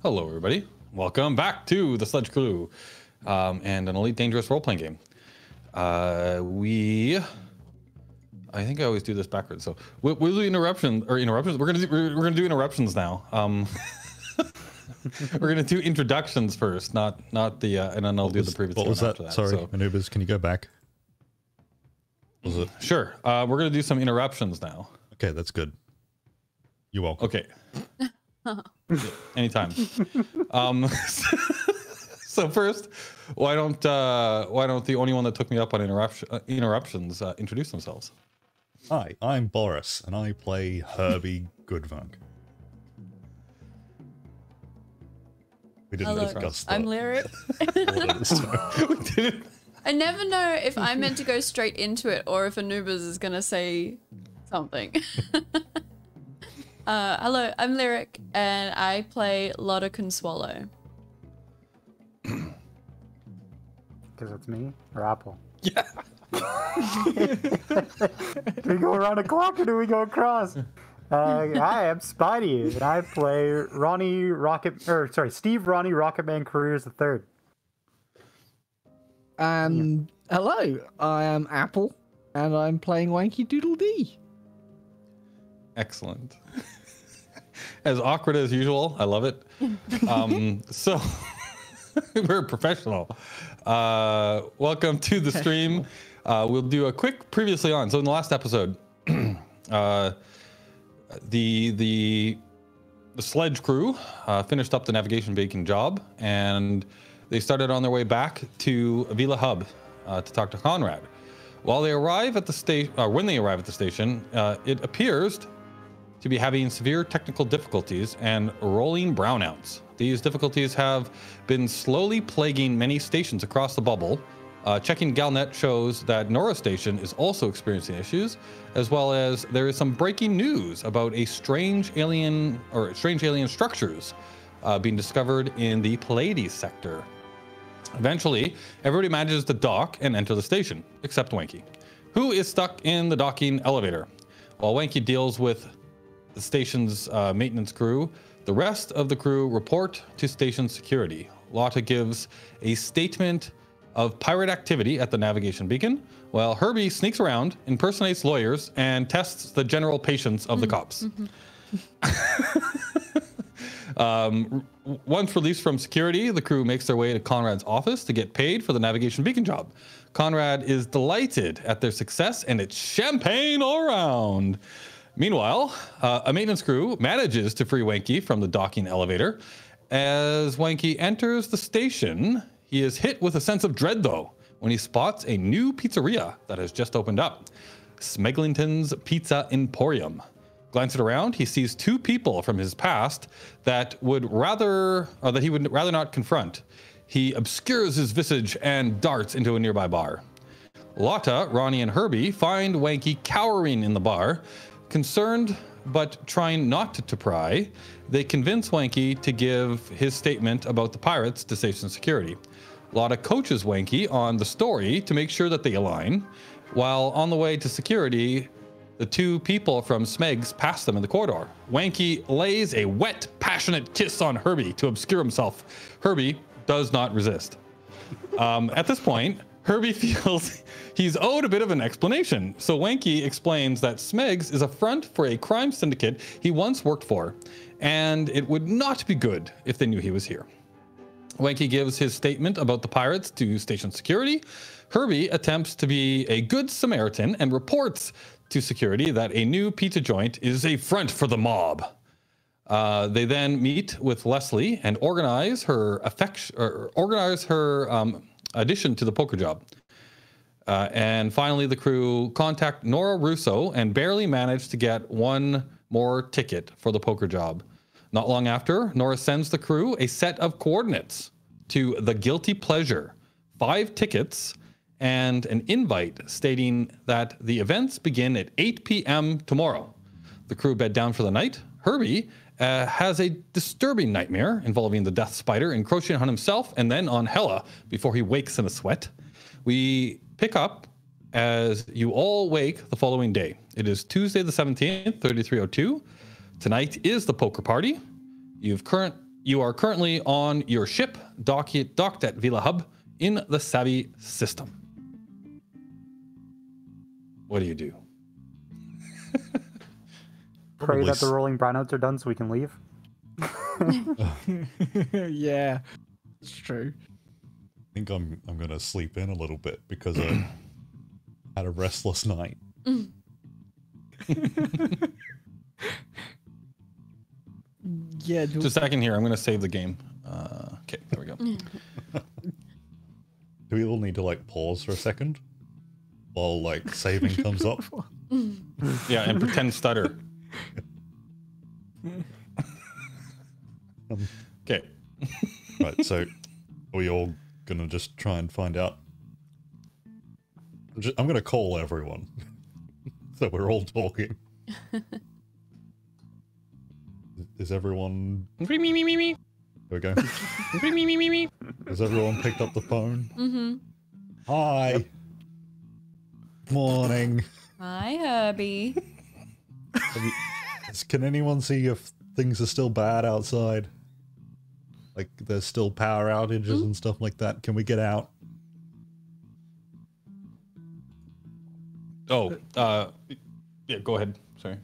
Hello, everybody. Welcome back to the Sledge Crew and an Elite Dangerous role-playing game. I think I always do this backwards. So we'll do interruptions. We're gonna do interruptions now. We're gonna do introductions first, not the and then I'll do the previous. What was that? After that. Sorry, so, Anubis, can you go back? Was it? Sure. We're gonna do some interruptions now. Okay, that's good. You're welcome. Okay. Yeah, anytime. So first, why don't the only one that took me up on interruptions introduce themselves? Hi, I'm Boris, and I play Herbie Goodvunk. We didn't Hello, discuss that. I'm Lyric. I never know if I'm meant to go straight into it or if Anubis is gonna say something. Hello, I'm Lyric, and I play Lotta Conswallow. Because it's me or Apple. Yeah. Do we go around the clock or do we go across? Hi, I'm Spidey, and I play Steve Ronnie Rocketman Careers III. And hello, I am Apple, and I'm playing Wanky Doodle Dee. Excellent. As awkward as usual. I love it. So we're professional. Welcome to the stream. We'll do a quick previously on. So in the last episode, the Sledge crew finished up the navigation baking job, and they started on their way back to Avila Hub to talk to Conrad. While they arrive at the station, when they arrive at the station, it appears to be having severe technical difficulties and rolling brownouts. These difficulties have been slowly plaguing many stations across the bubble. Checking Galnet shows that Nora Station is also experiencing issues, as well as there is some breaking news about strange alien structures being discovered in the Pleiades sector. Eventually, everybody manages to dock and enter the station, except Wanky, who is stuck in the docking elevator. While Wanky deals with the station's maintenance crew, the rest of the crew report to station security. Lotta gives a statement of pirate activity at the navigation beacon, while Herbie sneaks around, impersonates lawyers, and tests the general patience of the cops. Once released from security, the crew makes their way to Conrad's office to get paid for the navigation beacon job. Conrad is delighted at their success, and it's champagne all around. Meanwhile, a maintenance crew manages to free Wanky from the docking elevator. As Wanky enters the station, he is hit with a sense of dread, though, when he spots a new pizzeria that has just opened up, Smeglington's Pizza Emporium. Glancing around, he sees two people from his past that he would rather not confront. He obscures his visage and darts into a nearby bar. Lotta, Ronnie, and Herbie find Wanky cowering in the bar. Concerned, but trying not to pry, they convince Wanky to give his statement about the pirates to station security. Lotta coaches Wanky on the story to make sure that they align. While on the way to security, the two people from Smegs pass them in the corridor. Wanky lays a wet, passionate kiss on Herbie to obscure himself. Herbie does not resist. At this point, Herbie feels he's owed a bit of an explanation. So Wanky explains that Smegs is a front for a crime syndicate he once worked for, and it would not be good if they knew he was here. Wanky gives his statement about the pirates to station security. Herbie attempts to be a good Samaritan and reports to security that a new pizza joint is a front for the mob. They then meet with Leslie and organize her addition to the poker job. And finally, the crew contact Nora Russo and barely manage to get one more ticket for the poker job. Not long after, Nora sends the crew a set of coordinates to the Guilty Pleasure, 5 tickets, and an invite stating that the events begin at 8 p.m. tomorrow. The crew bed down for the night. Herbie has a disturbing nightmare involving the death spider encroaching on himself and then on Hella before he wakes in a sweat. We pick up as you all wake the following day. It is Tuesday the 17th, 3302. Tonight is the poker party. You've You are currently on your ship, docked at Villa Hub in the Savvy system. What do you do? Pray that the s- rolling brownouts are done so we can leave. Yeah, it's true. I think I'm gonna sleep in a little bit because I had a restless night. Yeah, Just a second here. I'm going to save the game. Okay, there we go. Do we all need to like pause for a second while like saving comes up? Yeah, and pretend stutter. Okay. Right, so are we all gonna just try and find out? I'm gonna call everyone. So we're all talking. Is everyone... There we go. Has everyone picked up the phone? Mm-hmm. Hi. Morning. Hi, Herbie. Can anyone see if things are still bad outside? Like there's still power outages and stuff like that. Can we get out? Oh, yeah, go ahead. Sorry.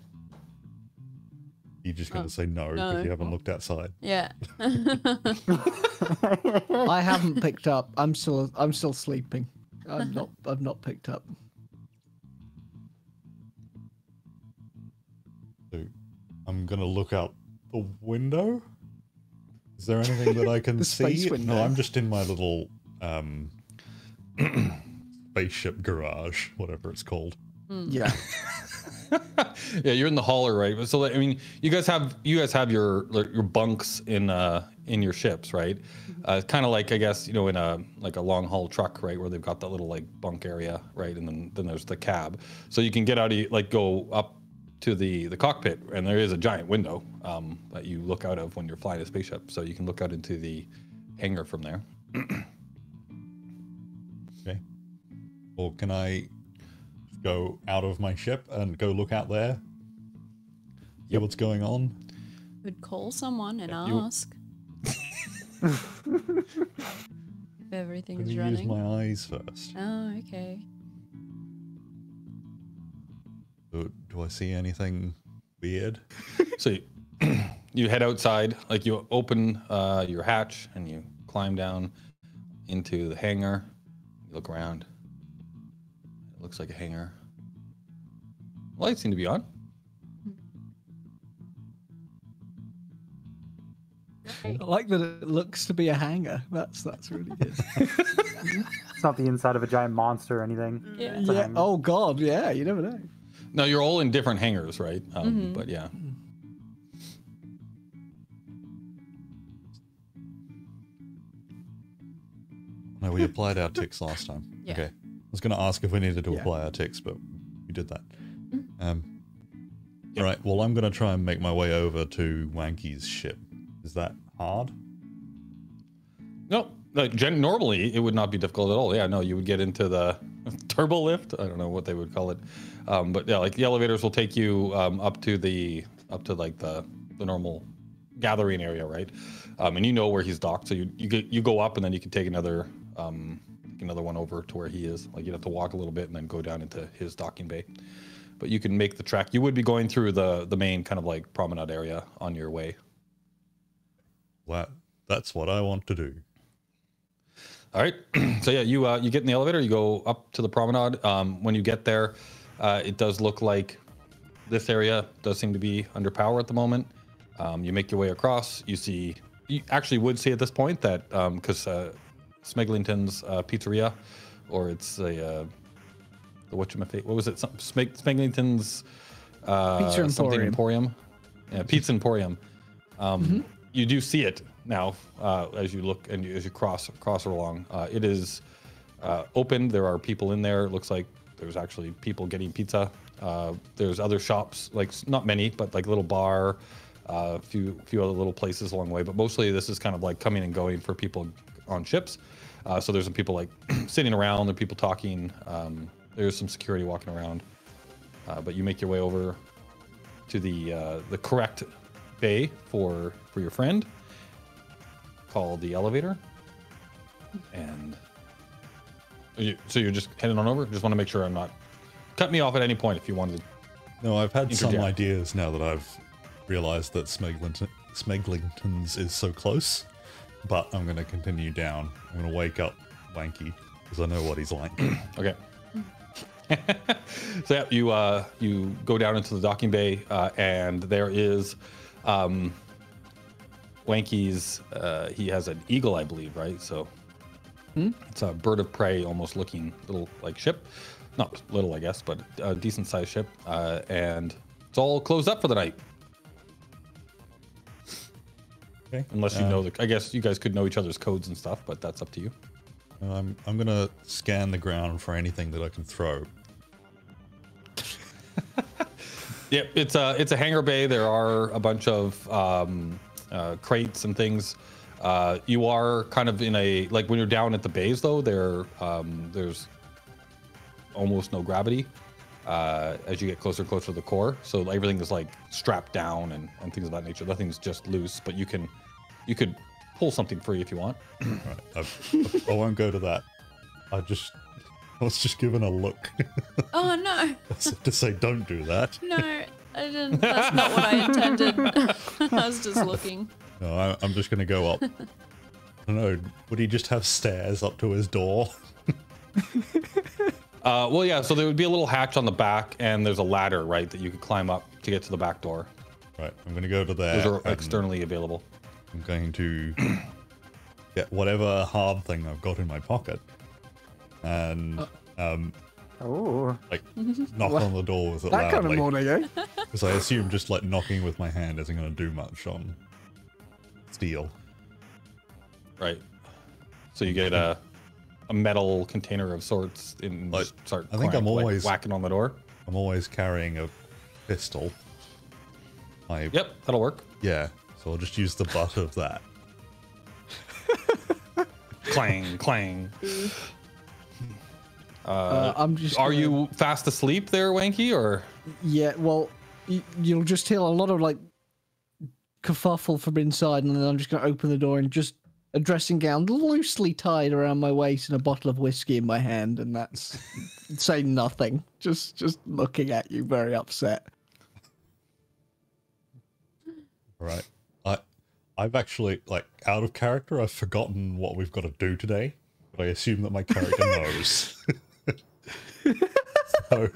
You're just gonna say no because no. you haven't looked outside. Yeah. I haven't picked up. I'm still sleeping. I've not picked up. So I'm gonna look out the window. Is there anything that I can The space see? window. No, I'm just in my little spaceship garage, whatever it's called. Yeah. Yeah, you're in the hauler, right? So I mean, you guys have your bunks in your ships, right? Kind of like, I guess, you know, in a long haul truck, right, where they've got that little like bunk area, right, and then there's the cab, so you can get out of go up to the cockpit, and there is a giant window that you look out of when you're flying a spaceship, so you can look out into the hangar from there. Okay. Or can I go out of my ship and go look out there? See what's going on? Could call someone and you- ask if Can everything's you use running. my eyes first? Oh, okay. Do I see anything weird? So you head outside, like you open your hatch and you climb down into the hangar. You look around. It looks like a hangar. Lights seem to be on. I like that it looks to be a hangar. That's really good. It's not the inside of a giant monster or anything. Yeah. It's a Yeah. hangar. Oh God. Yeah. You never know. No, you're all in different hangars, right? But yeah. No, we applied our ticks last time. Yeah. Okay. I was going to ask if we needed to Yeah. apply our ticks, but we did that. All right. Well, I'm going to try and make my way over to Wanky's ship. Is that hard? No, normally it would not be difficult at all. Yeah, no, you would get into the turbo lift. I don't know what they would call it, but yeah, like the elevators will take you up to like the normal gathering area, right? And you know where he's docked, so you go up and then you can take another one over to where he is. Like you'd have to walk a little bit and then go down into his docking bay. But you can make the trek. You would be going through the main kind of like promenade area on your way. Well, that's what I want to do. All right. So yeah, you get in the elevator. You go up to the promenade. When you get there, it does look like this area does seem to be under power at the moment. You make your way across. You actually would see at this point that because Smeglington's Pizzeria, or it's the whatchamafate, what was it? Smeglington's Pizza something Emporium. Emporium. Yeah, Pizza Emporium. You do see it now as you look and as you cross along. It is open. There are people in there. It looks like there's actually people getting pizza. There's other shops, like not many, but like a little bar, a few other little places along the way. But mostly this is kind of like coming and going for people on ships. So there's some people like sitting around. There are people talking. There's some security walking around. But you make your way over to the correct bay for your friend, called the elevator. And so you're just heading on over? Just want to make sure I'm not... Cut me off at any point if you wanted to. No, I've had some Interject. ideas now that I've realized that Smeglington's is so close. But I'm going to continue down. I'm going to wake up Wanky, because I know what he's like. Okay. So yeah, you go down into the docking bay, and there is Wanky's. He has an eagle, I believe, right? So it's a bird of prey, almost looking little like ship, not little, I guess, but a decent sized ship, and it's all closed up for the night. Okay. Unless you know I guess you guys could know each other's codes and stuff, but that's up to you. I'm going to scan the ground for anything that I can throw. Yep, it's a hangar bay. There are a bunch of crates and things. You are kind of in a, like when you're down at the bays though, there's almost no gravity as you get closer and closer to the core. So everything is like strapped down and things of that nature. Nothing's just loose, but you could pull something free if you want. Right, I won't go to that. I was just given a look Oh no, to say don't do that. no, I didn't. That's not what I intended. I was just looking. No, I'm just going to go up. I don't know, would he just have stairs up to his door? Well, yeah, so there would be a little hatch on the back, and there's a ladder, right, that you could climb up to get to the back door. Right, I'm going to go to there. Those are and externally available. I'm going to get whatever hard thing I've got in my pocket and Oh, like knock on the door with it That kind of loudly. morning, eh? Because I assume just like knocking with my hand isn't going to do much on steel. Right. So you get a metal container of sorts and Like, just start I think I'm always- whacking on the door. I'm always carrying a pistol. Yep, that'll work. Yeah, so I'll just use the butt of that. Clang, clang. I'm just. Are gonna- you fast asleep there, Wanky, or? Yeah. Well, you'll just hear a lot of like kerfuffle from inside, and then I'm just gonna open the door and just a dressing gown loosely tied around my waist and a bottle of whiskey in my hand, and that's saying nothing. Just looking at you, very upset. Right. I've actually, like, out of character, I've forgotten what we've got to do today, but I assume that my character knows. So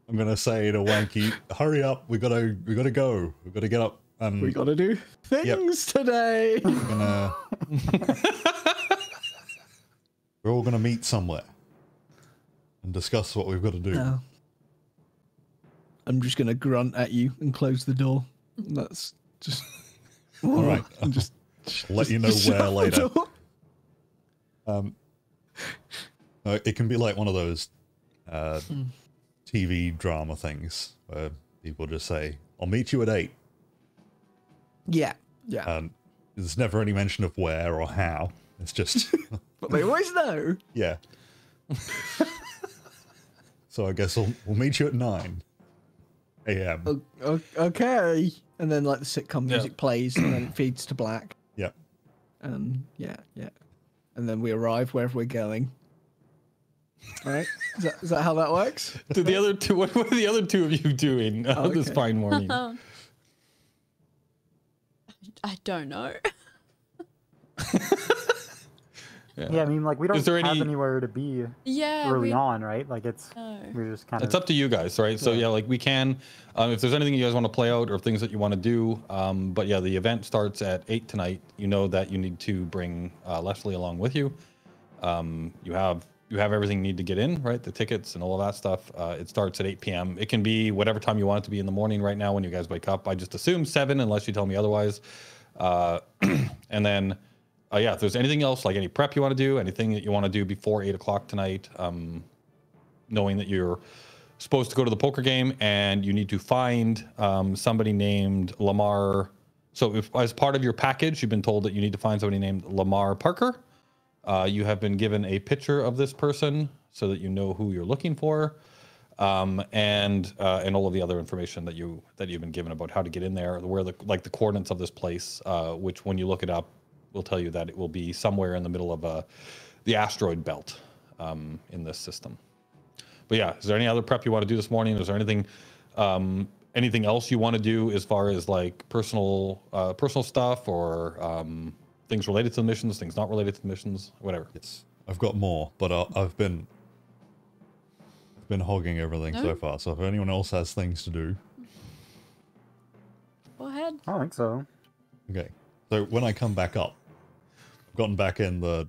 I'm gonna say to Wanky, hurry up, we gotta go. We've gotta get up and We gotta do things today. we're all gonna meet somewhere and discuss what we've got to do. No. I'm just gonna grunt at you and close the door. That's just All right. and just Let you know just where shut the later. door. It can be like one of those TV drama things where people just say, I'll meet you at 8. Yeah. And there's never any mention of where or how. It's just, But they always know. yeah. So I guess we'll meet you at 9 a.m. Okay. And then like the sitcom music plays and then it feeds to black. Yep. Yeah. And then we arrive wherever we're going. All right. Is that how that works? Do the other two? What are the other two of you doing this okay. fine morning? I don't know. yeah. I mean, like we don't Is there have any- anywhere to be Yeah. early on, right? Like No. we're just kind It's of. up to you guys, right? So yeah, like we can, if there's anything you guys want to play out or things that you want to do, but yeah, the event starts at 8 tonight. You know that you need to bring Leslie along with you. You have everything you need to get in, right? The tickets and all of that stuff. It starts at 8 p.m. It can be whatever time you want it to be in the morning right now when you guys wake up. I just assume 7 unless you tell me otherwise. And then, yeah, if there's anything else, like any prep you want to do, anything that you want to do before 8 o'clock tonight, knowing that you're supposed to go to the poker game and you need to find somebody named Lamar. So if as part of your package, you've been told that you need to find somebody named Lamar Parker. You have been given a picture of this person so that you know who you're looking for, and all of the other information that you've been given about how to get in there, where the coordinates of this place, which when you look it up, will tell you that it will be somewhere in the middle of the asteroid belt in this system. But yeah, is there any other prep you want to do this morning? Is there anything else you want to do as far as like personal stuff or things related to the missions, things not related to the missions, whatever? Yes, I've got more, but I've been hogging everything so far. So if anyone else has things to do, Go ahead. I don't think so. okay. So when I come back up, I've gotten back in the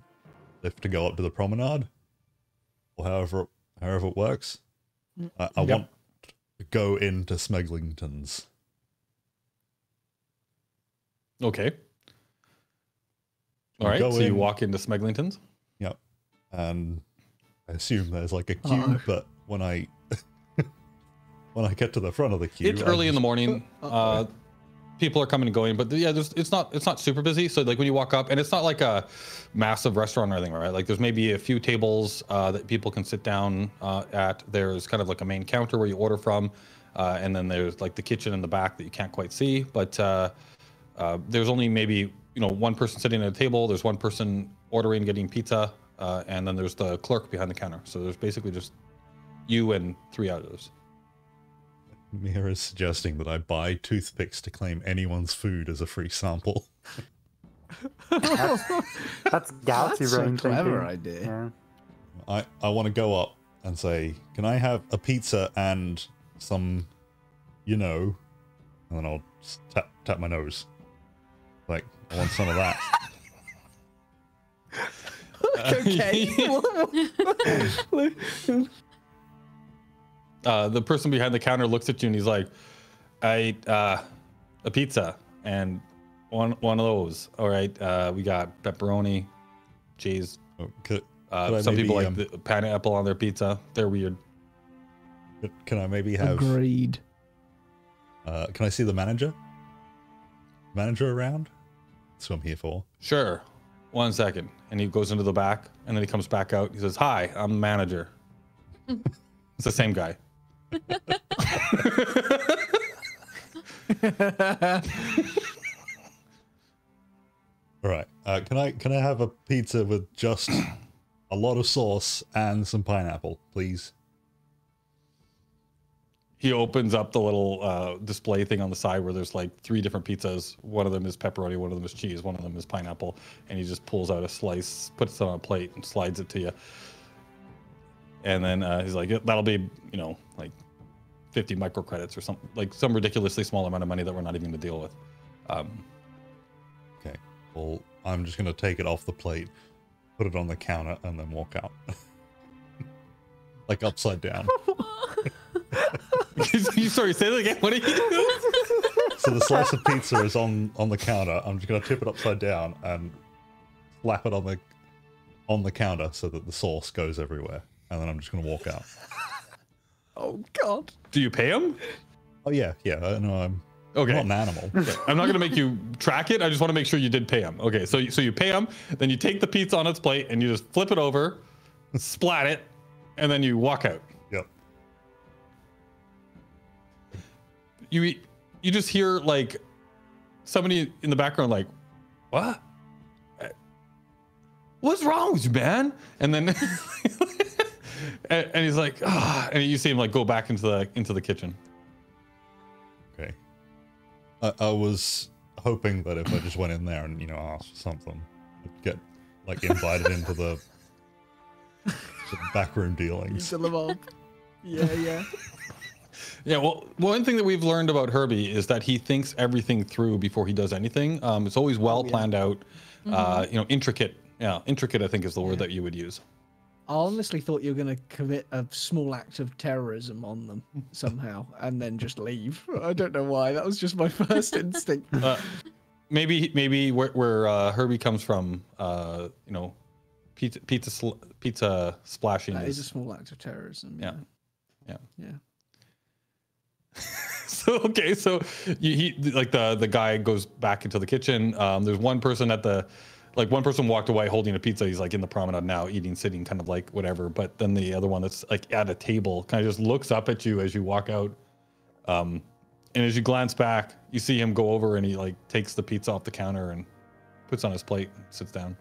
lift to go up to the promenade, or however it works. I want to go into Smeglington's. Okay. All right. So you walk into Smeglington's. Yep. And I assume there's like a queue, but when I get to the front of the queue, it's early in the morning. People are coming and going, but yeah, it's not super busy. So like when you walk up, and it's not like a massive restaurant or anything, right? Like there's maybe a few tables that people can sit down at. There's kind of like a main counter where you order from, and then there's like the kitchen in the back that you can't quite see. But there's only maybe one person sitting at a table. There's one person ordering, getting pizza, and then there's the clerk behind the counter. So there's basically just you and 3 others. Mira is suggesting that I buy toothpicks to claim anyone's food as a free sample. That's galaxy That's a brain clever thinking. idea. Yeah. I want to go up and say, can I have a pizza and some, and then I'll tap my nose. Like, I want some of that. Okay. The person behind the counter looks at you and he's like, I ate a pizza and one of those. All right, we got pepperoni, cheese. Oh, could Some people maybe, like the pineapple on their pizza. They're weird. Can I maybe have... Agreed. Can I see the manager? Manager around? That's what I'm here for. Sure. 1 second. And he goes into the back and then he comes back out. He says, hi, I'm the manager. It's the same guy. All right. Can I have a pizza with just a lot of sauce and some pineapple, please? He opens up the little display thing on the side where there's like 3 different pizzas. One of them is pepperoni, one of them is cheese, one of them is pineapple. And he just pulls out a slice, puts it on a plate and slides it to you. And then he's like, that'll be, like 50 microcredits or something, like some ridiculously small amount of money that we're not even going to deal with. Okay. Well, I'm just going to take it off the plate, put it on the counter, and then walk out. Like upside down. Sorry, say that again. What are you doing? So the slice of pizza is on the counter. I'm just going to tip it upside down and slap it on the counter so that the sauce goes everywhere. And then I'm just going to walk out. Oh, God. Do you pay him? Oh, yeah. No, I'm Okay. not an animal. I'm not going to make you track it. I just want to make sure you did pay him. Okay, so you pay him, then you take the pizza on its plate and you just flip it over, splat it, and then you walk out. Yep. You just hear like somebody in the background like, what? What's wrong with you, man? And then and he's like, ah, and you see him like go back into the kitchen. Okay. I was hoping that if I just went in there and, asked for something, I'd get, like, invited into the backroom dealings. Yeah. Yeah, well, one thing that we've learned about Herbie is that he thinks everything through before he does anything. It's always well planned out, intricate. Yeah, intricate, I think, is the word that you would use. I honestly thought you were going to commit a small act of terrorism on them somehow and then just leave. I don't know why. That was just my first instinct. Maybe where Herbie comes from, pizza splashing That is a small act of terrorism. Yeah. So he like the guy goes back into the kitchen. There's one person one person walked away holding a pizza. He's like in the promenade now, eating, sitting, kind of like whatever. But then the other one that's like at a table kind of just looks up at you as you walk out. And as you glance back, you see him go over and he like takes the pizza off the counter and puts on his plate, sits down.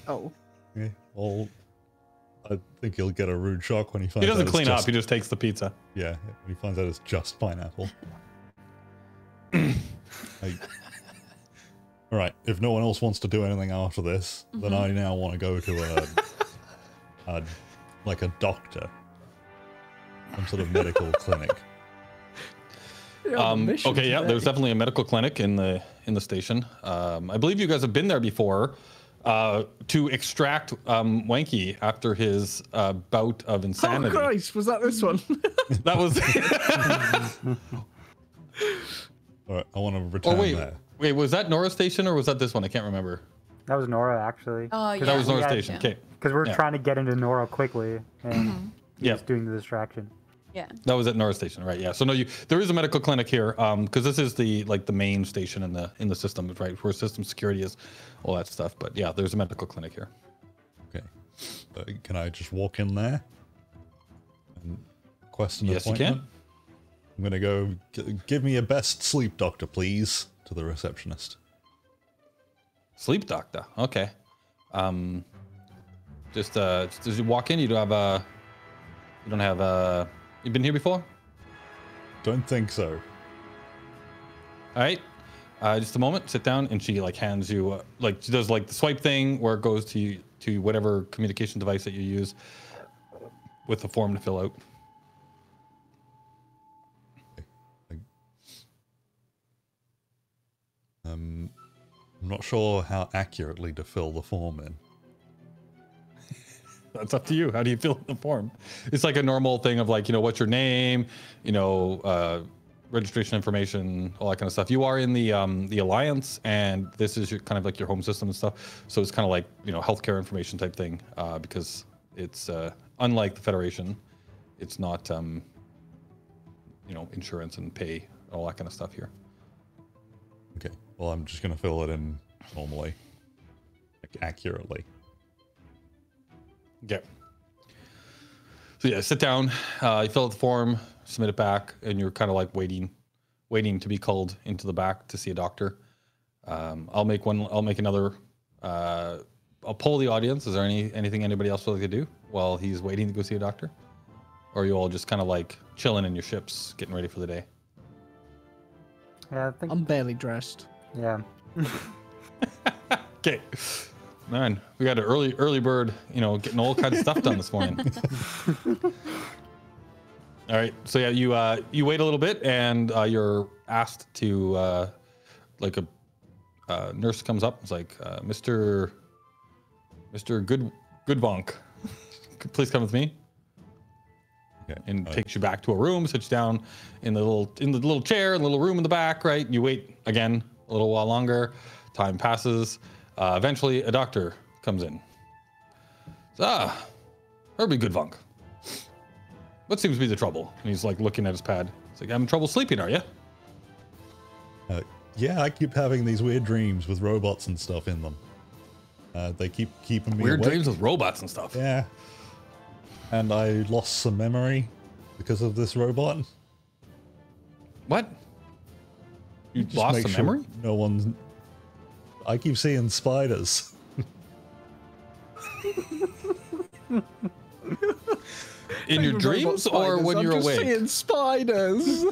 Oh. Yeah, well, I think he'll get a rude shock when he finds He out doesn't it's clean up. just- He just takes the pizza. Yeah, when he finds out it's just pineapple. All right, if no one else wants to do anything after this, then I now want to go to like a doctor, some sort of medical clinic. You're on a mission Okay, yeah, today. there's definitely a medical clinic in the station. I believe you guys have been there before to extract Wanky after his bout of Oh insanity. Christ, was that this one? That was. All right, I want to return there. Wait, was that Nora Station or was that this one? I can't remember. That was Nora, actually. Oh, yeah. That was Nora Yeah, Station. yeah. Okay. Because we're Yeah. trying to get into Nora quickly, and Yeah. he's doing the distraction. Yeah. That was at Nora Station, right? Yeah. So no, there is a medical clinic here, because this is the main station in the system, right? Where system security is, all that stuff. But yeah, there's a medical clinic here. Okay. Can I just walk in there and request an Yes, you appointment? can. I'm gonna go. Give me a best sleep doctor, please, to the receptionist. Sleep doctor. Okay. Just as you walk in, you don't have you've been here before? Don't think so. All right. Just a moment. Sit down, and she hands you she does the swipe thing where it goes to whatever communication device that you use with the form to fill out. I'm not sure how accurately to fill the form in. That's up to you. How do you fill out the form? It's like a normal thing of what's your name, registration information, all that kind of stuff. You are in the Alliance, and this is your kind of your home system and stuff. So it's kind of healthcare information type thing, because it's unlike the Federation, it's not insurance and pay, all that kind of stuff here. Okay. Well, I'm just gonna fill it in normally, accurately. Okay. So yeah, sit down. You fill out the form, submit it back, and you're kind of waiting to be called into the back to see a doctor. I'll make another. I'll poll the audience. Is there anything anybody else would like to do while he's waiting to go see a doctor, or are you all just kind of chilling in your ships, getting ready for the day? Yeah, I think. I'm barely dressed. Yeah. Okay. Man, we got an early bird, getting all kinds of stuff done this morning. All right, so yeah, you wait a little bit, and you're asked to a nurse comes up. It's Mr. Goodbonk, please come with me. Okay. And takes you back to a room, sits you down in the little chair, in the little room in the back. Right, you wait again a little while longer. Time passes. Eventually, a doctor comes in. Herbie Goodvunk. What seems to be the trouble? And he's looking at his pad. He's having trouble sleeping, are you? Yeah, I keep having these weird dreams with robots and stuff in them. They keep keeping me Weird awake. dreams with robots and stuff. Yeah. And I lost some memory because of this robot. What? You Just lost make some sure memory? No one's. I keep seeing spiders. In your dreams or when you're I'm just awake? seeing spiders.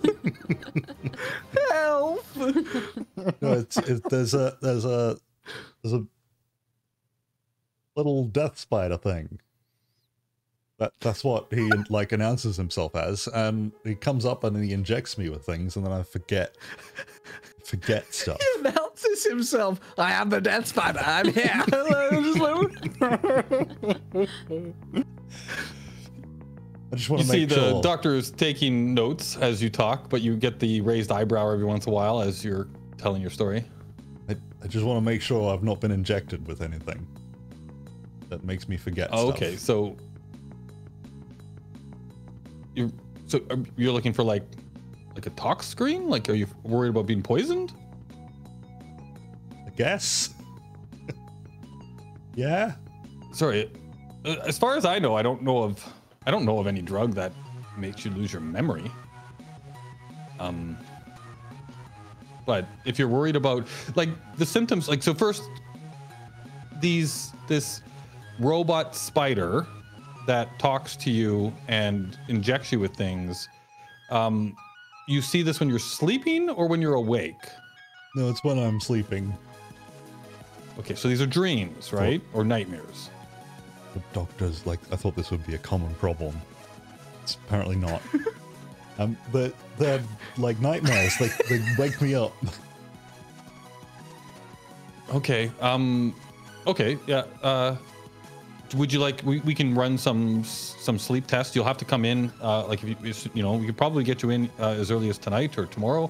Help! No, there's a little death spider thing. That's what he announces himself as, and he comes up and he injects me with things, and then I forget stuff. He announces himself. I am the Death Spider. I'm here. I just want You to see make the sure. doctor is taking notes as you talk, but you get the raised eyebrow every once in a while as you're telling your story. I just want to make sure I've not been injected with anything that makes me forget Oh, stuff. okay, so you're looking for like a tox screen? Are you worried about being poisoned? I guess. Yeah. Sorry, as far as I know, I don't know of any drug that makes you lose your memory. But if you're worried about like the symptoms, like so first, this robot spider that talks to you and injects you with things. You see this when you're sleeping or when you're awake? No, it's when I'm sleeping. Okay, so these are dreams, right? Or nightmares. The doctors, like, I thought this would be a common problem. It's apparently not. But they're like nightmares. They wake me up. Okay. Okay. Yeah. Would you like? We can run some sleep tests. You'll have to come in. Like if you know, we could probably get you in as early as tonight or tomorrow,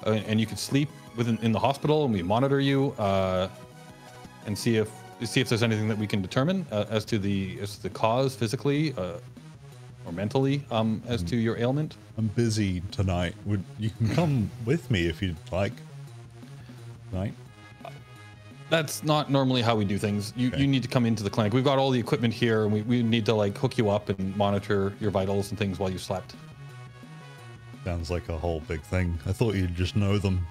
and you could sleep in the hospital, and we monitor you and see if there's anything that we can determine as to the cause physically or mentally as to your ailment. I'm busy tonight. You can come with me if you'd like. Right? That's not normally how we do things. You need to come into the clinic. We've got all the equipment here, and we need to like hook you up and monitor your vitals and things while you slept. Sounds like a whole big thing. I thought you'd just know them,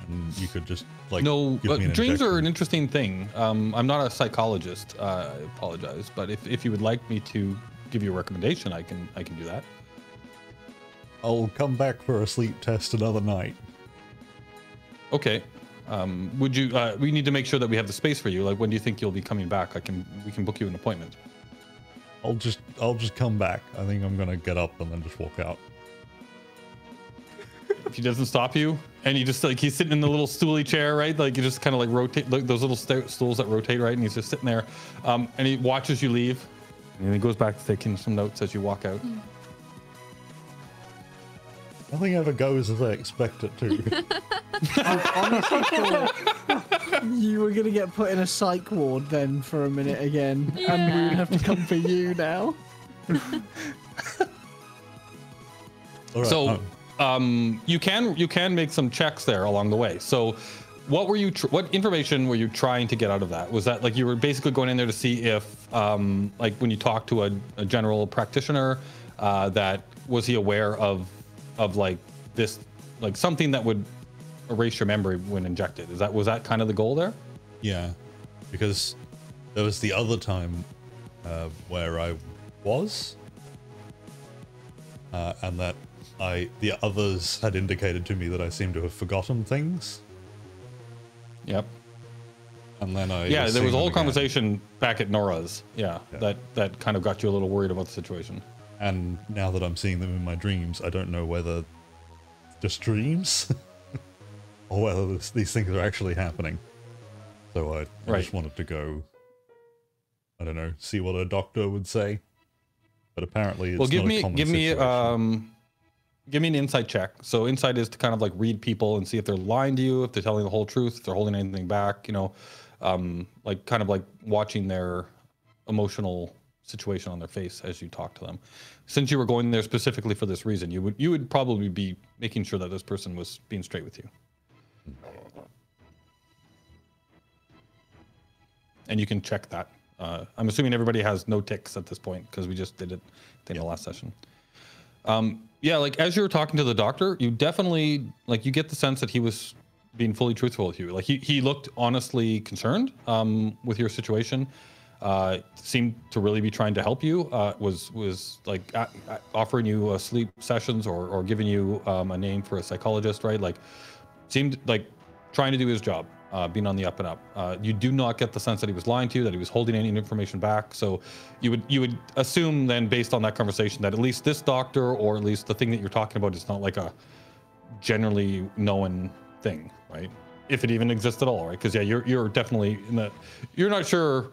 and you could just like. No, give me an dreams injection. are an interesting thing. I'm not a psychologist. I apologize, but if you would like me to give you a recommendation, I can do that. I'll come back for a sleep test another night. Okay. Would you? We need to make sure that we have the space for you. Like, when do you think you'll be coming back? We can book you an appointment. I'll just come back. I think I'm gonna get up and then just walk out. If he doesn't stop you, and you just like he's sitting in the little stooly chair, right? Like you just kind of like rotate those little stools that rotate, right? And he's just sitting there, and he watches you leave, and he goes back to taking some notes as you walk out. Nothing ever goes as I expect it to. I honestly thought you were going to get put in a psych ward then for a minute again, and we would have to come for you now. All right, So, you can make some checks there along the way. So, what information were you trying to get out of that? Was that like you were basically going in there to see if, like when you talked to a general practitioner, that was he aware of like this, like something that would erase your memory when injected? Was that kind of the goal there? Yeah, because there was the other time where I was, and that the others had indicated to me that I seemed to have forgotten things. Yep. And then Yeah, there was a whole again. conversation back at Nora's. Yeah, that kind of got you a little worried about the situation. And now that I'm seeing them in my dreams, I don't know whether it's just dreams or whether these things are actually happening. So I just wanted to go, I don't know, see what a doctor would say. But apparently it's not a common situation. Give me an insight check. So insight is to kind of like read people and see if they're lying to you, if they're telling the whole truth, if they're holding anything back, you know, like kind of like watching their emotional situation on their face as you talk to them. Since you were going there specifically for this reason, you would probably be making sure that this person was being straight with you. And you can check that. I'm assuming everybody has no ticks at this point because we just did it in the last session. Yeah, like as you were talking to the doctor, you definitely like you get the sense that he was being fully truthful with you. Like he looked honestly concerned with your situation. Seemed to really be trying to help you. Was like offering you sleep sessions or giving you a name for a psychologist, right? Like seemed like trying to do his job, being on the up and up. You do not get the sense that he was lying to you, that he was holding any information back. So you would assume then, based on that conversation, that at least this doctor, or at least the thing that you're talking about, is not like a generally known thing, right? If it even exists at all, right? Because yeah, you're definitely in that. You're not sure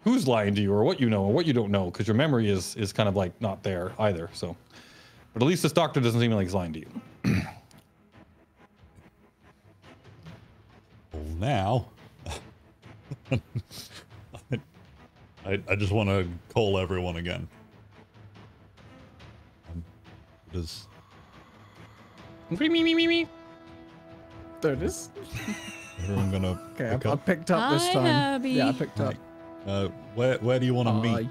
who's lying to you or what you know or what you don't know, because your memory is kind of like not there either. So, but at least this doctor doesn't seem like he's lying to you. Well, now, I just want to call everyone again. Does There it is. everyone gonna Okay, pick I up? picked up this Hi, time. Herbie. Yeah, I picked up. Where do you want to Hi. meet?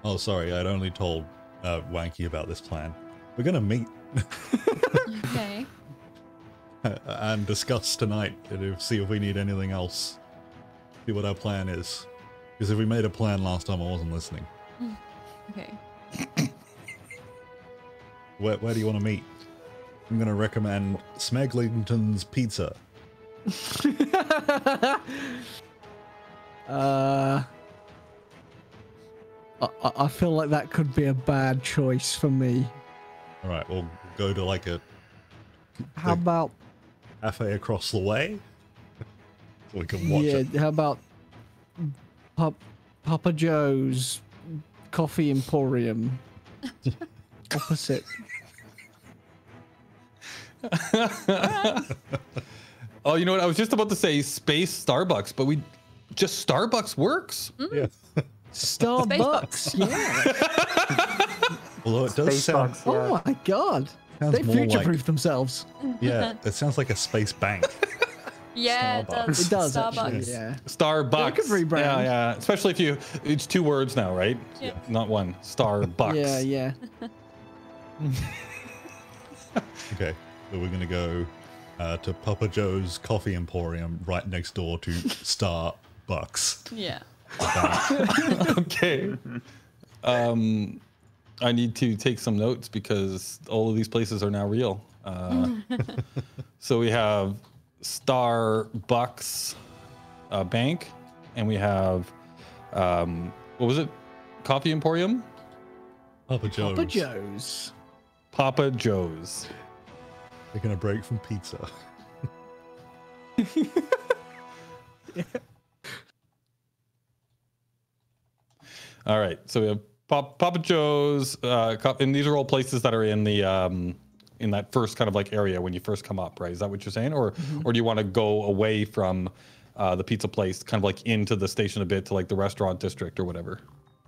Oh, sorry, I'd only told Wanky about this plan. We're gonna meet Okay. and discuss tonight and see if we need anything else. See what our plan is. Because if we made a plan last time, I wasn't listening. Okay. Where do you want to meet? I'm gonna recommend Smeglington's Pizza. I feel like that could be a bad choice for me. All right, we'll go to like a How about cafe across the way, so we can watch it. how about Papa Joe's Coffee Emporium opposite? Oh, you know what? I was just about to say Space Starbucks, but just Starbucks works. Yeah. Starbucks, yeah. Although it does sound, Spacebucks, yeah. Oh my god. sounds They more future-proof themselves. yeah, it sounds like a space bank. Yeah, it Starbucks. does. It does Starbucks. actually, yeah. Starbucks. could rebrand. Yeah, yeah. Especially if it's 2 words now, right? Yeah. Not one. Starbucks. Yeah, yeah. Okay, so we're gonna go to Papa Joe's Coffee Emporium right next door to Starbucks. Yeah. Okay. I need to take some notes because all of these places are now real. So we have Starbucks Bank, and we have what was it? Coffee Emporium? Papa Joe's. Papa Joe's. Papa Joe's. Taking a break from pizza. All right. So we have Papa Joe's, and these are all places that are in the in that first kind of like area when you first come up, right? Is that what you're saying, or do you want to go away from the pizza place, kind of like into the station a bit to like the restaurant district or whatever,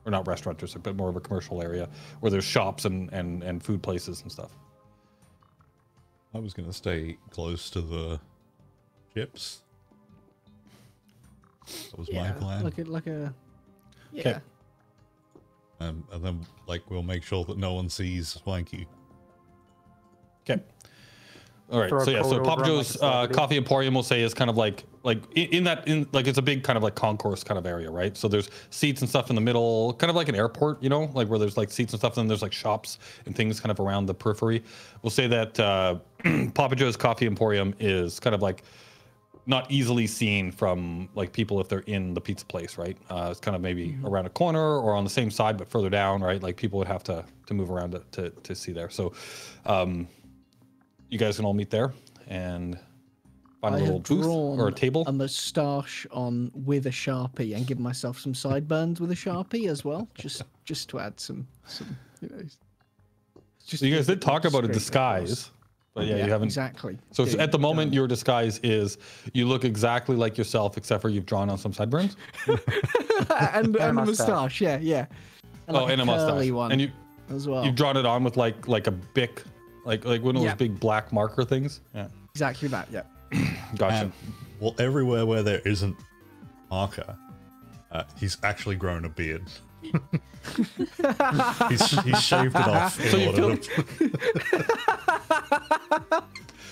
or not restaurant district, but more of a commercial area where there's shops and food places and stuff? I was gonna stay close to the chips. That was my plan. Like a yeah. Okay. And then like we'll make sure that no one sees Swanky. Okay. All right. Throw a So yeah. So coat Papa over 'em Joe's like a celebrity. Coffee Emporium, we'll say, is kind of like in like it's a big kind of like concourse kind of area, right? So there's seats and stuff in the middle, kind of like an airport, you know, like where there's like seats and stuff, and then there's like shops and things kind of around the periphery. We'll say that Papa Joe's Coffee Emporium is kind of like not easily seen from like people if they're in the pizza place, right? It's kind of maybe around a corner or on the same side but further down, right? Like people would have to move around to see there. So you guys can all meet there and find a I little have booth drawn or a table. a moustache on with a Sharpie and give myself some sideburns with a Sharpie as well, just to add some you know. Just So you guys to did talk about a straight disguise, but yeah, you haven't. exactly. So Dude, at the moment, done. your disguise is you look exactly like yourself, except for you've drawn on some sideburns. and a mustache. moustache, yeah. And Oh, and a mustache. curly one And you as well. you've drawn it on with like a bic, like one of those Yeah. big black marker things. Yeah, Exactly that, yeah. gotcha. And well, everywhere where there isn't marker, he's actually grown a beard. he's shaved it off. So in you order feel- to-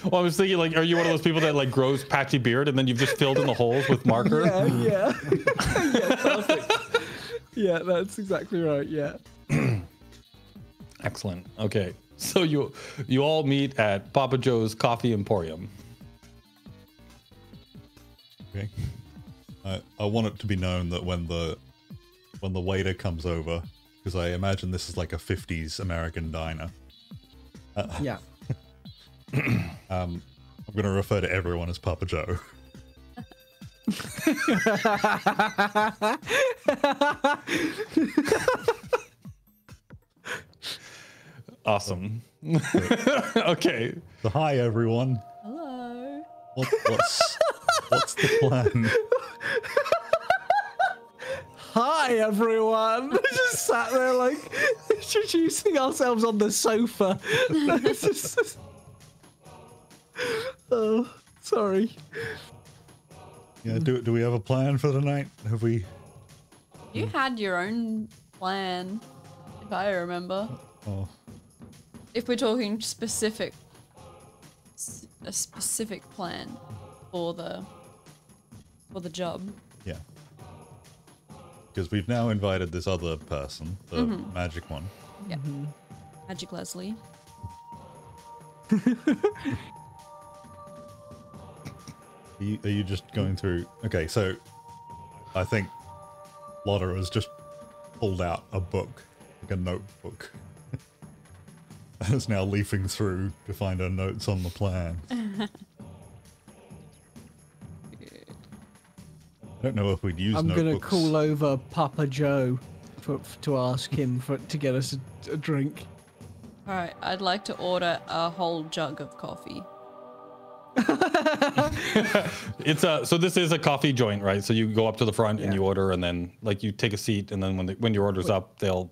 Well, I was thinking, like, are you one of those people that like grows patchy beard and then you've just filled in the holes with marker? Yeah. Yeah, perfect. Yeah, that's exactly right, yeah. Excellent. Okay, so you all meet at Papa Joe's Coffee Emporium. Okay. I want it to be known that when the waiter comes over, because I imagine this is like a 50s American diner. Yeah. I'm going to refer to everyone as Papa Joe. Awesome. Okay. So hi everyone. Hello. What's the plan? Hi everyone. We just sat there like introducing ourselves on the sofa. It's just- Oh, sorry. Yeah, do we have a plan for the night? Have we? You had your own plan, if I remember. Oh, if we're talking specific, a specific plan for the job. Yeah. Because we've now invited this other person, the magic one. Yeah. Magic Leslie. Are you just going through? Okay, so I think Lotta has just pulled out a book, like a notebook, and is now leafing through to find her notes on the plan. I don't know if we'd use I'm notebooks. gonna call over Papa Joe to ask him to get us a drink. All right, I'd like to order a whole jug of coffee. It's so this is a coffee joint, right? So you go up to the front and you order, and then like you take a seat, and then when your order's up, they'll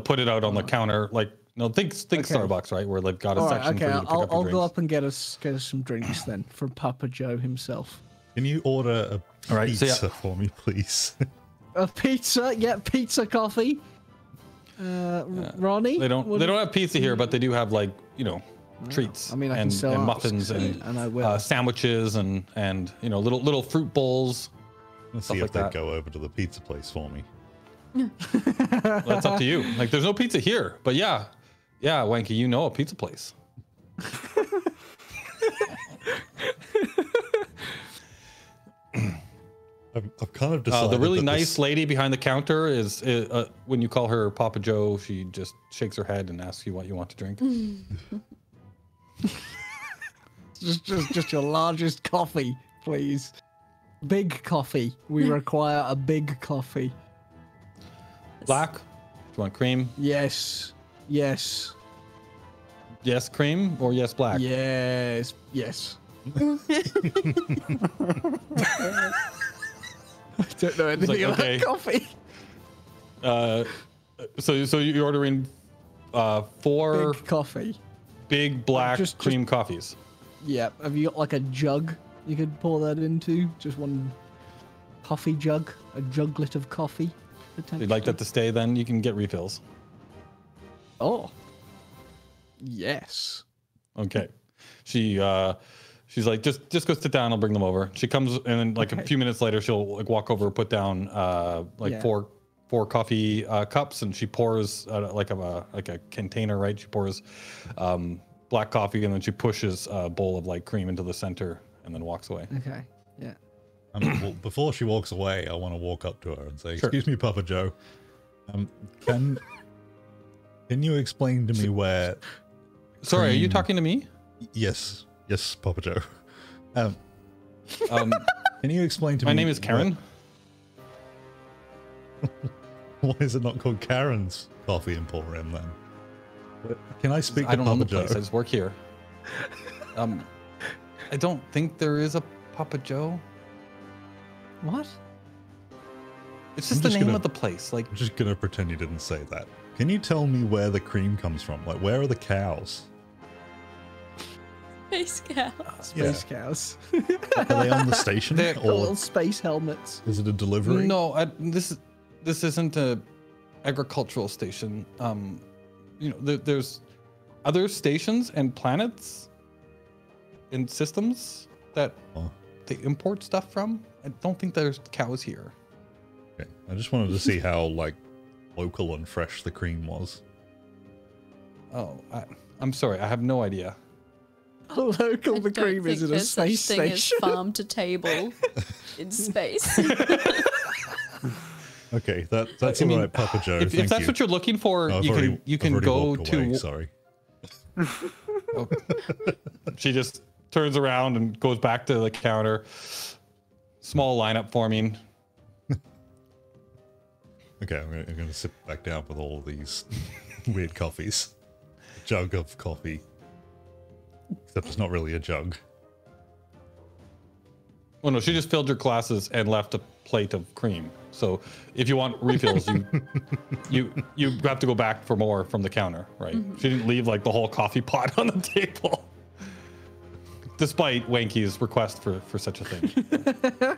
put it out on the counter. Like think Starbucks, right? Where they've got a section for you to pick up your I'll drinks. go up and get us some drinks then from Papa Joe himself. Can you order a pizza for me, please? A pizza, yeah, pizza coffee. Ronnie, They don't have pizza here, but they do have treats. I mean, I can and sell muffins and I will. sandwiches and little fruit bowls. Let's Stuff see like if they'd that. go over to the pizza place for me. That's up to you. Like, there's no pizza here, but yeah, Wanky, you know a pizza place. I've kind of decided The really that nice lady behind the counter is when you call her Papa Joe, she just shakes her head and asks you what you want to drink. just your largest coffee, please. Big coffee. We require a big coffee. Black? Do you want cream? Yes. Yes. Yes, cream or yes, black? Yes. Yes. I don't know anything like, about okay. coffee. So you're ordering 4 Big coffee. big black Just- cream coffees. Yeah. Have you got like a jug you could pour that into? Just one coffee jug, a juglet of coffee. If you'd like that to stay, then you can get refills. Oh. Yes. Okay. She's like, just go sit down. I'll bring them over. She comes, and then a few minutes later, she'll walk over, put down four coffee cups, and she pours like a container, right? She pours black coffee, and then she pushes a bowl of cream into the center, and then walks away. Okay. Yeah. well, before she walks away, I want to walk up to her and say, Sure. "Excuse me, Papa Joe. Can you explain to me where?" Sorry, are you talking to me? Yes, Papa Joe. Can you explain to me? My name is Karen. Why is it not called Karen's Coffee Emporium then? Can I speak I to don't own Papa the place. I Joe? just work here. I don't think there is a Papa Joe. What? It's just I'm the just name gonna- of the place. Like, I'm just gonna pretend you didn't say that. Can you tell me where the cream comes from? Like, where are the cows? Space cow. Space cows. Are they on the station, They're The or little space helmets. is it a delivery? no, this isn't a agricultural station. There's other stations and planets and systems that Oh. they import stuff from. I don't think there's cows here. Okay. I just wanted to see how local and fresh the cream was. Oh, I'm sorry. I have no idea. Local I the don't cream think is in a there's such space thing as station. farm to table in space. Okay, that's I all mean, right, Papa Joe. If thank that's you. what you're looking for, No, I've you already can go walked to. away, sorry. Oh. She just turns around and goes back to the counter. Small lineup forming. Okay, I'm gonna sit back down with all these weird coffees. Jug of coffee. Except it's not really a jug. Oh no, she just filled your glasses and left a plate of cream. So if you want refills, you have to go back for more from the counter, right? She didn't leave the whole coffee pot on the table, despite Wanky's request for such a thing.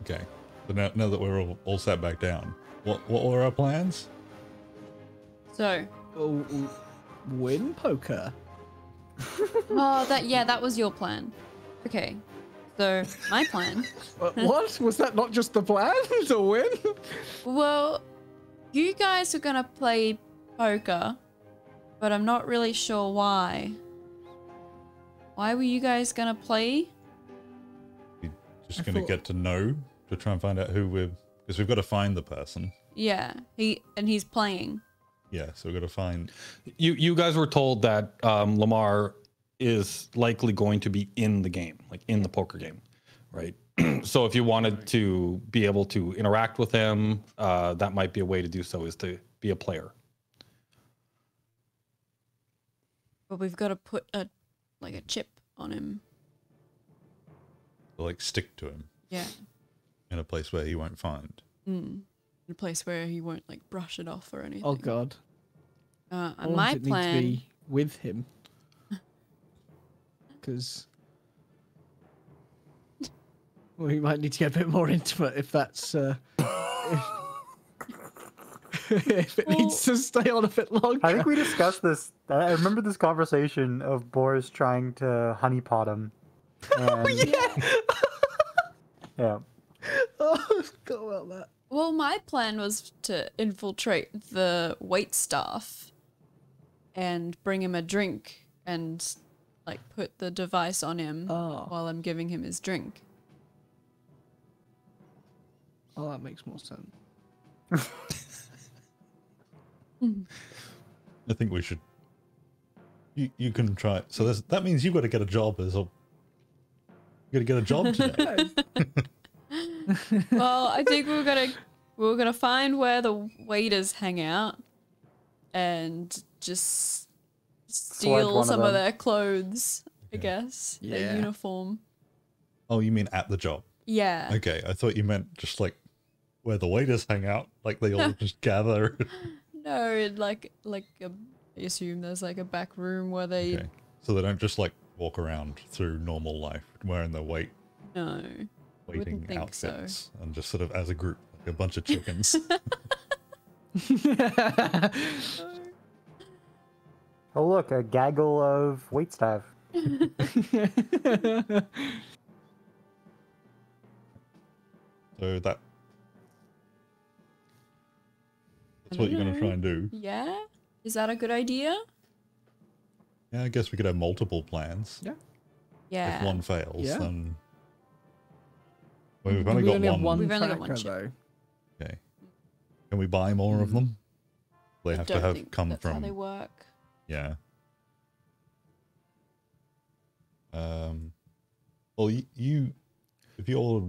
Okay, but now that we're all sat back down, what were our plans? So, win poker. Oh, that was your plan. Okay. So, my plan. What? Was that not just the plan to win? Well, you guys are gonna play poker, but I'm not really sure why. Why were you guys gonna play? We're just going to get to know to try and find out who we're... Because we've got to find the person. Yeah, he's playing. Yeah, so we've got to find... You guys were told that Lamar is likely going to be in the game, like in the poker game, right? So if you wanted to be able to interact with him, that might be a way to do so, is to be a player. But we've got to put a chip on him. Like, stick to him. Yeah. In a place where he won't find. In a place where he won't like brush it off or anything. Oh God. And my plan. Need to be with him. Because we might need to get a bit more intimate if that's if it needs to stay on a bit longer. I think we discussed this. I remember this conversation of Boris trying to honeypot him. And, yeah. Oh, I forgot about that. Well, my plan was to infiltrate the wait staff and bring him a drink and like put the device on him while I'm giving him his drink. Oh, that makes more sense. I think we should... You can try it. So that means you've got to get a job as a... You got to get a job today. Well, I think we were gonna find where the waiters hang out and just steal some of their clothes, I guess. Yeah. Their uniform. Oh, you mean at the job? Yeah. Okay, I thought you meant just like where the waiters hang out, like they all just gather. No, it I assume there's like a back room where they... Okay. So they don't just like walk around through normal life wearing their No. waiting think outfits and just sort of as a group, like a bunch of chickens. Oh look, a gaggle of waitstaff. So that's what you're going to try and do. Yeah? Is that a good idea? Yeah, I guess we could have multiple plans. Yeah. Yeah. If one fails, Yeah. then... Well, we've only We got only have one. We've only got tracker, one chip. though. Okay. Can we buy more of them? They have to Don't have think come that's from... how they work. Yeah. Well, you if you're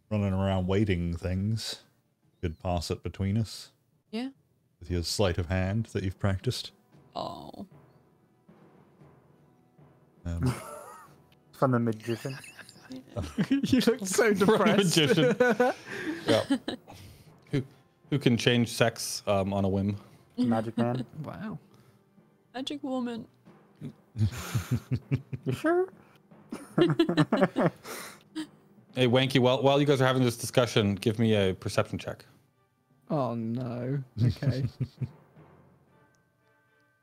running around waiting things, you could pass it between us. Yeah. With your sleight of hand that you've practiced. Oh. From the magician. You look so depressed. Magician. Yeah. Who can change sex on a whim? Magic man. Wow. Magic woman. You sure? Hey, Wanky, while you guys are having this discussion, give me a perception check. Oh no. Okay.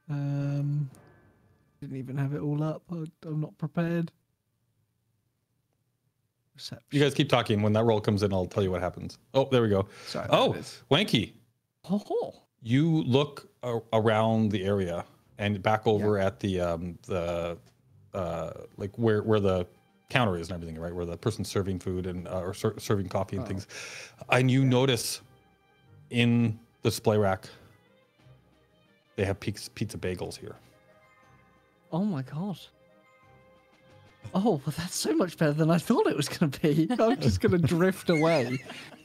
Didn't even have it all up. I'm not prepared. Perception. You guys keep talking. When that roll comes in, I'll tell you what happens. Oh, there we go. Sorry, Oh, there it is. Wanky, Oh. you look around the area and back over at the like where the counter is and everything, right? Where the person's serving food and or serving coffee and things. And you notice in the display rack they have pizza bagels here. Oh my god. Oh, well, that's so much better than I thought it was going to be. I'm just going to drift away,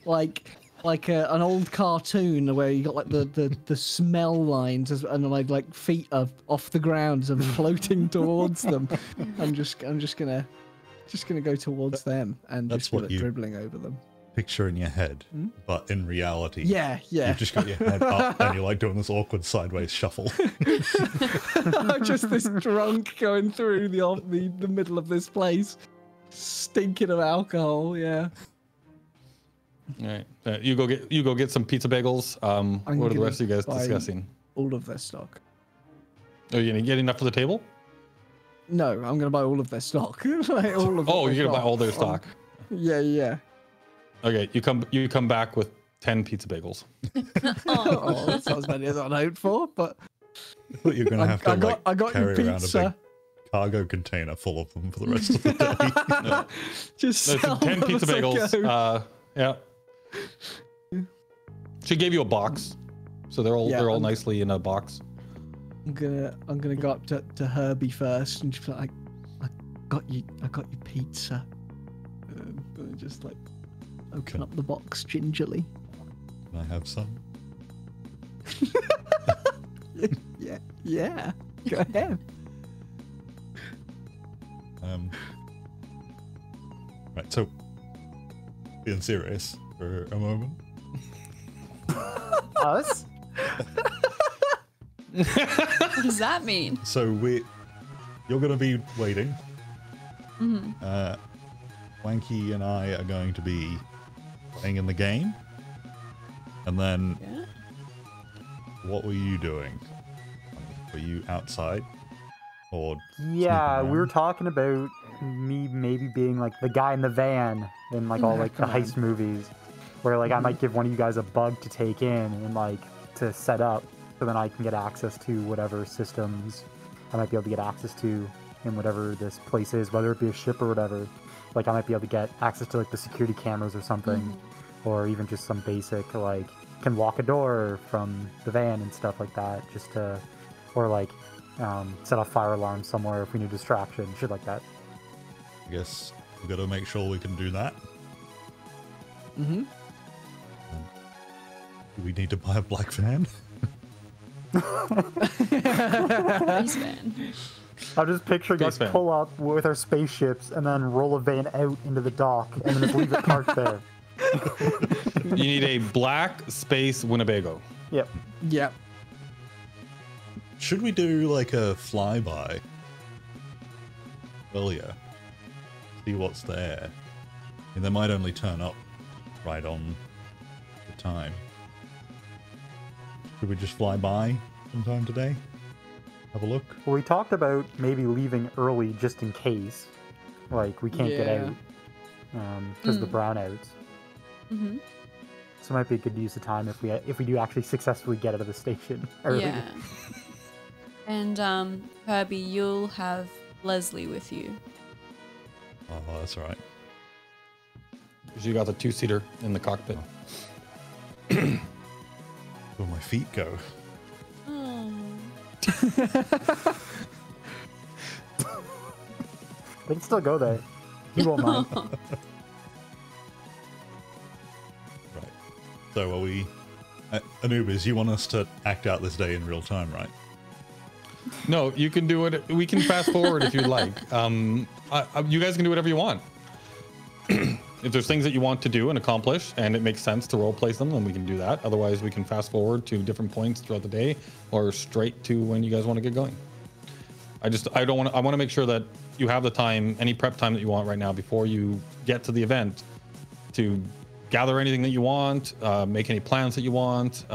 like an old cartoon where you got like the smell lines and like feet are off the ground and floating towards them. I'm just gonna go towards them and That's just what start you- dribbling over them. Picture in your head, but in reality, Yeah. you've just got your head up and you're like doing this awkward sideways shuffle. I'm just this drunk going through the middle of this place, stinking of alcohol. Yeah. All right, you go get some pizza bagels. What are the gonna rest of you guys buy- discussing? all of their stock. Are you gonna get enough for the table? No, I'm gonna buy all of their stock. Like, all of Oh, their you're gonna buy stock. all their stock. Yeah. Okay, you come back with 10 pizza bagels. Oh, that's not as many as I'd hoped for, but I thought you're going to have to I got carry your around a pizza. big cargo container full of them for the rest of the day. Just There's sell 10 them pizza as I bagels. go. Yeah. She gave you a box, so they're all nicely in a box. I'm gonna go up to Herbie first and just be like, I got you pizza. And just like open up the box gingerly. Can I have some? Yeah. Go ahead. Right, so being serious for a moment. Us? What does that mean? So you're going to be waiting. Wanky and I are going to be playing in the game. And then Yeah. what were you doing? Were you outside? Or Yeah, sneaking we were around? talking about me maybe being like the guy in the van in like all like the Come on. heist movies, where like I might give one of you guys a bug to take in and like to set up, so then I can get access to whatever systems I might be able to get access to in whatever this place is, whether it be a ship or whatever. Like I might be able to get access to like the security cameras or something, or even just some basic like can lock a door from the van and stuff like that, just to, or like set off fire alarms somewhere if we need distraction, shit like that. I guess we've got to make sure we can do that. Mm-hmm. Do we need to buy a black van? Space van. I'm just picturing us Space van. pull up with our spaceships and then roll a van out into the dock and then just leave it parked there. You need a black space Winnebago. Yep. Yep. Should we do like a flyby earlier? See what's there. And they might only turn up right on the time. Should we just fly by sometime today? Have a look? Well, we talked about maybe leaving early just in case, like we can't get Yeah. out because of the brownouts. Mm-hmm. So it might be a good use of time if we do actually successfully get out of the station early. Yeah. And Herbie, you'll have Leslie with you. Oh, that's right. Because you got the 2-seater in the cockpit. Where my feet go. Oh. They can still go there. He won't mind. Right. So are we... Anubis, you want us to act out this day in real time, right? No, you can do it. We can fast forward if you'd like. You guys can do whatever you want. If there's things that you want to do and accomplish, and it makes sense to role play them, then we can do that. Otherwise, we can fast forward to different points throughout the day, or straight to when you guys want to get going. I want to make sure that you have the time, any prep time that you want right now before you get to the event, to gather anything that you want, make any plans that you want.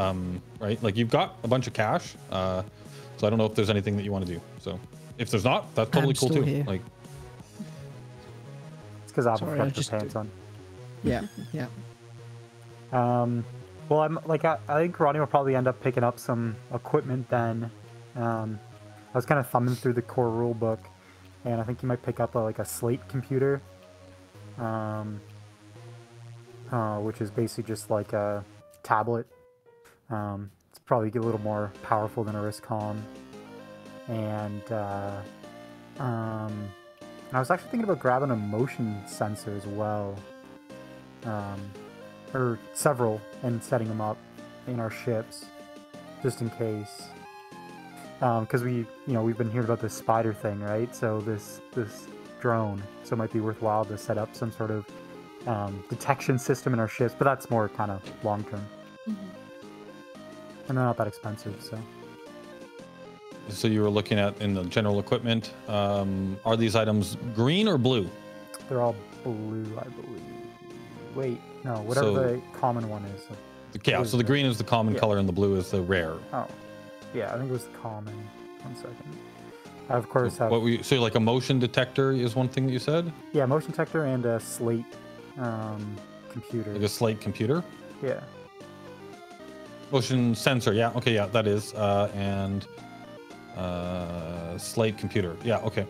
Right? Like you've got a bunch of cash. So I don't know if there's anything that you want to do. So if there's not, that's totally I'm cool still too. here. Like, It's because I have Sorry, I reflective just pants on. Yeah. Yeah. Well, I'm like I think Ronnie will probably end up picking up some equipment then. I was kind of thumbing through the core rule book, and I think he might pick up like a slate computer, which is basically just like a tablet. It's probably a little more powerful than a RISCOM, and I was actually thinking about grabbing a motion sensor as well. Or several, and setting them up in our ships, just in case. Because we've been hearing about this spider thing, right? So this drone, so it might be worthwhile to set up some sort of detection system in our ships, but that's more kind of long term, and they're not that expensive. so you were looking at in the general equipment. Are these items green or blue? They're all blue, I believe. Wait, no, whatever So- the common one is. Yeah, so the green is the common Yeah. color and the blue is the rare. Oh, Yeah, I think it was common. 1 second. I, of course, have... What were you, so like a motion detector is one thing that you said? Yeah, motion detector and a slate computer. Like a slate computer? Yeah. Motion sensor, yeah, okay, yeah, that is. And slate computer, yeah, okay.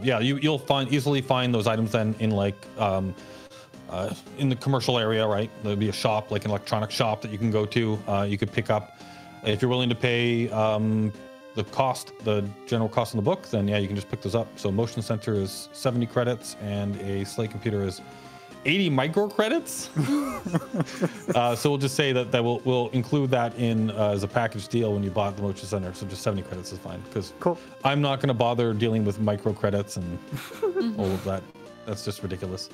Yeah, you'll easily find those items then in like in the commercial area, right? There'll be a shop, like an electronic shop that you can go to. You could pick up, if you're willing to pay the general cost in the book, then yeah, you can just pick those up. So motion sensor is 70 credits and a slate computer is 80 micro credits. So we'll just say that we'll include that in as a package deal when you bought the motion center. So just 70 credits is fine, because Cool. I'm not going to bother dealing with micro credits and all of that. That's just ridiculous.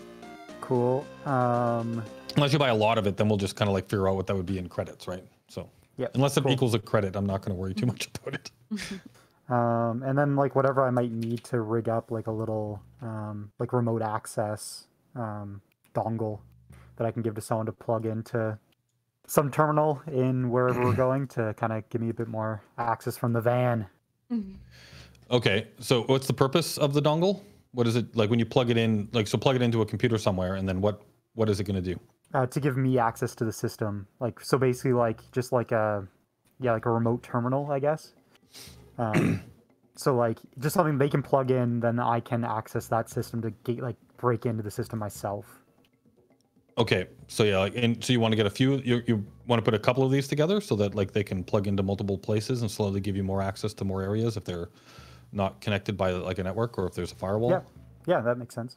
Cool. Unless you buy a lot of it, then we'll just kind of like figure out what that would be in credits, right? So Yeah. unless it cool. equals a credit, I'm not going to worry too much about it. And then like whatever I might need to rig up like a little like remote access dongle that I can give to someone to plug into some terminal in wherever we're going to kind of give me a bit more access from the van. Okay, so what's the purpose of the dongle? What is it like when you plug it in? Like, so plug it into a computer somewhere, and then what is it going to do? To give me access to the system. Like, so basically like just like a remote terminal, I guess. So like just something they can plug in, then I can access that system to break into the system myself. Okay, so yeah, like, and so you want to get a few. You want to put a couple of these together so that like they can plug into multiple places and slowly give you more access to more areas if they're not connected by like a network or if there's a firewall. Yeah, that makes sense.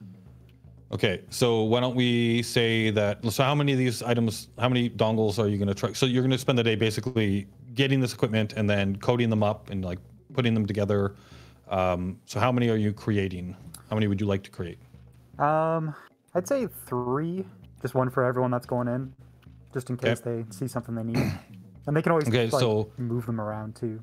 Okay, so why don't we say that? So how many of these items, how many dongles are you going to try? So you're going to spend the day basically getting this equipment and then coding them up and like putting them together. So how many are you creating? How many would you like to create? I'd say 3. Just one for everyone that's going in, just in case they see something they need. And they can always move them around too.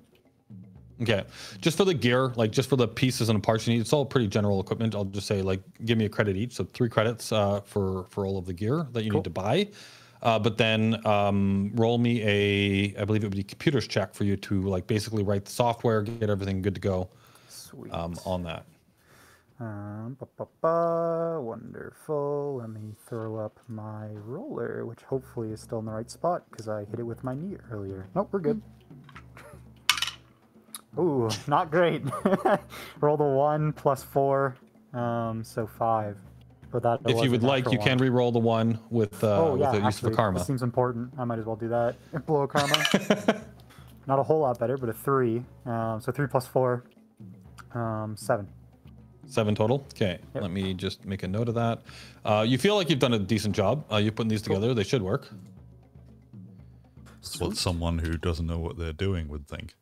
Okay, just for the gear, like just for the pieces and parts you need, it's all pretty general equipment. I'll just say like, give me a credit each. So 3 credits for all of the gear that you need to buy. But then roll me I believe it would be computers check for you to like basically write the software, get everything good to go. Sweet. On that. Wonderful. Let me throw up my roller, which hopefully is still in the right spot because I hit it with my knee earlier. Nope, we're good. Ooh, not great. Roll the 1 plus 4, so 5. But that if you would like, you can re-roll the 1 with the use of a karma. This seems important. I might as well do that. Blow a karma. Not a whole lot better, but a 3. So 3 plus 4, 7. 7 total? Okay, Let me just make a note of that. You feel like you've done a decent job. You're putting these together. They should work. That's what someone who doesn't know what they're doing would think.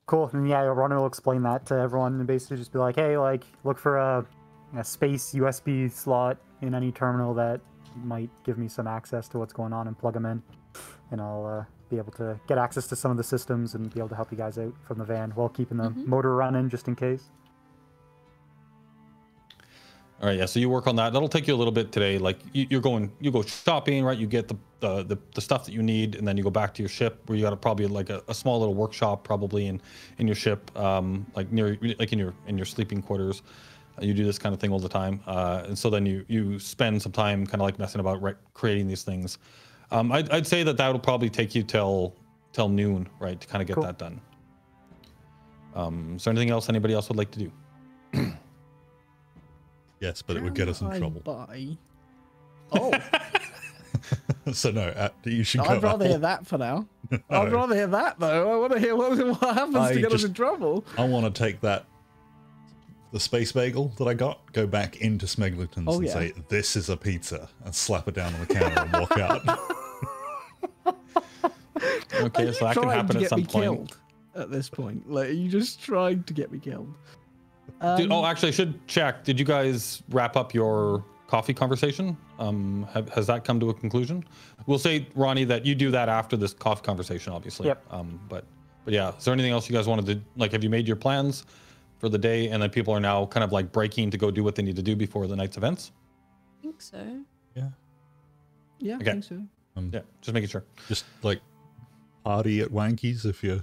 Cool. And yeah, Ronnie will explain that to everyone and basically just be like, hey, like, look for a space USB slot in any terminal that might give me some access to what's going on and plug them in. And I'll be able to get access to some of the systems and be able to help you guys out from the van while keeping the motor running just in case. All right, yeah. So you work on that. That'll take you a little bit today. Like you go shopping, right? You get the stuff that you need, and then you go back to your ship where you got probably like a small little workshop probably in your ship, like in your sleeping quarters. You do this kind of thing all the time, and so then you spend some time kind of like messing about creating these things. I'd say that'll probably take you till noon, right, to kind of get that done. Is there anything else anybody else would like to do? Yes, but it would get us in trouble. Buy? Oh. So no, you should go. I'd rather hear that for now. No. I'd rather hear that though. I want to hear what happens to get us in trouble. I want to take the space bagel that I got, go back into Smeglerton's and say, this is a pizza, and slap it down on the counter and walk out. Okay, so that can happen at some point. Killed at this point, like, are you just trying to get me killed? Actually, I should check. Did you guys wrap up your coffee conversation? Has that come to a conclusion? We'll say, Ronnie, that you do that after this coffee conversation, obviously. Yep. But yeah, is there anything else you guys wanted to, like, have you made your plans for the day, and then people are now kind of like breaking to go do what they need to do before the night's events? I think so. Yeah. Yeah, Okay. I think so. Yeah, just making sure. Just like party at Wanky's if you're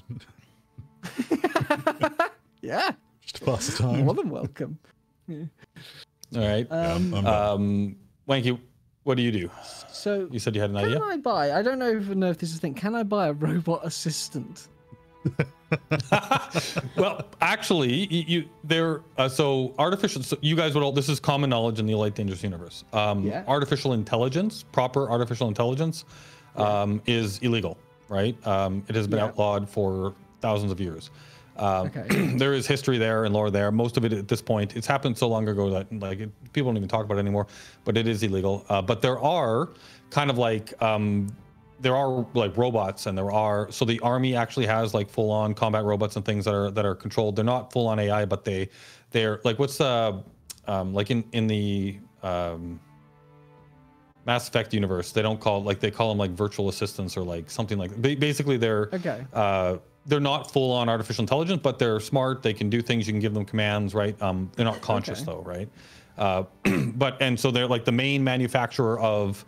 Yeah, just to pass the time. more than welcome. Yeah. All right. I'm done. Wanky, what do you do? So You said you had an can idea? I buy? I don't even know if this is a thing. Can I buy a robot assistant? Well, actually, so artificial. So you guys would all. This is common knowledge in the Elite Dangerous universe. Yeah. Artificial intelligence, proper artificial intelligence, is illegal, right? It has been Yeah. outlawed for thousands of years. Okay. There is history there and lore there. Most of it at this point, it's happened so long ago that people don't even talk about it anymore. But it is illegal. But there are kind of like there are like robots, and so the army actually has like full on combat robots and things that are controlled. They're not full on AI, but they're like what's like in the Mass Effect universe, they call them like virtual assistants or like something like basically they're Okay. they're not full on artificial intelligence, but they're smart. They can do things. You can give them commands, right? They're not conscious though, right? And so they're like the main manufacturer of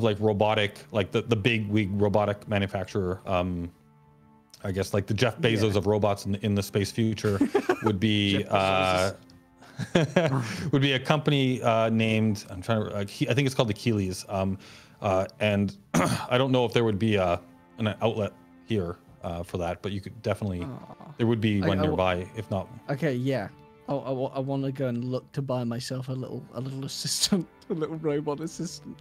like robotic, like the big wig robotic manufacturer. I guess like the Jeff Bezos of robots in the space future would be would be a company named I think it's called the Keeleys. And I don't know if there would be an outlet here for that, but you could definitely there would be one nearby, if not. Okay, yeah. I want to go and look to buy myself a little assistant, a little robot assistant.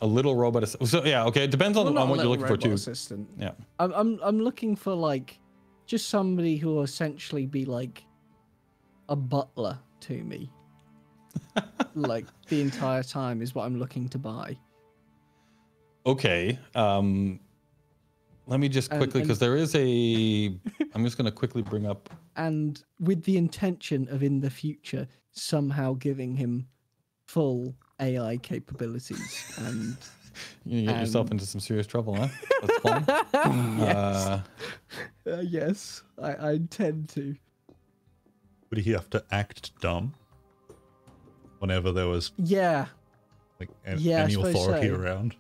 A little robot assistant. So yeah, okay. It depends on Not a what you're little looking for robot too. Assistant. Yeah. I'm looking for like just somebody who will essentially be like a butler to me. Like the entire time is what I'm looking to buy. Okay. Let me just quickly, because there is I'm just going to quickly bring up. And with the intention of in the future somehow giving him full AI capabilities and You get yourself into some serious trouble, huh? That's fun. yes, yes, I intend to. Would he have to act dumb whenever there was Yeah, like Yeah, I any suppose authority so. around?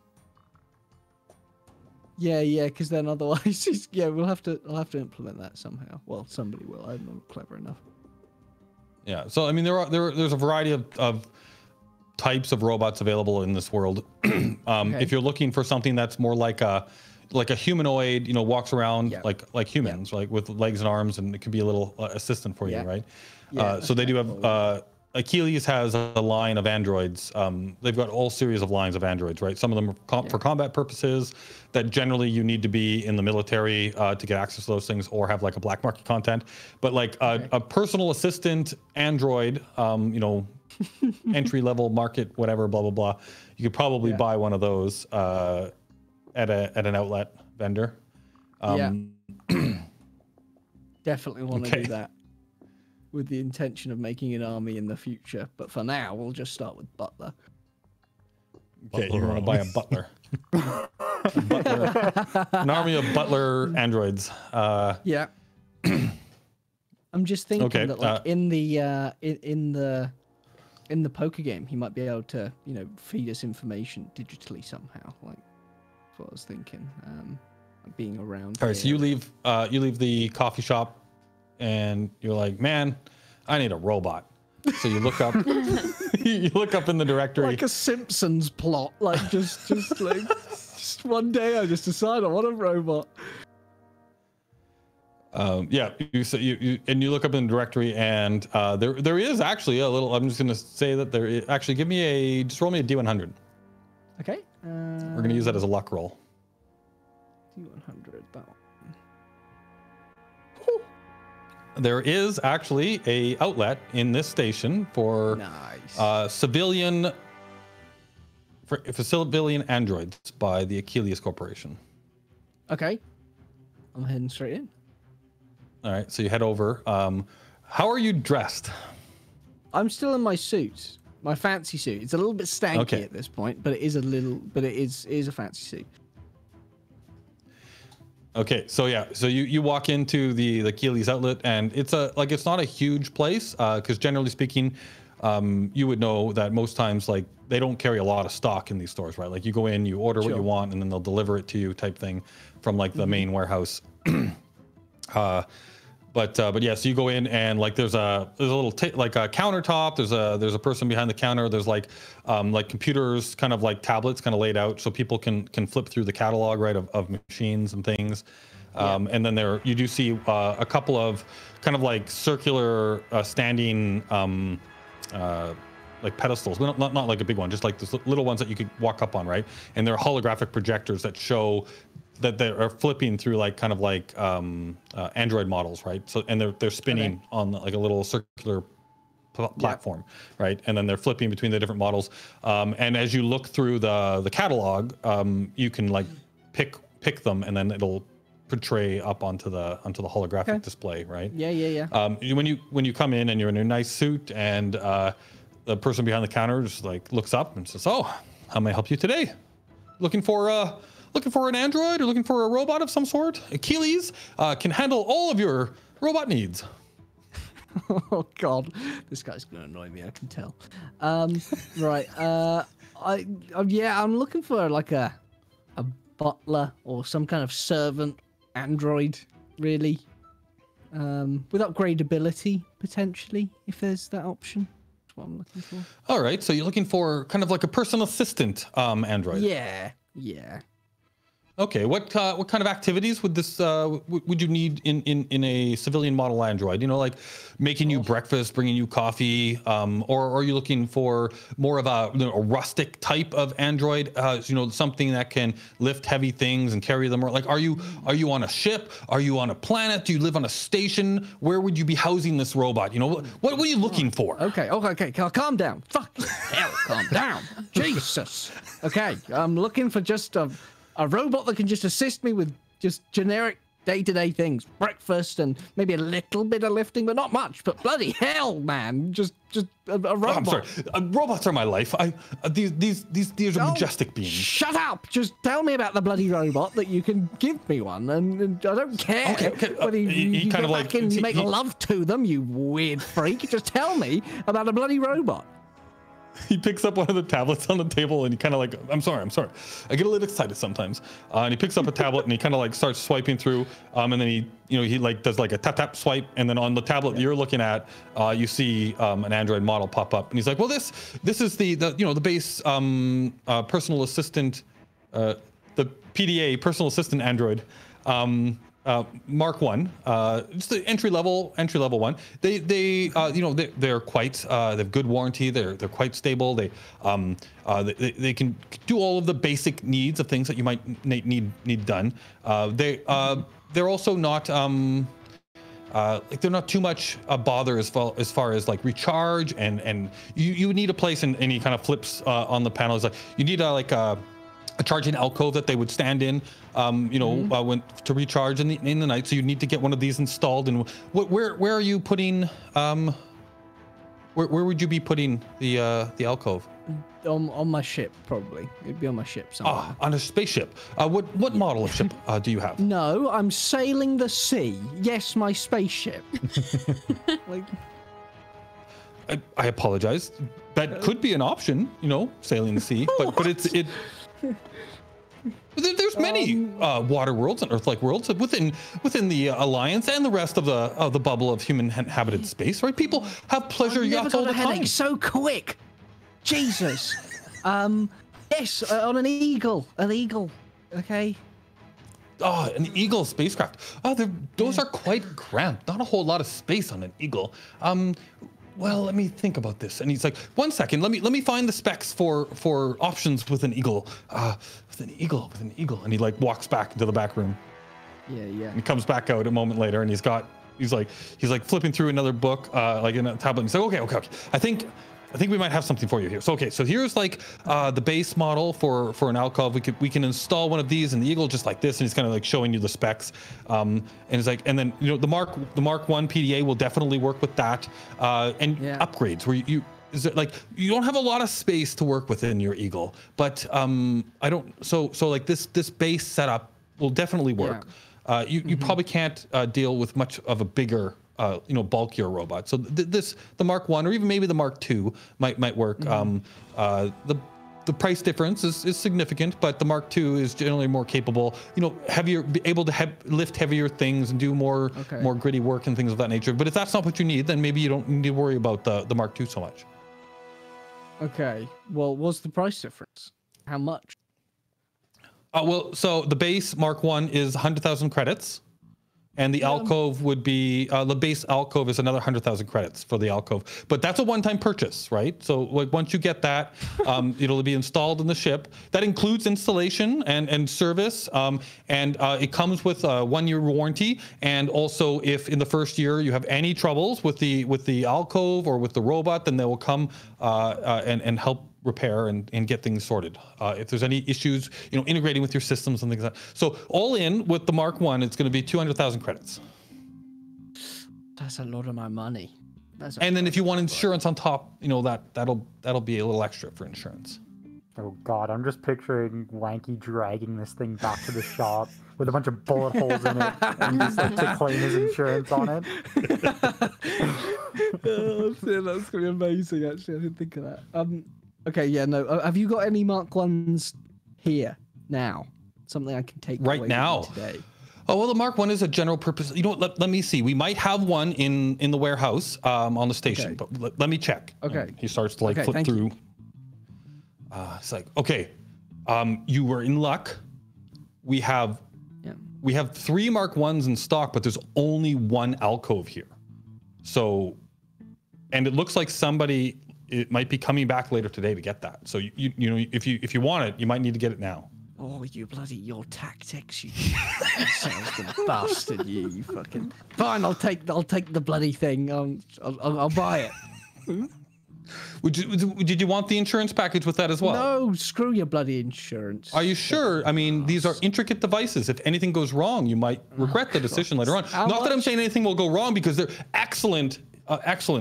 yeah, because then otherwise, I'll have to implement that somehow. Well, somebody will. I'm not clever enough. Yeah. So I mean, there's a variety of types of robots available in this world. If you're looking for something that's more like a humanoid, walks around like humans, like with legs and arms, and it could be a little assistant for you, right? Yeah, so they do have. Achilles has a line of androids. They've got a whole series of lines of androids, right? Some of them are for combat purposes that generally you need to be in the military to get access to those things or have like a black market content. But like a personal assistant android, entry level market, whatever, blah, blah, blah. You could probably buy one of those at an outlet vendor. Definitely want to do that. With the intention of making an army in the future, but for now we'll just start with butler. Okay, you want to buy a butler. An army of butler androids. Yeah. I'm just thinking that like in the poker game, he might be able to feed us information digitally somehow. Like that's what I was thinking. Being around. All right, so you leave the coffee shop. And you're like, man, I need a robot. So you look up, you look up in the directory, like a Simpsons plot. Like just one day I just decide I want a robot. You look up in the directory, and there is actually a little. I'm just gonna say that actually just roll me a D100. Okay. We're gonna use that as a luck roll. D100. That one. There is actually a outlet in this station for civilian androids by the Achilles Corporation. Okay. I'm heading straight in. All right, so you head over. How are you dressed? I'm still in my suit, my fancy suit. It's a little bit stanky at this point, but it is a fancy suit. Okay, so you walk into the Keeleys outlet, and it's not a huge place because generally speaking, you would know that most times like they don't carry a lot of stock in these stores, right? Like you go in, you order what you want, and then they'll deliver it to you, type thing, from like the main warehouse. But yeah, so you go in and like there's a little like a countertop. There's a person behind the counter. There's like computers, kind of like tablets, kind of laid out so people can flip through the catalog, right, of machines and things. And then you do see a couple of kind of like circular standing like pedestals, not like a big one, just like those little ones that you could walk up on, right? And they're holographic projectors that show that they are flipping through like kind of like Android models, right? So and they're spinning on like a little circular platform, right? And then they're flipping between the different models. And as you look through the catalog, you can like pick them, and then it'll portray up onto the holographic display, right? Yeah. When you come in and you're in a nice suit, and the person behind the counter just like looks up and says, "Oh, how may I help you today? Looking for an android or looking for a robot of some sort? Achilles can handle all of your robot needs." Oh God, this guy's gonna annoy me. I can tell. Right. I'm looking for like a butler or some kind of servant android, really, with upgradability potentially, if there's that option. That's what I'm looking for. All right, so you're looking for kind of like a personal assistant android. Yeah. Okay, what kind of activities would this would you need in a civilian model android? You know, like making you breakfast, bringing you coffee, or are you looking for more of a rustic type of android? You know, something that can lift heavy things and carry them. Or like, are you on a ship? Are you on a planet? Do you live on a station? Where would you be housing this robot? You know, what are you looking for? Okay. Calm down. Fucking hell, calm down. Jesus. Okay, I'm looking for just a robot that can just assist me with just generic day-to-day things, breakfast and maybe a little bit of lifting, but not much. But bloody hell, man, just a robot. Oh, I'm sorry, robots are my life. These are majestic beings. Shut up! Just tell me about the bloody robot that you can give me one, and I don't care whether you kind go of back and you make love to them, you weird freak. Just tell me about a bloody robot. He picks up one of the tablets on the table and he kind of like, I'm sorry. I get a little excited sometimes. And he picks up a tablet and he kind of like starts swiping through. And then he like does like a tap swipe. And then on the tablet that you're looking at, you see an Android model pop up. And he's like, well, this is the base personal assistant, the PDA personal assistant Android. Mark 1, just the entry level one. They're quite they have good warranty. They're quite stable. They can do all of the basic needs of things that you might need done. They're also not they're not too much a bother as far as like recharge and you need a place, and he kind of flips on the panel. It's like you need a charging alcove that they would stand in, when to recharge in the night. So you need to get one of these installed. And where are you putting? Where would you be putting the alcove? On my ship, probably. It'd be on my ship somewhere. On a spaceship. What model of ship do you have? No, I'm sailing the sea. Yes, my spaceship. I apologize. That could be an option, sailing the sea, but it. There's many water worlds and Earth-like worlds within the Alliance and the rest of the bubble of human-inhabited space, right? People have pleasure yachts all the time. So quick, Jesus. Yes, on an eagle. Okay. Oh, an Eagle spacecraft. Those are quite cramped. Not a whole lot of space on an Eagle. Well, let me think about this. And he's like, 1 second, let me find the specs for options with an Eagle. With an Eagle. And he like walks back into the back room. Yeah. And he comes back out a moment later, and he's like flipping through another book, like in a tablet. And he's like, okay. I think we might have something for you here. So here's like the base model for an alcove. We can install one of these in the Eagle just like this, and he's kind of like showing you the specs. And it's like, and then the Mark 1 PDA will definitely work with that. Upgrades where you don't have a lot of space to work with in your Eagle, but like this base setup will definitely work. You probably can't deal with much of a bigger bulkier robot. So the Mark 1 or even maybe the Mark 2 might work. The price difference is significant, but the Mark II is generally more capable, heavier, be able to lift heavier things and do more gritty work and things of that nature. But if that's not what you need, then maybe you don't need to worry about the Mark II so much. Okay. Well, what's the price difference? How much? So the base Mark I is 100,000 credits. And the alcove would be, the base alcove is another 100,000 credits for the alcove. But that's a one-time purchase, right? So like once you get that, it'll be installed in the ship. That includes installation and service. And it comes with a 1-year warranty. And also if in the first year you have any troubles with the alcove or with the robot, then they will come and help repair and get things sorted. If there's any issues, integrating with your systems and things like that. So all in with the Mark I, it's going to be 200,000 credits. That's a lot of my money. And then if you want insurance on top, that'll be a little extra for insurance. Oh God, I'm just picturing Wanky dragging this thing back to the shop with a bunch of bullet holes in it, and just to claim his insurance on it. Oh, that's gonna be amazing. Actually, I didn't think of that. Okay, yeah, no. Have you got any Mark 1s here now? Something I can take right away now with me today. Oh, well, the Mark I is a general purpose. Let me see. We might have one in the warehouse on the station, but let me check. Okay. And he starts to flip through. It's like, okay, you were in luck. We have 3 Mark 1s in stock, but there's only 1 alcove here. So, and it looks like it might be coming back later today to get that. So if you want it, you might need to get it now. Oh, your tactics, you salesman bastard, you fucking. Fine, I'll take the bloody thing. I'll buy it. Did you want the insurance package with that as well? No, screw your bloody insurance. Are you sure? I mean, these are intricate devices. If anything goes wrong, you might regret the decision later on. Not that I'm saying anything will go wrong, because they're excellent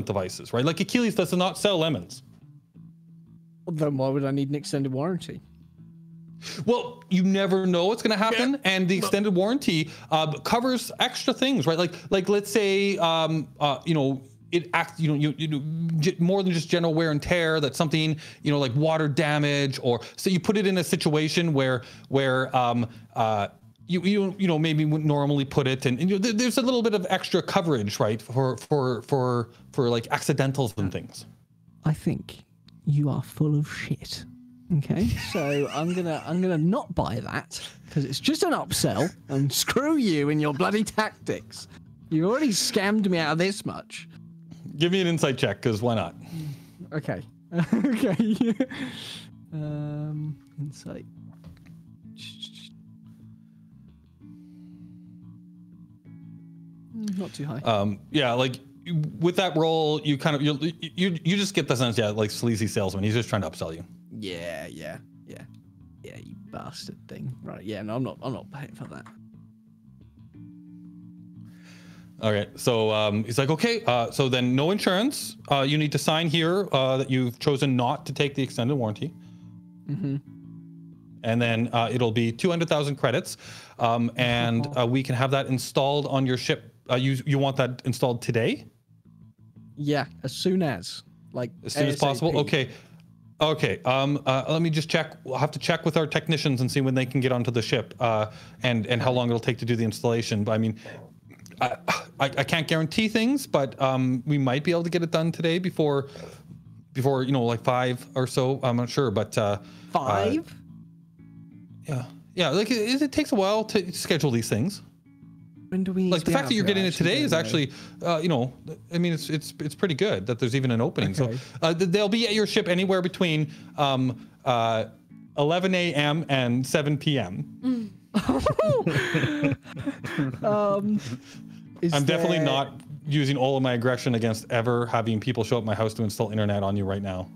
devices, right? Like Achilles does not sell lemons. Well, then why would I need an extended warranty? Well, you never know what's going to happen, and the extended warranty covers extra things, right? Like let's say it acts, more than just general wear and tear. That's something like water damage, or so you put it in a situation where you maybe wouldn't normally put it, and there's a little bit of extra coverage, right, for like accidentals and things. I think you are full of shit. Okay, so I'm gonna not buy that because it's just an upsell, and screw you and your bloody tactics. You already scammed me out of this much. Give me an insight check, because why not? Okay. Okay. Insight. Not too high. Yeah, like with that roll, you kind of you just get the sense, like sleazy salesman. He's just trying to upsell you. Yeah, you bastard thing. Right? Yeah, no, I'm not paying for that. Okay, so he's like, okay, so then no insurance. You need to sign here that you've chosen not to take the extended warranty. Mm-hmm. And then it'll be 200,000 credits, and we can have that installed on your ship. You want that installed today? Yeah, as soon as possible. Okay. Let me just check. We'll have to check with our technicians and see when they can get onto the ship, and how long it'll take to do the installation. But I mean, I can't guarantee things, but we might be able to get it done today before like 5 or so. I'm not sure, but 5. Yeah. Like it takes a while to schedule these things. When do we? Like the fact that you're getting it today is actually, I mean, it's pretty good that there's even an opening. Okay. So they'll be at your ship anywhere between 11 a.m. and 7 p.m. I'm definitely not using all of my aggression against ever having people show up at my house to install internet on you right now.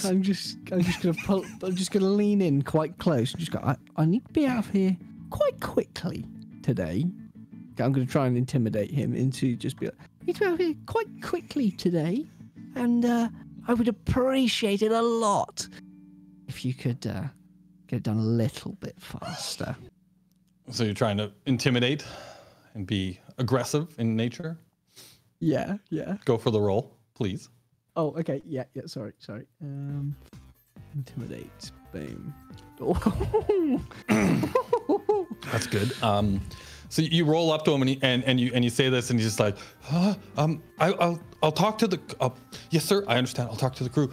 I'm just gonna lean in quite close and just go, I need to be out of here quite quickly today. I'm gonna try and intimidate him into just be like, I need to be out of here quite quickly today, and I would appreciate it a lot if you could get it done a little bit faster. So you're trying to intimidate and be aggressive in nature. Yeah, yeah. Go for the roll, please. Oh, okay. Yeah, yeah. Sorry. Intimidate. Boom. That's good. So you roll up to him and you say this and he's just like, I'll talk to the. Yes, sir. I understand. I'll talk to the crew.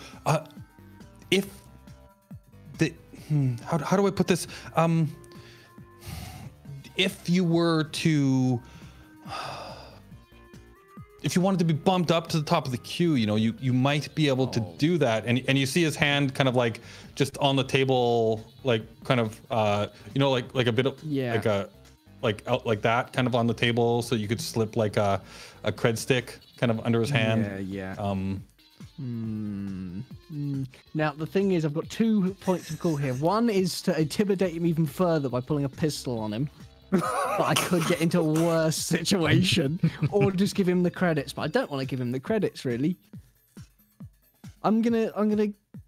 If the how do I put this? If you were to. If you wanted to be bumped up to the top of the queue, you know, you might be able to do that. And you see his hand kind of like just on the table, like kind of, you know, like a bit of like out like that kind of on the table. So you could slip like a cred stick kind of under his hand. Yeah. Now, the thing is, I've got 2 points of call here. One is to intimidate him even further by pulling a pistol on him. But I could get into a worse situation, or just give him the credits. But I don't want to give him the credits, really. I'm gonna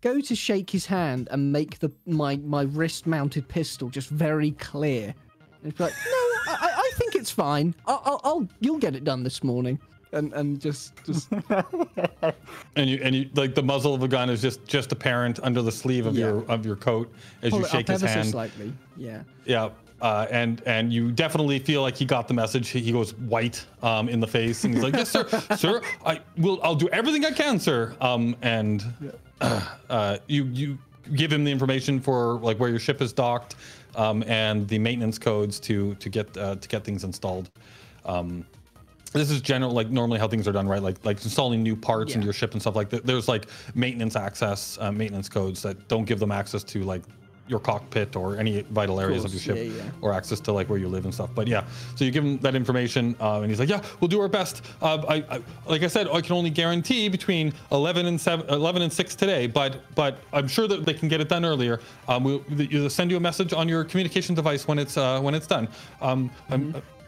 go to shake his hand and make my wrist-mounted pistol just very clear. And it's like, no, I think it's fine. You'll get it done this morning. And just and you like the muzzle of the gun is just apparent under the sleeve of your coat as you shake his hand slightly. Yeah. Yeah. And you definitely feel like he got the message. He goes white in the face, and he's like, "Yes, sir, sir. I'll do everything I can, sir." You give him the information for like where your ship is docked, and the maintenance codes to get things installed. This is general, like normally how things are done, right? Like installing new parts into your ship and stuff like that. There's like maintenance access, maintenance codes that don't give them access to like your cockpit or any vital areas of your ship, or access to like where you live and stuff. But yeah, so you give him that information, and he's like, "Yeah, we'll do our best. I like I said, I can only guarantee between 11 and 6 today, but I'm sure that they can get it done earlier. We'll send you a message on your communication device when it's done.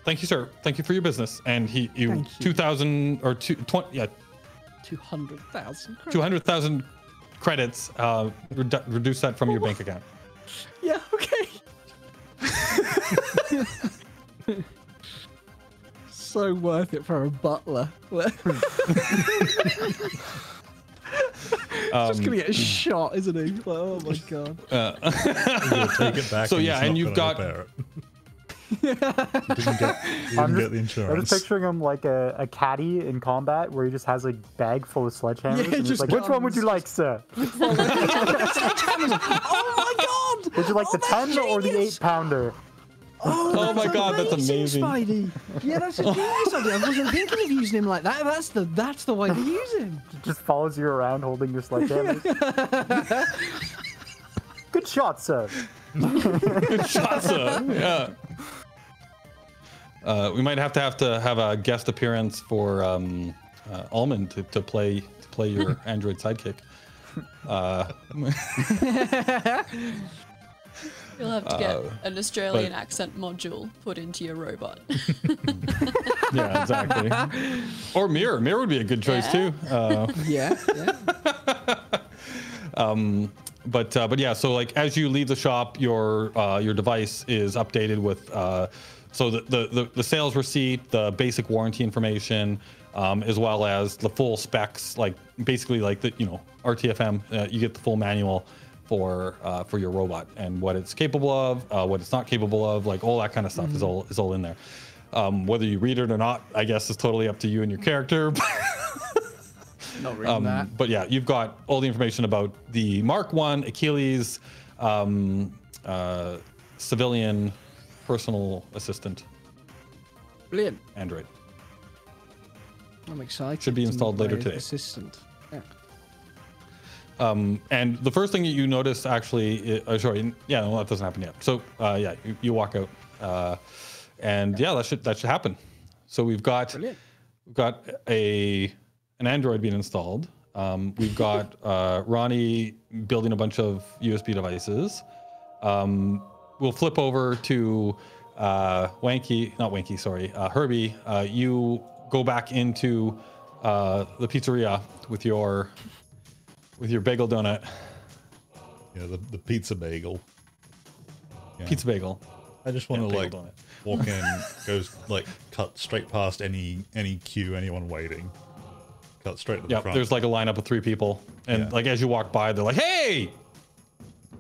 Thank you, sir. Thank you for your business." And you 2,000 or 200,000 credits. Reduce that from your bank account. Yeah, okay. So worth it for a butler. Just gonna get a shot, isn't he? Like, oh my god. Take it back. So yeah, and you've got. Didn't get the insurance. I'm just picturing him like a caddy in combat where he just has a bag full of sledgehammers. Yeah, and he's like, which one would you like, sir? Oh my god! Would you like the 10 or the 8-pounder? Oh my god, that's amazing. Spidey. Yeah, that's a genius idea. I wasn't thinking of using him like that. That's the way to use him. He just follows you around holding your sledgehammers. Good shot, sir. Good shot, sir. Yeah. We might have to have a guest appearance for Almond to play your android sidekick. You'll have to get an Australian accent module put into your robot. Yeah, exactly. Or Mirror. Mirror would be a good choice too. Yeah. But yeah, so like as you leave the shop, your device is updated with so the sales receipt, the basic warranty information, as well as the full specs, like basically like the RTFM. You get the full manual for your robot and what it's capable of, what it's not capable of, like all that kind of stuff is all in there. Whether you read it or not, I guess is totally up to you and your character. Not reading that. But yeah, you've got all the information about the Mark I Achilles civilian personal assistant. Brilliant. Android. I'm excited. Should be installed later today. Assistant. Yeah. And the first thing that you notice actually, that doesn't happen yet. So you walk out, and yeah, that should happen. So we've got an Android being installed. We've got Ronnie building a bunch of USB devices. We'll flip over to Herbie. You go back into the pizzeria with your bagel donut. Yeah, the pizza bagel. Yeah. Pizza bagel. I just want to like on it. walk in, goes like cut straight past any queue, anyone waiting. Cut straight to the front. There's like a lineup of 3 people, and like as you walk by, they're like, "Hey!"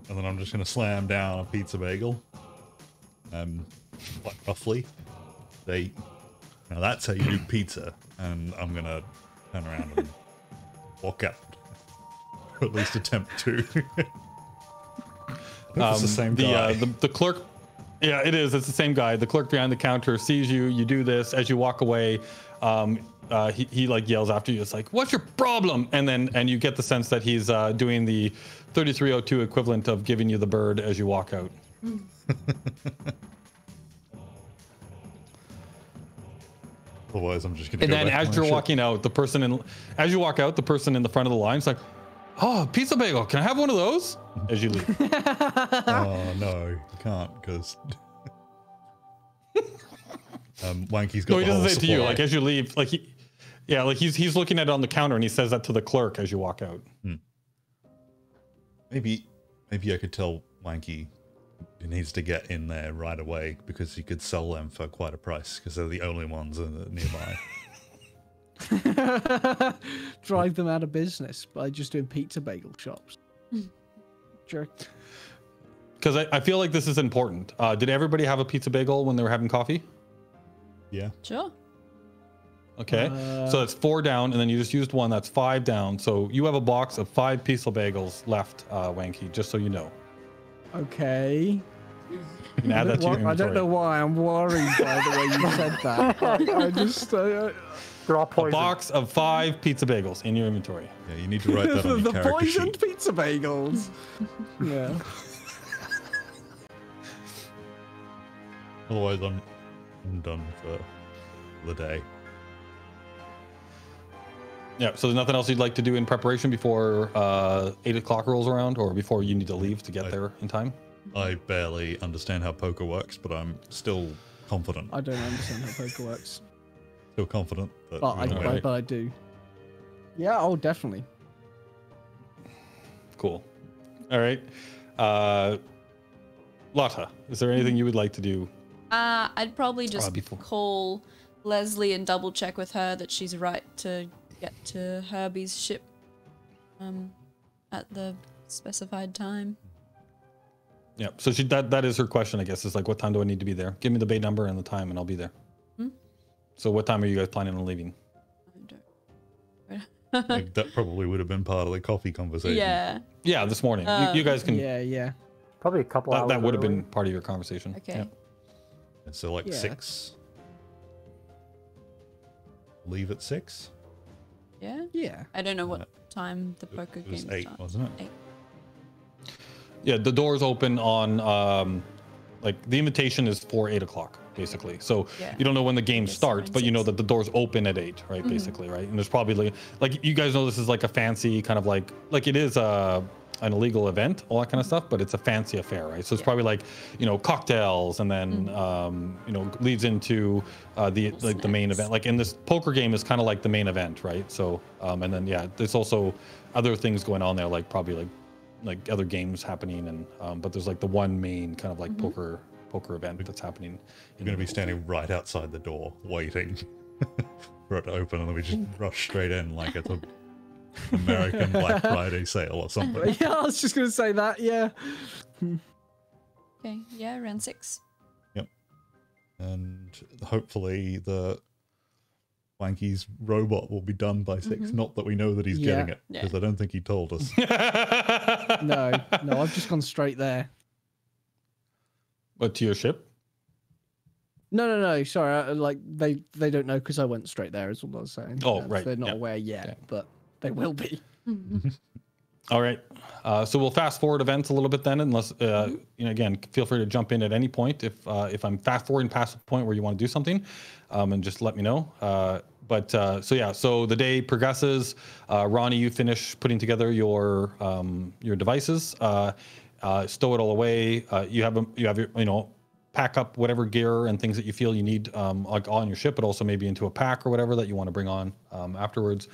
And then I'm just gonna slam down a pizza bagel. Like roughly, now that's how you do pizza. And I'm gonna turn around and walk out, or at least attempt to. It's the same guy. The clerk. Yeah, it is. It's the same guy. The clerk behind the counter sees you. You do this as you walk away. He like yells after you. It's like, "What's your problem?" And you get the sense that he's doing the 3302 equivalent of giving you the bird as you walk out. Otherwise, I'm just gonna. And then as you're walking out, as you walk out, the person in the front of the line's like, "Oh, pizza bagel. Can I have one of those?" As you leave. Oh no, you can't because. Wanky's got. No, he the doesn't whole say it to you. supply. Like as you leave, like he's looking at it on the counter and he says that to the clerk as you walk out. Maybe I could tell Wanky he needs to get in there right away because he could sell them for quite a price because they're the only ones nearby. Drive them out of business by just doing pizza bagel shops. Jerk. Because I feel like this is important. Did everybody have a pizza bagel when they were having coffee? Yeah. Sure. Okay, so that's 4 down, and then you just used 1. That's 5 down. So you have a box of 5 pizza bagels left, Wanky. Just so you know. Okay. You can add that to your inventory. I don't know why I'm worried by the way you said that. I just. They're all A poison. box of 5 pizza bagels in your inventory. Yeah, you need to write that on your the character poisoned sheet. pizza bagels. Yeah. Otherwise, I'm done for the day. Yeah, so there's nothing else you'd like to do in preparation before 8 o'clock rolls around, or before you need to leave to get there in time? I barely understand how poker works, but I'm still confident. I don't understand how poker works, Still confident that but we're gonna win. but I do. Yeah. Oh, definitely. Cool. All right. Lotta, is there anything you would like to do? I'd probably just before. call Leslie and double check with her that she's right to get to Herbie's ship at the specified time. Yeah, so that is her question, I guess. Is like, what time do I need to be there? Give me the bay number and the time, and I'll be there. So what time are you guys planning on leaving? Like, that probably would have been part of the coffee conversation. Yeah. This morning. You guys can. Yeah. Probably a couple hours. That would have early. been part of your conversation. Okay. Yeah. And so like Yeah. 6. Leave at 6. Yeah. Yeah. I don't know what time the poker It was game 8, starts. wasn't it? 8. Yeah, the doors open on like the invitation is for 8 o'clock basically. So Yeah. you don't know when the game It's starts, but you know 9, 6. that the doors open at 8, right? Basically, right? And there's probably like you guys know this is like a fancy kind of like it is an illegal event, all that kind of stuff, but it's a fancy affair, right? So it's probably like, cocktails, and then leads into the main event. Like in this poker game is kind of like the main event, right? So and then there's also other things going on there, like probably like other games happening, and but there's like the one main kind of like poker event that's happening. You're going to be standing right outside the door waiting for it to open, and then we just rush straight in like it's a American Black Friday sale or something. Yeah, I was just gonna say that. Yeah. Okay. Yeah, around 6. Yep. And hopefully the Wanky's robot will be done by 6. Not that we know that he's getting it, because I don't think he told us. No, I've just gone straight there. But to your ship? No. Sorry, like they don't know because I went straight there. Is all I was saying. Oh, right. They're not Yeah. aware yet, Okay. but they will be. All right. So we'll fast forward events a little bit then, unless again, feel free to jump in at any point if I'm fast forwarding past the point where you want to do something, and just let me know. So the day progresses. Ronnie, you finish putting together your devices. Stow it all away. You have your pack up whatever gear and things that you feel you need like on your ship, but also maybe into a pack or whatever that you want to bring on afterwards.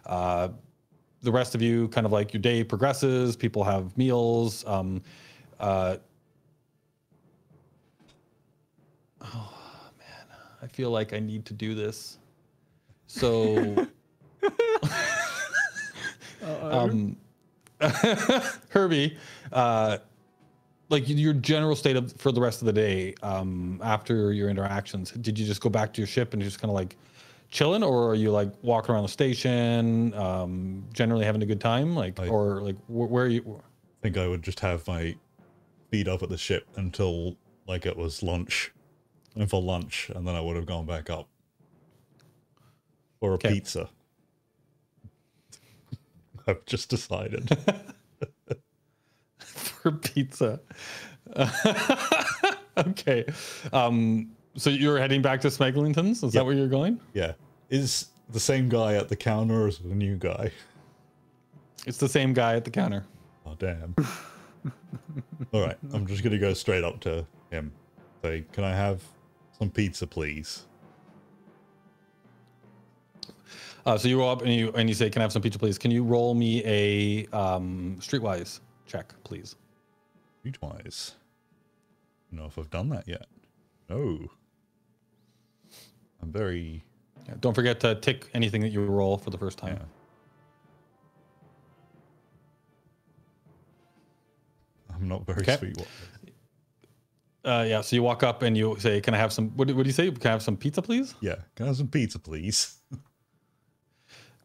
The rest of you, kind of like your day progresses, people have meals. I feel like I need to do this. So, Herbie, like your general state of for the rest of the day, after your interactions, did you just go back to your ship and just kind of like chilling, or are you like walking around the station, generally having a good time, like, or like where are you? I think I would just have my feet up at the ship until like it was lunch, and for lunch, and then I would have gone back up for a pizza. I've just decided. For pizza. Okay. So you're heading back to Smeglington's? Is that where you're going? Yeah. Is the same guy at the counter as the new guy? It's the same guy at the counter. Oh, damn. All right. I'm just going to go straight up to him. Say, can I have some pizza, please? So you go up and you say, "Can I have some pizza, please?" Can you roll me a streetwise check, please? Streetwise. I don't know if I've done that yet. No. I'm very... Yeah, don't forget to tick anything that you roll for the first time. Yeah. I'm not very streetwise. Yeah, so you walk up and you say, "Can I have some..." What do you say? "Can I have some pizza, please?" Yeah. Can I have some pizza, please?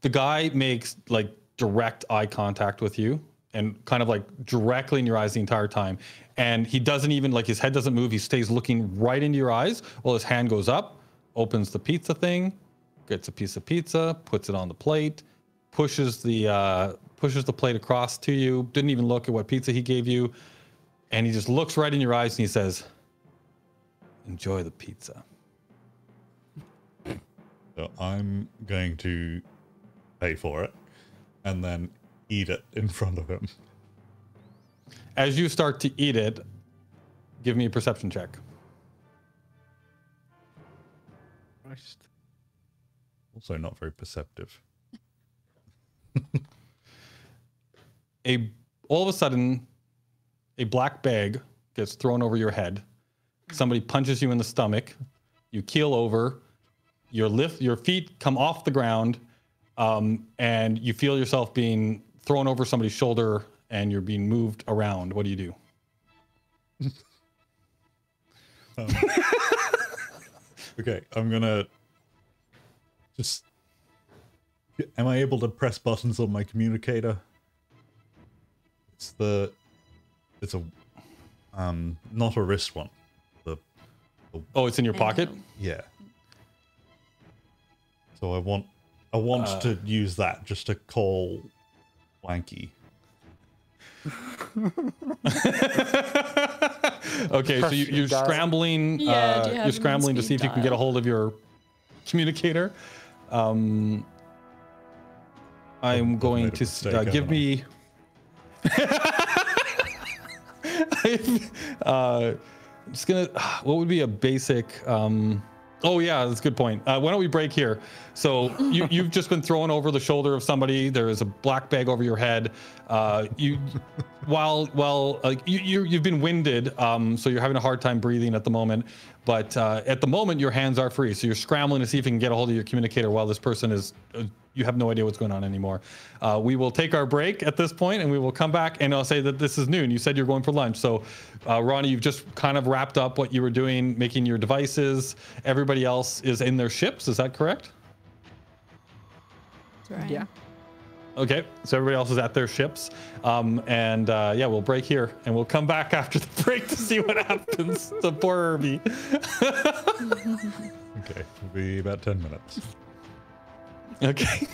The guy makes like direct eye contact with you and kind of like directly in your eyes the entire time. And he doesn't even, like, his head doesn't move. He stays looking right into your eyes while his hand goes up, opens the pizza thing, gets a piece of pizza, puts it on the plate, pushes the plate across to you, didn't even look at what pizza he gave you. And he just looks right in your eyes and he says, "Enjoy the pizza." So I'm going to pay for it and then eat it in front of him. As you start to eat it, give me a perception check. Christ. Also not very perceptive. All of a sudden, a black bag gets thrown over your head. Somebody punches you in the stomach. You keel over. Your feet come off the ground, and you feel yourself being thrown over somebody's shoulder, and you're being moved around. What do you do? Okay, I'm gonna just... Am I able to press buttons on my communicator? It's a not a wrist one. Oh, it's in your pocket? Yeah. So I want to use that just to call Wanky. Okay, so you're scrambling. You're scrambling to see if you can get a hold of your communicator. I'm going to give me. Just gonna. What would be a basic? Oh yeah, that's a good point. Why don't we break here? So you've just been thrown over the shoulder of somebody. There is a black bag over your head. You've been winded, so you're having a hard time breathing at the moment. But at the moment, your hands are free, so you're scrambling to see if you can get a hold of your communicator while this person is. You have no idea what's going on anymore. We will take our break at this point, and we will come back, and I'll say that this is noon. You said you're going for lunch. So, Ronnie, you've just kind of wrapped up what you were doing, making your devices. Everybody else is in their ships. Is that correct? That's right. Yeah. Okay, so everybody else is at their ships. Yeah, we'll break here, and we'll come back after the break to see what happens to poor Herbie. Okay, it'll be about 10 minutes. Okay.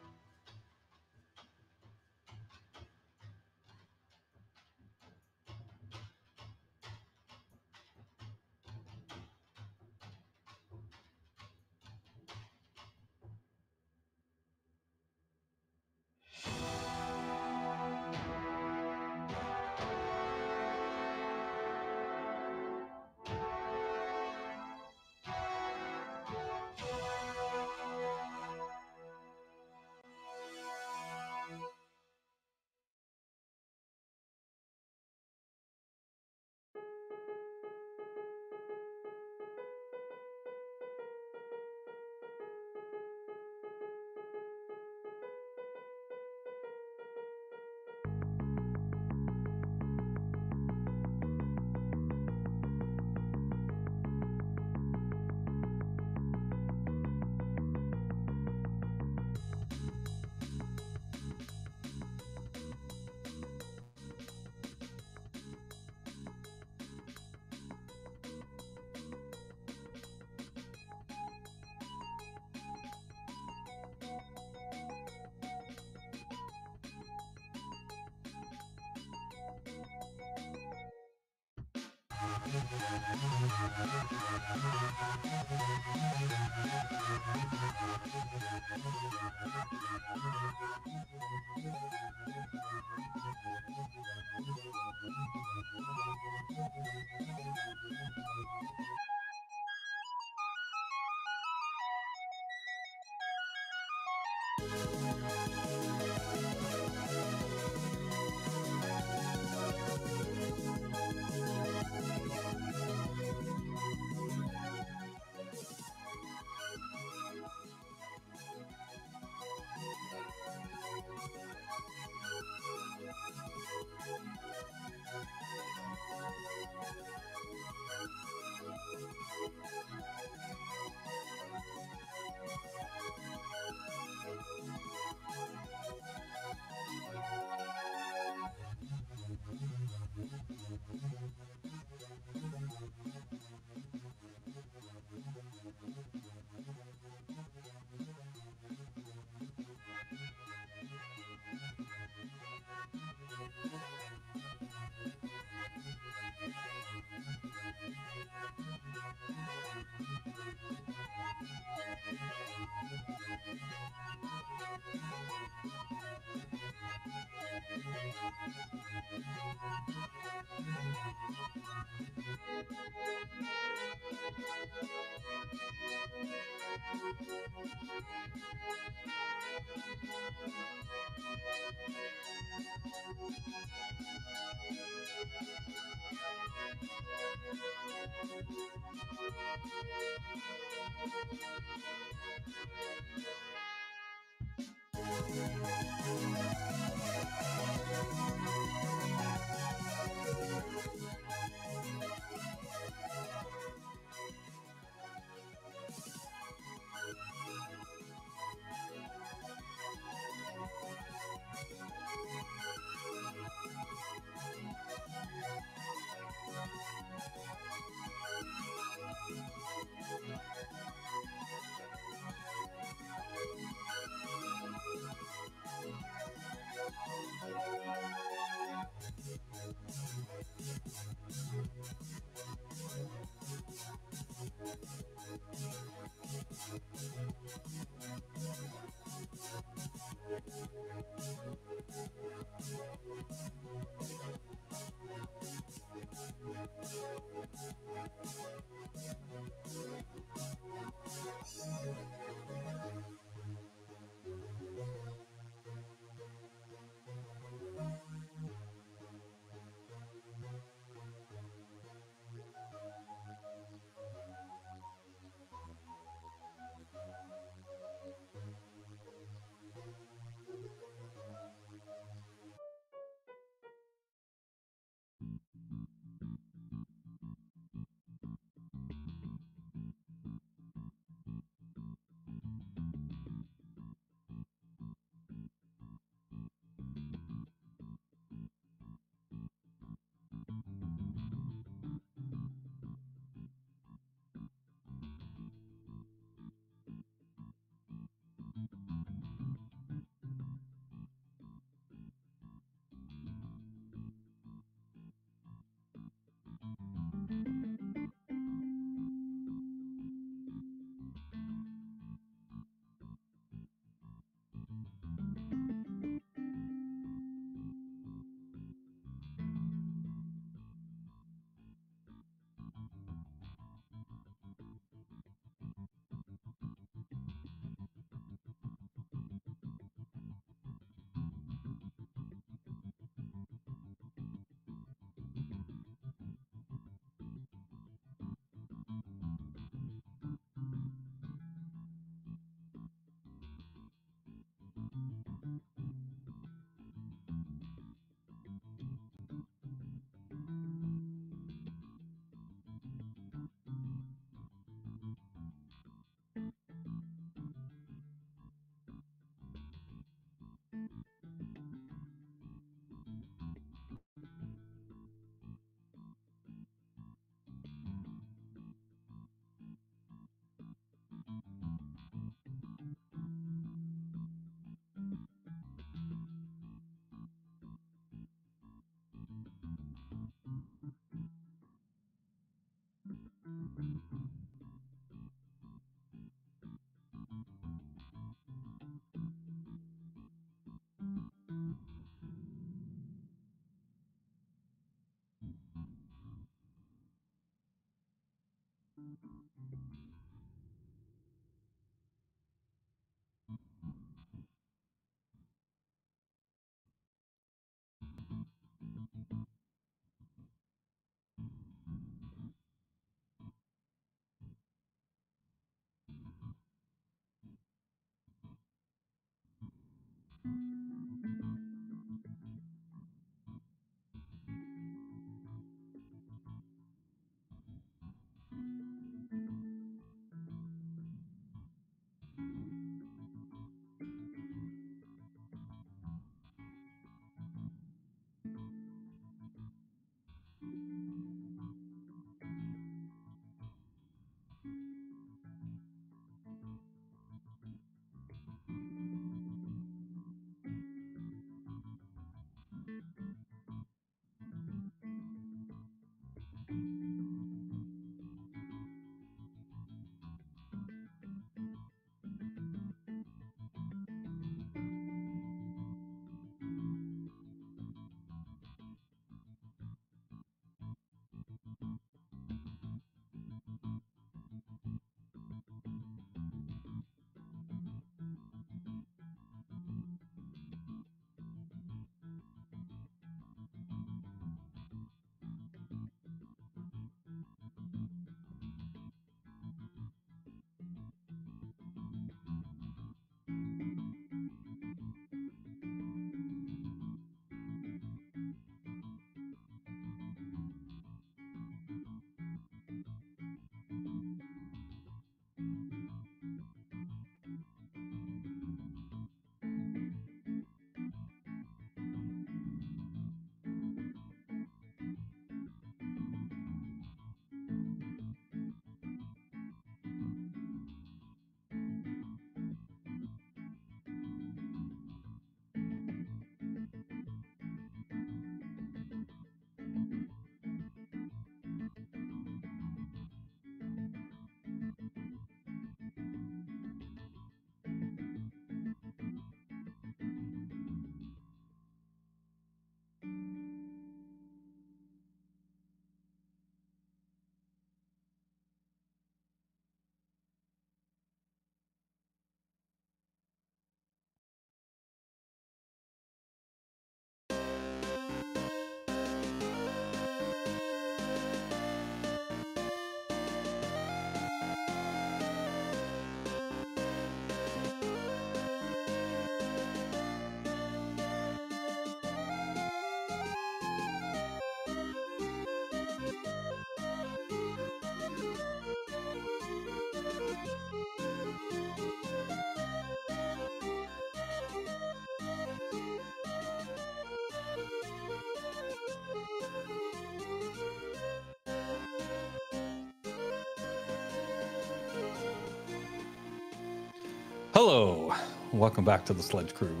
Hello, welcome back to the Sledge crew.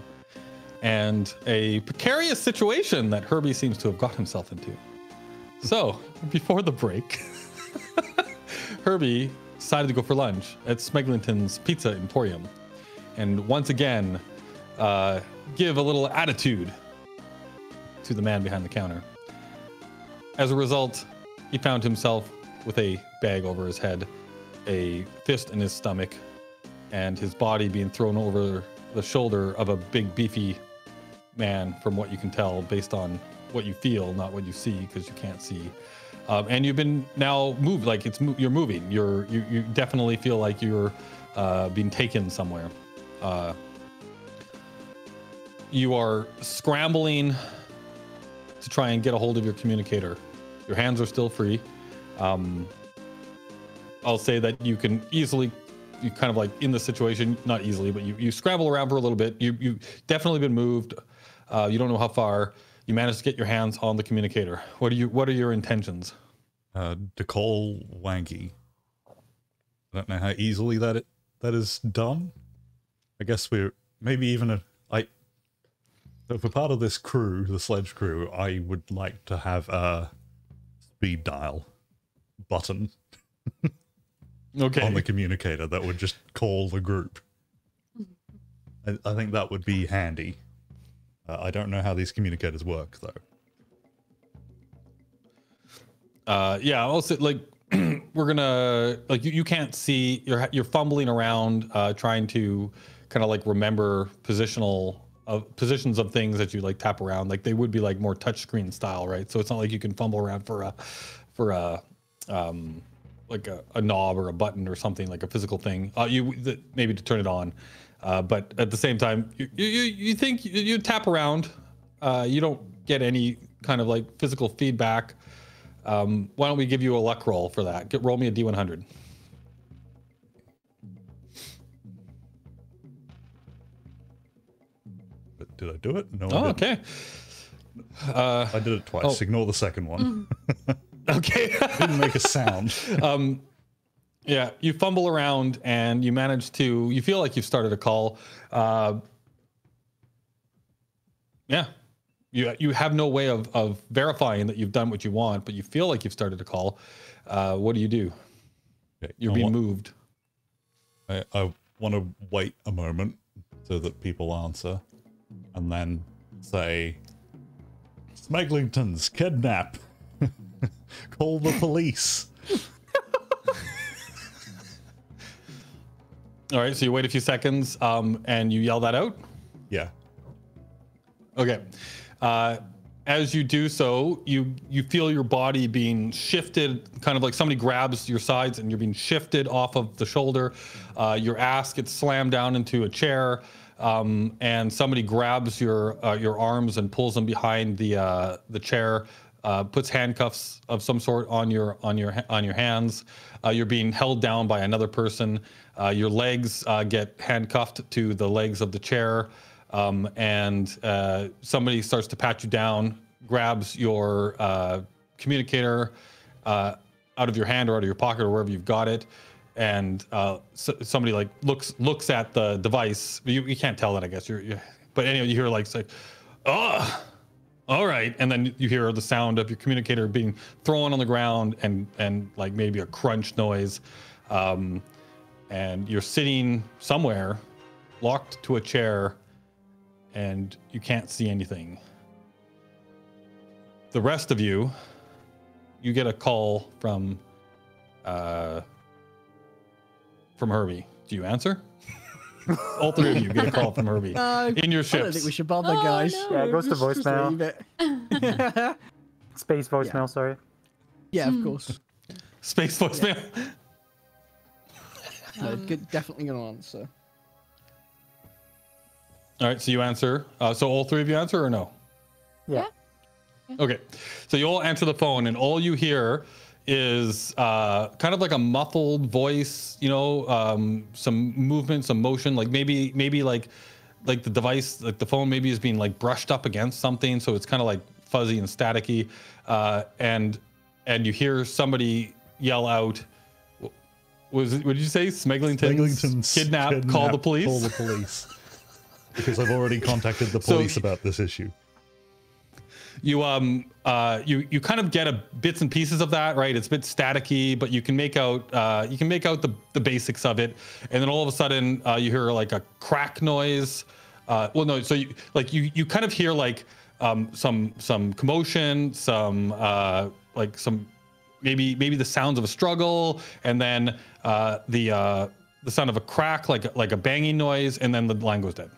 And a precarious situation that Herbie seems to have got himself into. So, before the break, Herbie decided to go for lunch at Smeglinton's Pizza Emporium. And once again, give a little attitude to the man behind the counter. As a result, he found himself with a bag over his head, a fist in his stomach, and his body being thrown over the shoulder of a big, beefy man, from what you can tell, based on what you feel, not what you see, because you can't see. And you've been now moved, like you're moving. You definitely feel like you're being taken somewhere. You are scrambling to try and get a hold of your communicator. Your hands are still free. I'll say that you can easily, you kind of like in the situation, not easily, but you scramble around for a little bit. You definitely been moved. You don't know how far. You managed to get your hands on the communicator. What are your intentions? To call Wanky. I don't know how easily that is done. I guess we're maybe even so for part of this crew, the Sledge crew, I would like to have a speed dial button. Okay. On the communicator that would just call the group. I think that would be handy. I don't know how these communicators work, though. Yeah, I'll say, like, we're gonna like you can't see. You're fumbling around trying to kind of like remember positions of things that you like tap around. Like they would be like more touchscreen style, right? So it's not like you can fumble around for a like a knob or a button or something like a physical thing. Maybe to turn it on, but at the same time, you think you tap around. You don't get any kind of like physical feedback. Why don't we give you a luck roll for that? Roll me a D100. Did I do it? No. Oh, I okay. I did it twice. Ignore the second one. Okay. Didn't make a sound. Yeah, you fumble around and you manage to. You feel like you've started a call. Yeah. You have no way of verifying that you've done what you want, but you feel like you've started a call. What do you do? Okay, You're being moved. I want to wait a moment so that people answer, and then say, Smeglingtons, kidnap. Call the police. All right, so you wait a few seconds and you yell that out? Yeah. Okay. As you do so, you feel your body being shifted, kind of like somebody grabs your sides and you're being shifted off of the shoulder. Your ass gets slammed down into a chair, and somebody grabs your arms and pulls them behind the chair, puts handcuffs of some sort on your hands. You're being held down by another person. Your legs get handcuffed to the legs of the chair. And somebody starts to pat you down, grabs your communicator out of your hand or out of your pocket or wherever you've got it, and somebody like looks at the device. You can't tell that, I guess. But anyway, you hear like it's like, oh, all right, and then you hear the sound of your communicator being thrown on the ground and like maybe a crunch noise, and you're sitting somewhere, locked to a chair. And you can't see anything. The rest of you get a call from Herbie. Do you answer? All three of you get a call from Herbie in your ships. I don't think we should bother, guys. no. Yeah, it goes to Just voicemail. leave it. Space voicemail, sorry. Yeah, of course. Space voicemail. Definitely gonna answer. All right, so you answer. So all three of you answer or no? Yeah. Okay, so you all answer the phone, and all you hear is kind of like a muffled voice. You know, some movement, some motion. Like maybe like the device, like the phone, maybe is being like brushed up against something, so it's kind of like fuzzy and staticky. And you hear somebody yell out. What did you say? Smeglingtons kidnap. Call the police. Call the police. Because I've already contacted the police about this issue. You kind of get bits and pieces of that, right? It's a bit staticky, but you can make out the basics of it. And then all of a sudden you hear like a crack noise. Well, no, so you kind of hear like some commotion, some like some maybe the sounds of a struggle, and then the sound of a crack, like a banging noise, and then the line goes dead.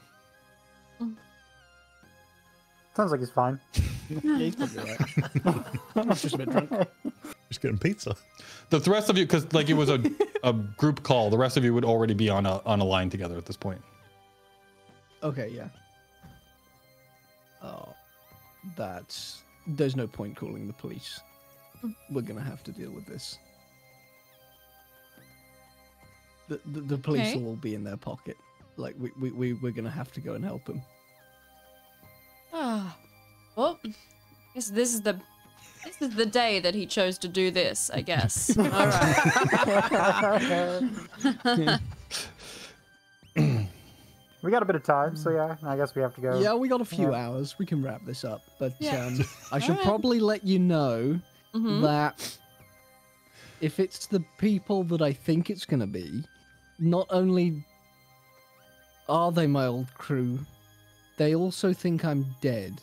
Sounds like he's fine. Yeah, he's probably right. He's just a bit drunk. Just getting pizza. The rest of you, because like it was a group call, the rest of you would already be on a line together at this point. Okay, yeah. Oh, there's no point calling the police. We're gonna have to deal with this. The police Okay. will all be in their pocket. Like we're gonna have to go and help them. Well, guess this is the day that he chose to do this, I guess. All right. We got a bit of time, so yeah, I guess we have to go. Yeah, we got a few hours. We can wrap this up, but Yeah. I should Alright. probably let you know Mhm. that if it's the people that I think it's gonna be, not only are they my old crew, they also think I'm dead.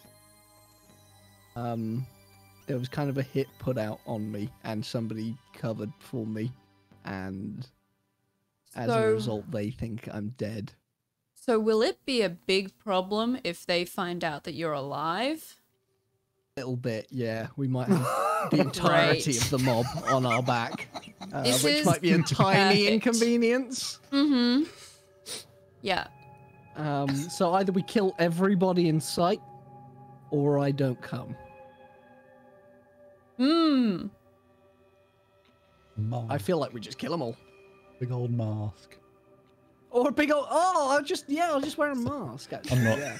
there was kind of a hit put out on me, and somebody covered for me, and as a result, they think I'm dead. So will it be a big problem if they find out that you're alive? A little bit, yeah. We might have the entirety of the mob on our back, which might be a tiny inconvenience. Mm-hmm. Yeah. So either we kill everybody in sight, or I don't come. Hmm. I feel like we just kill them all. Big old mask. Or a big old... Oh, I'll just wear a mask, actually. I'm not. Yeah.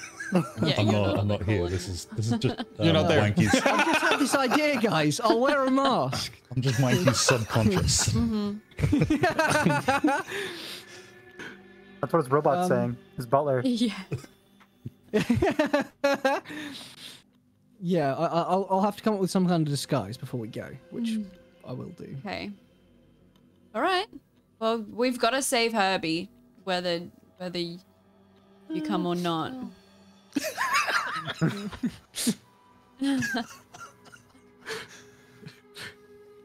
I'm not here. This is just. You're not there. Wanky's, I've just had this idea, guys. I'll wear a mask. I'm just Wanky's subconscious. That's what his robot's saying. His butler. Yeah. Yeah, I'll have to come up with some kind of disguise before we go, which I will do. Okay. All right. Well, we've got to save Herbie, whether you come or not.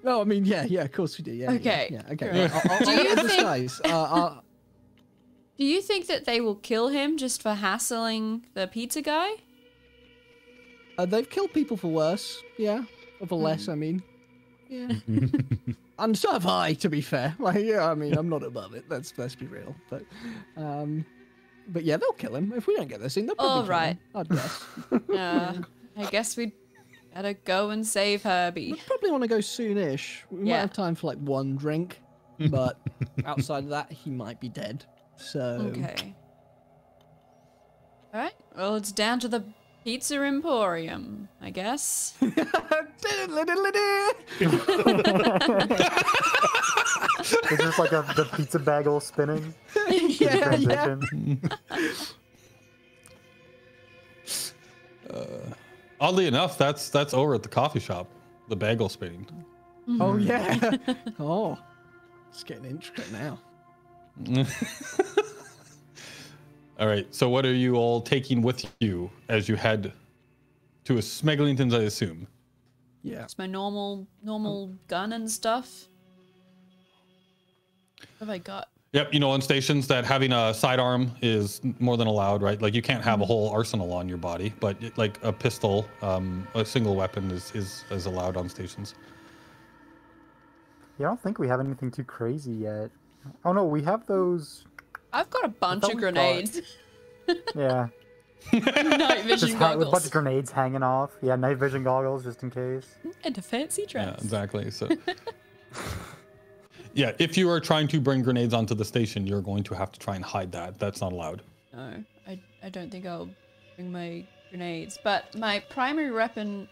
No, I mean, yeah, of course we do. Yeah. Okay, Yeah. Okay. great. I'll Do you disguise. Do you think that they will kill him just for hassling the pizza guy? They've killed people for worse. Yeah. Or for less, I mean. Yeah. And so have I, to be fair. Like, yeah, I mean, I'm not above it. Let's be real. But yeah, they'll kill him if we don't get this in. They'll probably kill him, I'd guess. I guess we'd better go and save Herbie. We probably want to go soonish. We might have time for like one drink, but outside of that, he might be dead. So. Okay. All right. Well, it's down to the Pizza Emporium, I guess. Is this like the pizza bagel spinning? Yeah. Oddly enough, that's over at the coffee shop. The bagel spinning. Oh yeah. Oh, it's getting intricate now. All right. So what are you all taking with you as you head to a Smeglingtons, I assume? Yeah. It's my normal gun and stuff. What have I got? Yep. You know, on stations that having a sidearm is more than allowed, right? Like you can't have a whole arsenal on your body, but like a pistol, a single weapon is allowed on stations. Yeah, I don't think we have anything too crazy yet. Oh no, we have those. I've got a bunch of grenades. Yeah. Night vision With a goggles. bunch of grenades hanging off. Yeah, night vision goggles just in case. And a fancy dress. Yeah, exactly. So, yeah, if you are trying to bring grenades onto the station, you're going to have to try and hide that. That's not allowed. No, I don't think I'll bring my grenades. But my primary weapon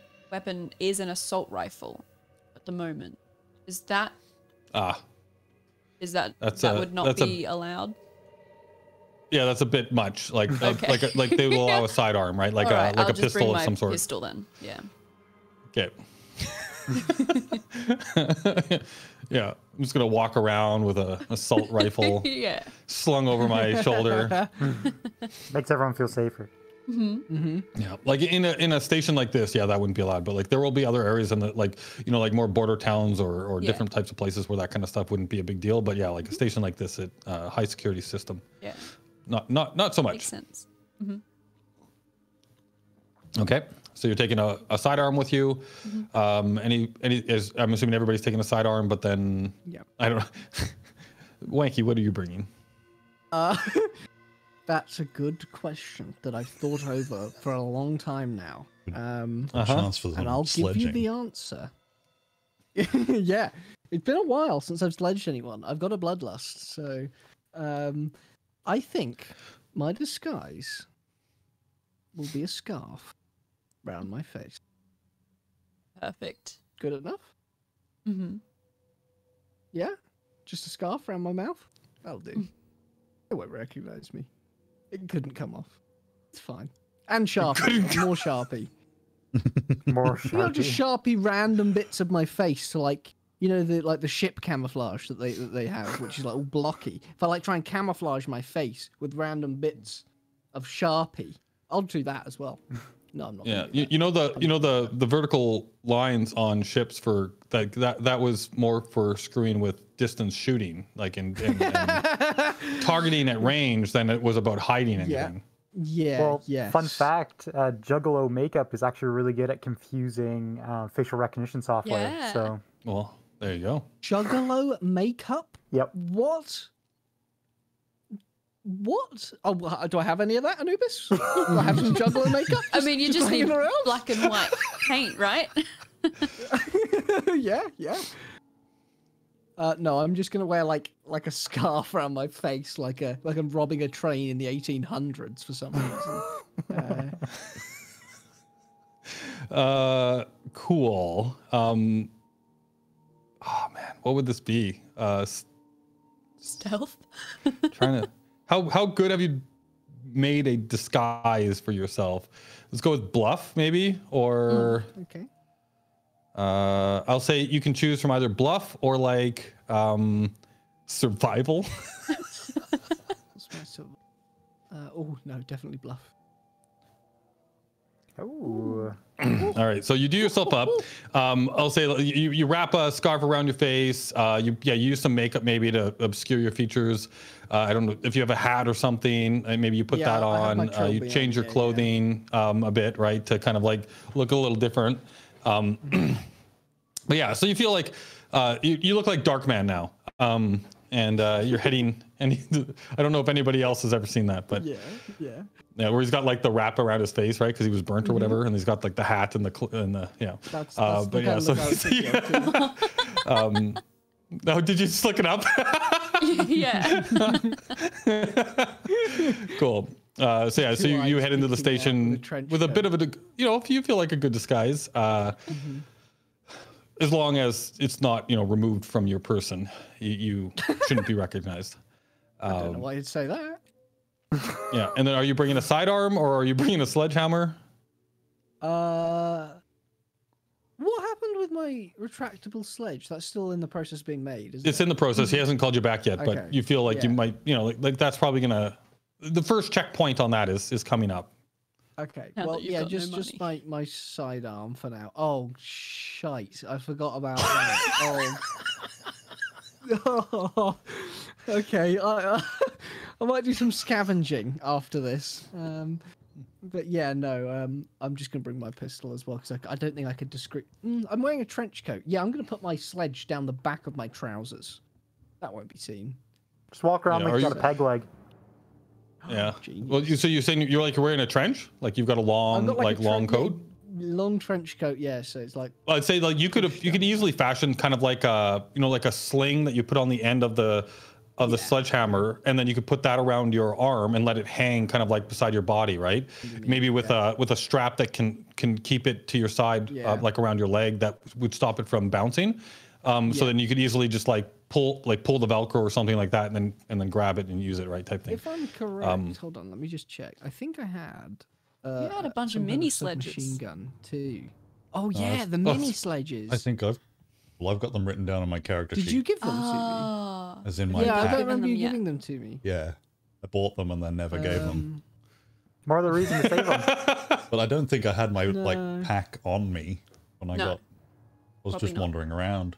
is an assault rifle at the moment. Is that that would not be allowed? Yeah, that's a bit much. Like Okay. like they will allow a sidearm, right? Like Alright, like I'll a just pistol bring of my some sort. Pistol then. Yeah. Okay. Yeah, I'm just gonna walk around with a assault rifle Yeah. slung over my shoulder. Makes everyone feel safer. Yeah, like in a station like this, yeah, that wouldn't be allowed. But like there will be other areas in the like like more border towns or Yeah. different types of places where that kind of stuff wouldn't be a big deal. But yeah, like a station like this, it high security system, Yeah. not so much. Makes sense. Okay, so you're taking a sidearm with you. I'm assuming everybody's taking a sidearm, but then Yeah. I don't know. Wanky, what are you bringing? That's a good question that I've thought over for a long time now. Chance for And some I'll sledging. give you the answer. Yeah, it's been a while since I've sledged anyone. I've got a bloodlust, so I think my disguise will be a scarf around my face. Perfect. Good enough? Mm-hmm. Yeah? Just a scarf around my mouth? That'll do. They won't recognize me. It couldn't come off. It's fine. And Sharpie. More Sharpie. More Maybe I'll just Sharpie. Sharpie random bits of my face to like, the ship camouflage that they have, which is like all blocky. If I like try and camouflage my face with random bits of Sharpie, I'll do that as well. No, I'm not. Yeah, gonna do you know the vertical lines on ships for that was more for screwing with distance shooting, like and targeting at range than it was about hiding anything. Yeah. Well, Yes. fun fact: Juggalo makeup is actually really good at confusing facial recognition software. Yeah. So, Well, there you go. Juggalo makeup. yep. What? What? Oh, do I have any of that, Anubis? Do I have some Juggalo makeup? I mean, you just need hanging around? black and white paint, right? Yeah. No, I'm just gonna wear like a scarf around my face, like I'm robbing a train in the 1800s for some reason. Cool. Oh man, what would this be? Stealth. Trying to. How good have you made a disguise for yourself? Let's go with bluff, maybe, or Okay. I'll say you can choose from either bluff or like survival. What's my oh no, definitely bluff. Ooh. All right, so you do yourself up. I'll say you wrap a scarf around your face. You use some makeup maybe to obscure your features. I don't know if you have a hat or something. Maybe you put Yeah, that I have my on. You trilby change on, your clothing a bit, right, to kind of like look a little different. But yeah, so you feel like you look like Darkman now, and you're heading. And I don't know if anybody else has ever seen that, but Yeah. yeah, where he's got like the wrap around his face, right? Because he was burnt or whatever, and he's got like the hat and the yeah. That's but the yeah, kind so of look I was thinking of too. oh, did you just look it up? Yeah. Cool. So yeah, so you eyes head into the peeking out station with a trench with a bit coat. of a, if you feel like a good disguise, as long as it's not, removed from your person, you shouldn't be recognized. I don't know why you'd say that. Yeah, and then are you bringing a sidearm or are you bringing a sledgehammer? What happened with my retractable sledge? That's still in the process of being made, isn't It's it? in the process. He hasn't called you back yet, Okay, but you feel like you yeah. might, like that's probably the first checkpoint on that is coming up. Okay. Now Well, that you've yeah, got no just money. my sidearm for now. Oh shite! I forgot about that. Oh. Okay. I might do some scavenging after this. But yeah, no. I'm just gonna bring my pistol as well because I don't think I could I'm wearing a trench coat. Yeah, I'm gonna put my sledge down the back of my trousers. That won't be seen. Just walk around Yeah, like are you got you- a peg leg. Yeah. Genius. Well, so you're saying you're wearing a trench? Like you've got a long, I've got like a long trench- coat? Long trench coat, yeah. So it's like Well, I'd say like you could easily fashion kind of like like a sling that you put on the end of the sledgehammer, and then you could put that around your arm and let it hang kind of like beside your body, right? Maybe with a strap that can keep it to your side, Yeah. like around your leg, that would stop it from bouncing. So then you could easily just like pull the Velcro or something like that, and then grab it and use it, right, type thing. if I'm correct, hold on, let me just check. I think I had You had a bunch of some kind mini submachine sledges. gun too. Oh yeah, the mini sledges. I think I've got them written down on my character Did sheet. you give them to Oh. As in me? my Yeah, I pack. don't Given remember them you yet. giving them to me. Yeah. I bought them and then never gave them. More the reason to save them. But I don't think I had my No. like pack on me when I No. was Probably just not. wandering around.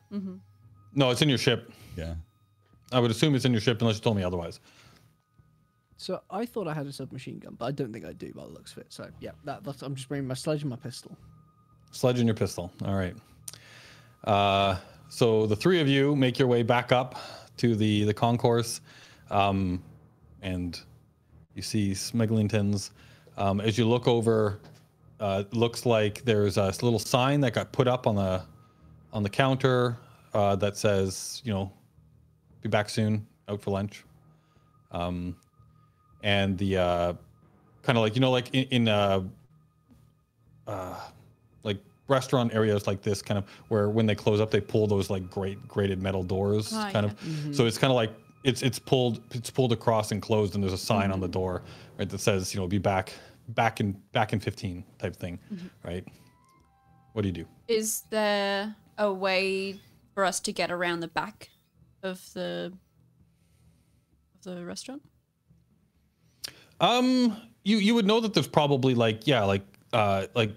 No, it's in your ship. Yeah. I would assume it's in your ship unless you told me otherwise. So I thought I had a submachine gun, but I don't think I do by the looks of it. So yeah, that's I'm just bringing my sledge and my pistol. Sledge and your pistol. All right. So the three of you make your way back up to the concourse, and you see Smigglingtons. As you look over, it looks like there's a little sign that got put up on the counter that says, be back soon, out for lunch. And the kind of like, like in like restaurant areas like this, kind of where when they close up, they pull those like grated metal doors, Oh, kind yeah. of. So it's kind of like it's pulled across and closed, and there's a sign on the door, right, that says, be back in 15 type thing, right? What do you do? Is there a way for us to get around the back of the restaurant? You would know that there's probably like like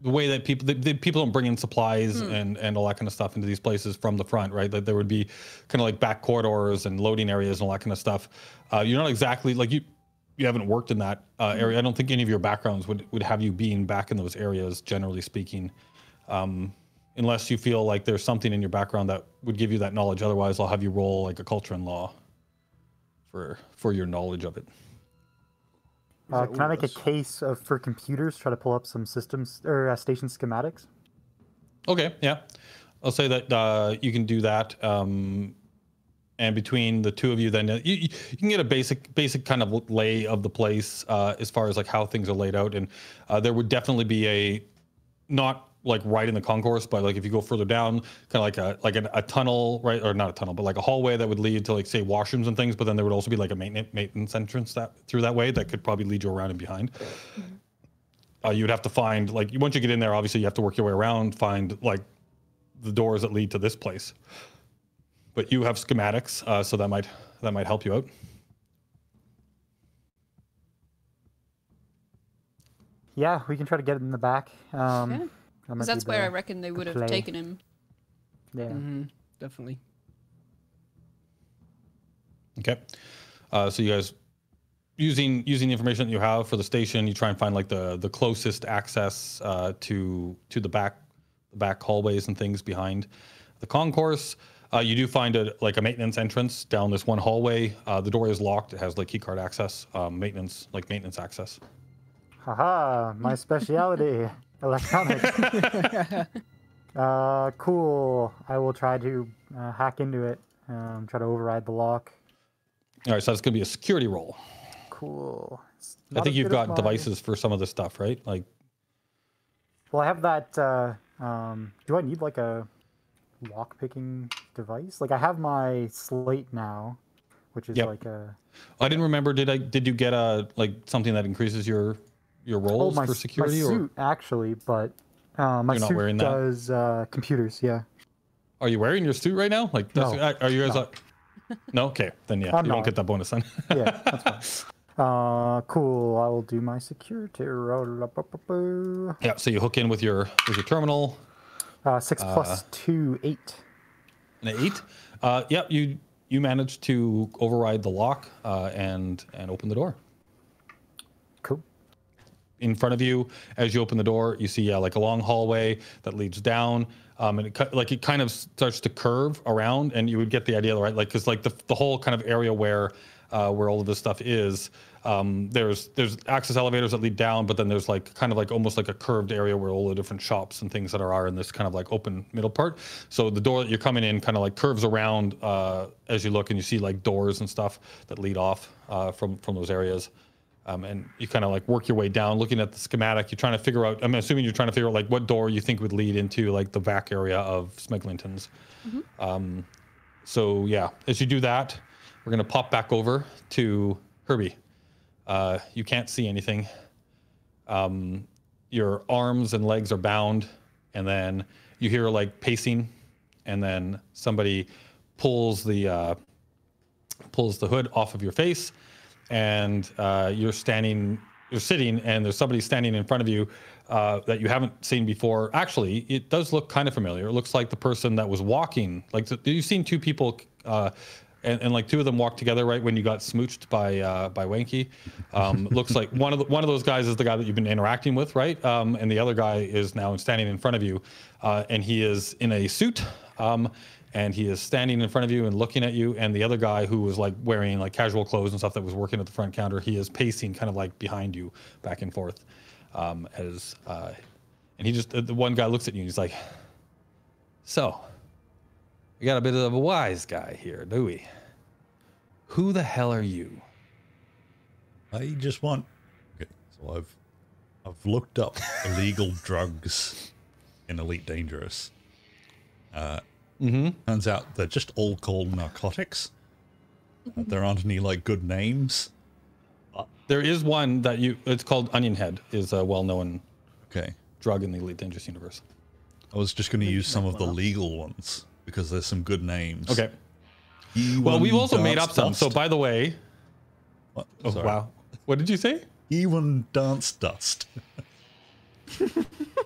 the way that people don't bring in supplies and all that kind of stuff into these places from the front, right? That there would be kind of like back corridors and loading areas and all that kind of stuff. You're not exactly like you haven't worked in that area. I don't think any of your backgrounds would have you being back in those areas, generally speaking, unless you feel like there's something in your background that would give you that knowledge. Otherwise, I'll have you roll like a culture and law for your knowledge of it. Can I make a case for computers? Try to pull up some systems or station schematics. Okay, yeah, I'll say that you can do that. And between the two of you, then you can get a basic kind of lay of the place as far as like how things are laid out. And there would definitely be a, not like right in the concourse, but like if you go further down, kind of like a tunnel, right? Or not a tunnel, but like a hallway that would lead to like say washrooms and things. But then there would also be like a maintenance entrance through that way that could probably lead you around and behind. You would have to find like once you get in there, obviously you have to work your way around, find like the doors that lead to this place. But you have schematics, so that might help you out. Yeah, we can try to get it in the back. Yeah. Because that's where I reckon they would have play. taken him. Yeah. Definitely. Okay. So you guys using the information that you have for the station, you try and find like the closest access to the back hallways and things behind the concourse. You do find a maintenance entrance down this one hallway. The door is locked. It has like keycard access, maintenance access. Haha, my specialty, electronics. Cool. I will try to hack into it. Try to override the lock. All right, so that's gonna be a security roll. Cool. I think you've got devices for some of this stuff, right? Like, well, I have that. Do I need like a lock picking device? Like I have my slate now, which is like a. I didn't remember. Did you get a something that increases your rolls for security? My suit actually, but my suit wearing does computers. Yeah. Are you wearing your suit right now? Like, that's, no, are you guys? No. Okay, then yeah, you don't get that bonus then. Yeah, that's fine. Cool. I will do my security roll. Yeah. So you hook in with your terminal. 6 plus 2, 8. An 8. Yeah. You managed to override the lock and open the door. Cool. In front of you, as you open the door, you see like a long hallway that leads down, and it kind of starts to curve around, and you would get the idea, right? Like, because like the whole kind of area where all of this stuff is, there's access elevators that lead down, but then there's like kind of like almost like a curved area where all the different shops and things that are in this kind of like open middle part. So the door that you're coming in kind of like curves around as you look, and you see like doors and stuff that lead off from those areas. And you kind of like work your way down, looking at the schematic. You're trying to figure out, I'm assuming you're trying to figure out like what door you think would lead into like the back area of Smeglington's. So yeah, as you do that, we're going to pop back over to Herbie. You can't see anything. Your arms and legs are bound, and then you hear like pacing, and then somebody pulls the hood off of your face, and you're sitting, and there's somebody standing in front of you that you haven't seen before. Actually, it does look kind of familiar. It looks like the person that was walking. Like you've seen two people, and like two of them walked together right when you got smooched by Wanky. Looks like one of those guys is the guy that you've been interacting with, right? And the other guy is now standing in front of you, and he is in a suit. And he is standing in front of you and looking at you. And the other guy who was like wearing like casual clothes and stuff that was working at the front counter, he is pacing kind of like behind you, back and forth. And he just, the one guy looks at you and he's like, so, we got a bit of a wise guy here, do we? Who the hell are you? I just want, okay, so I've looked up illegal drugs in Elite Dangerous. Turns out they're just all called narcotics. There aren't any like good names. There is one that it's called Onion Head, is a well-known drug in the Elite Dangerous universe. I was just going to use some of the legal ones because there's some good names. Okay. Well, we've also made up some. So by the way, what? Oh, wow. What did you say? Even Dance Dust.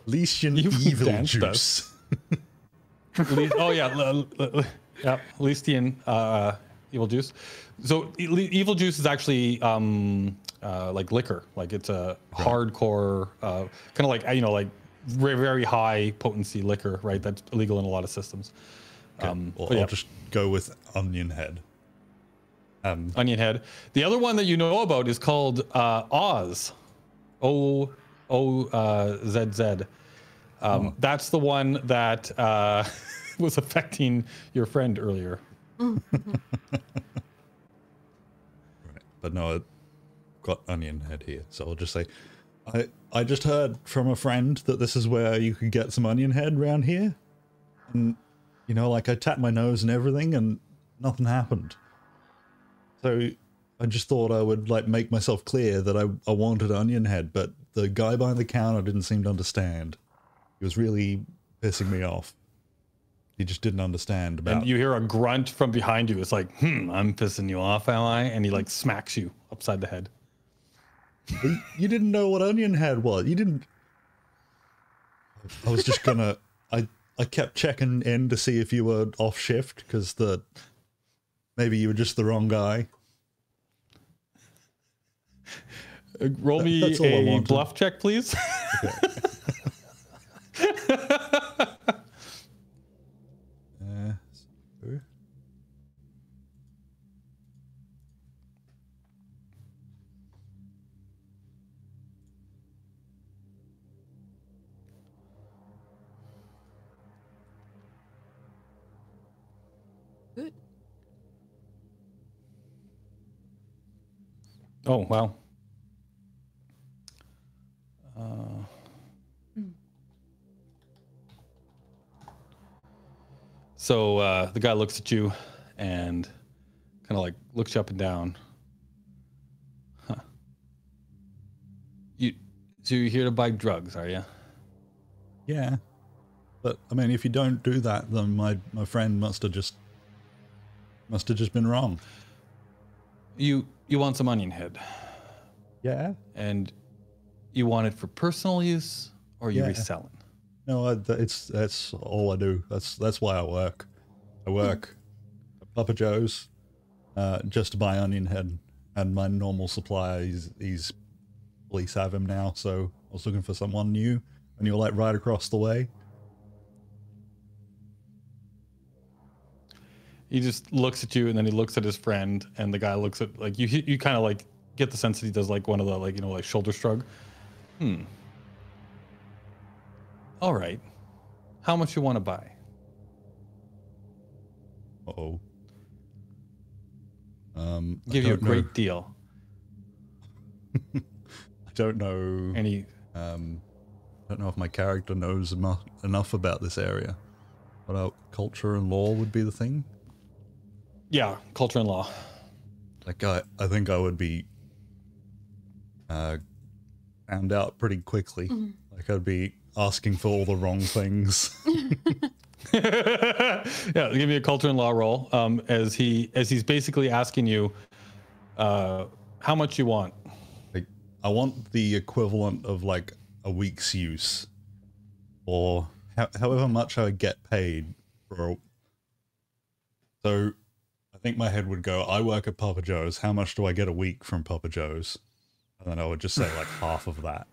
Leestian You evil danced juice. Oh yeah, yeah, Leestian evil juice. So evil juice is actually like liquor. Like it's a hardcore kind of like like very very high potency liquor, right? That's illegal in a lot of systems. I'll just go with onion head. Onion head. The other one that you know about is called Oz. OZZ. That's the one that was affecting your friend earlier. Right. But no, I've got onion head here, so I'll just say, I just heard from a friend that this is where you could get some onion head around here, and like I tapped my nose and everything, and nothing happened. So I just thought I would like make myself clear that I wanted onion head, but the guy behind the counter didn't seem to understand. He was really pissing me off. He just didn't understand about. And you hear a grunt from behind you. It's like, I'm pissing you off, am I? And he like smacks you upside the head. You didn't know what onion head was. You didn't. I was just gonna. I kept checking in to see if you were off shift because maybe you were just the wrong guy. Roll me a bluff check, please. Okay. Good. Oh, wow. So the guy looks at you and kind of like looks you up and down. Huh. So you're here to buy drugs, are you? Yeah. But I mean, if you don't do that, then my friend must have just been wrong. You want some onion head. Yeah. And you want it for personal use or you reselling? No, that's all I do. That's why I work. I work at Papa Joe's just to buy onion head, and my normal supplier he's police have him now. So I was looking for someone new, and you're like right across the way. He just looks at you and then he looks at his friend, and the guy looks at like you kind of like get the sense that he does like one of the like shoulder shrug. All right. How much you want to buy? Uh-oh. Give you a great deal. I don't know. And I don't know if my character knows enough about this area. What culture and law would be the thing? Yeah, culture and law. Like I think I would be found out pretty quickly. Mm-hmm. Like I'd be asking for all the wrong things. Yeah, give me a culture and law roll. As he's basically asking you how much you want. Like, I want the equivalent of like a week's use, or however much I would get paid for. So I think my head would go, I work at Papa Joe's. How much do I get a week from Papa Joe's? And then I would just say like half of that.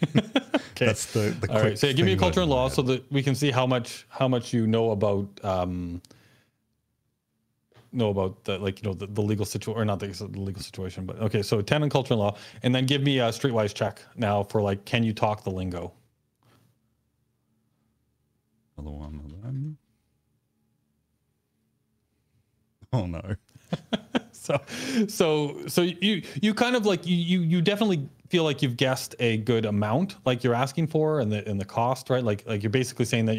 Okay. That's the all right. So give me a thing culture and in my law head. so that we can see how much you know about the legal situation, or not the legal situation, but okay. So 10 in culture and law, and then give me a streetwise check now for like, can you talk the lingo? Another one of them. Oh no. So you kind of like you definitely feel like you've guessed a good amount, like you're asking for, and the cost, right? Like you're basically saying that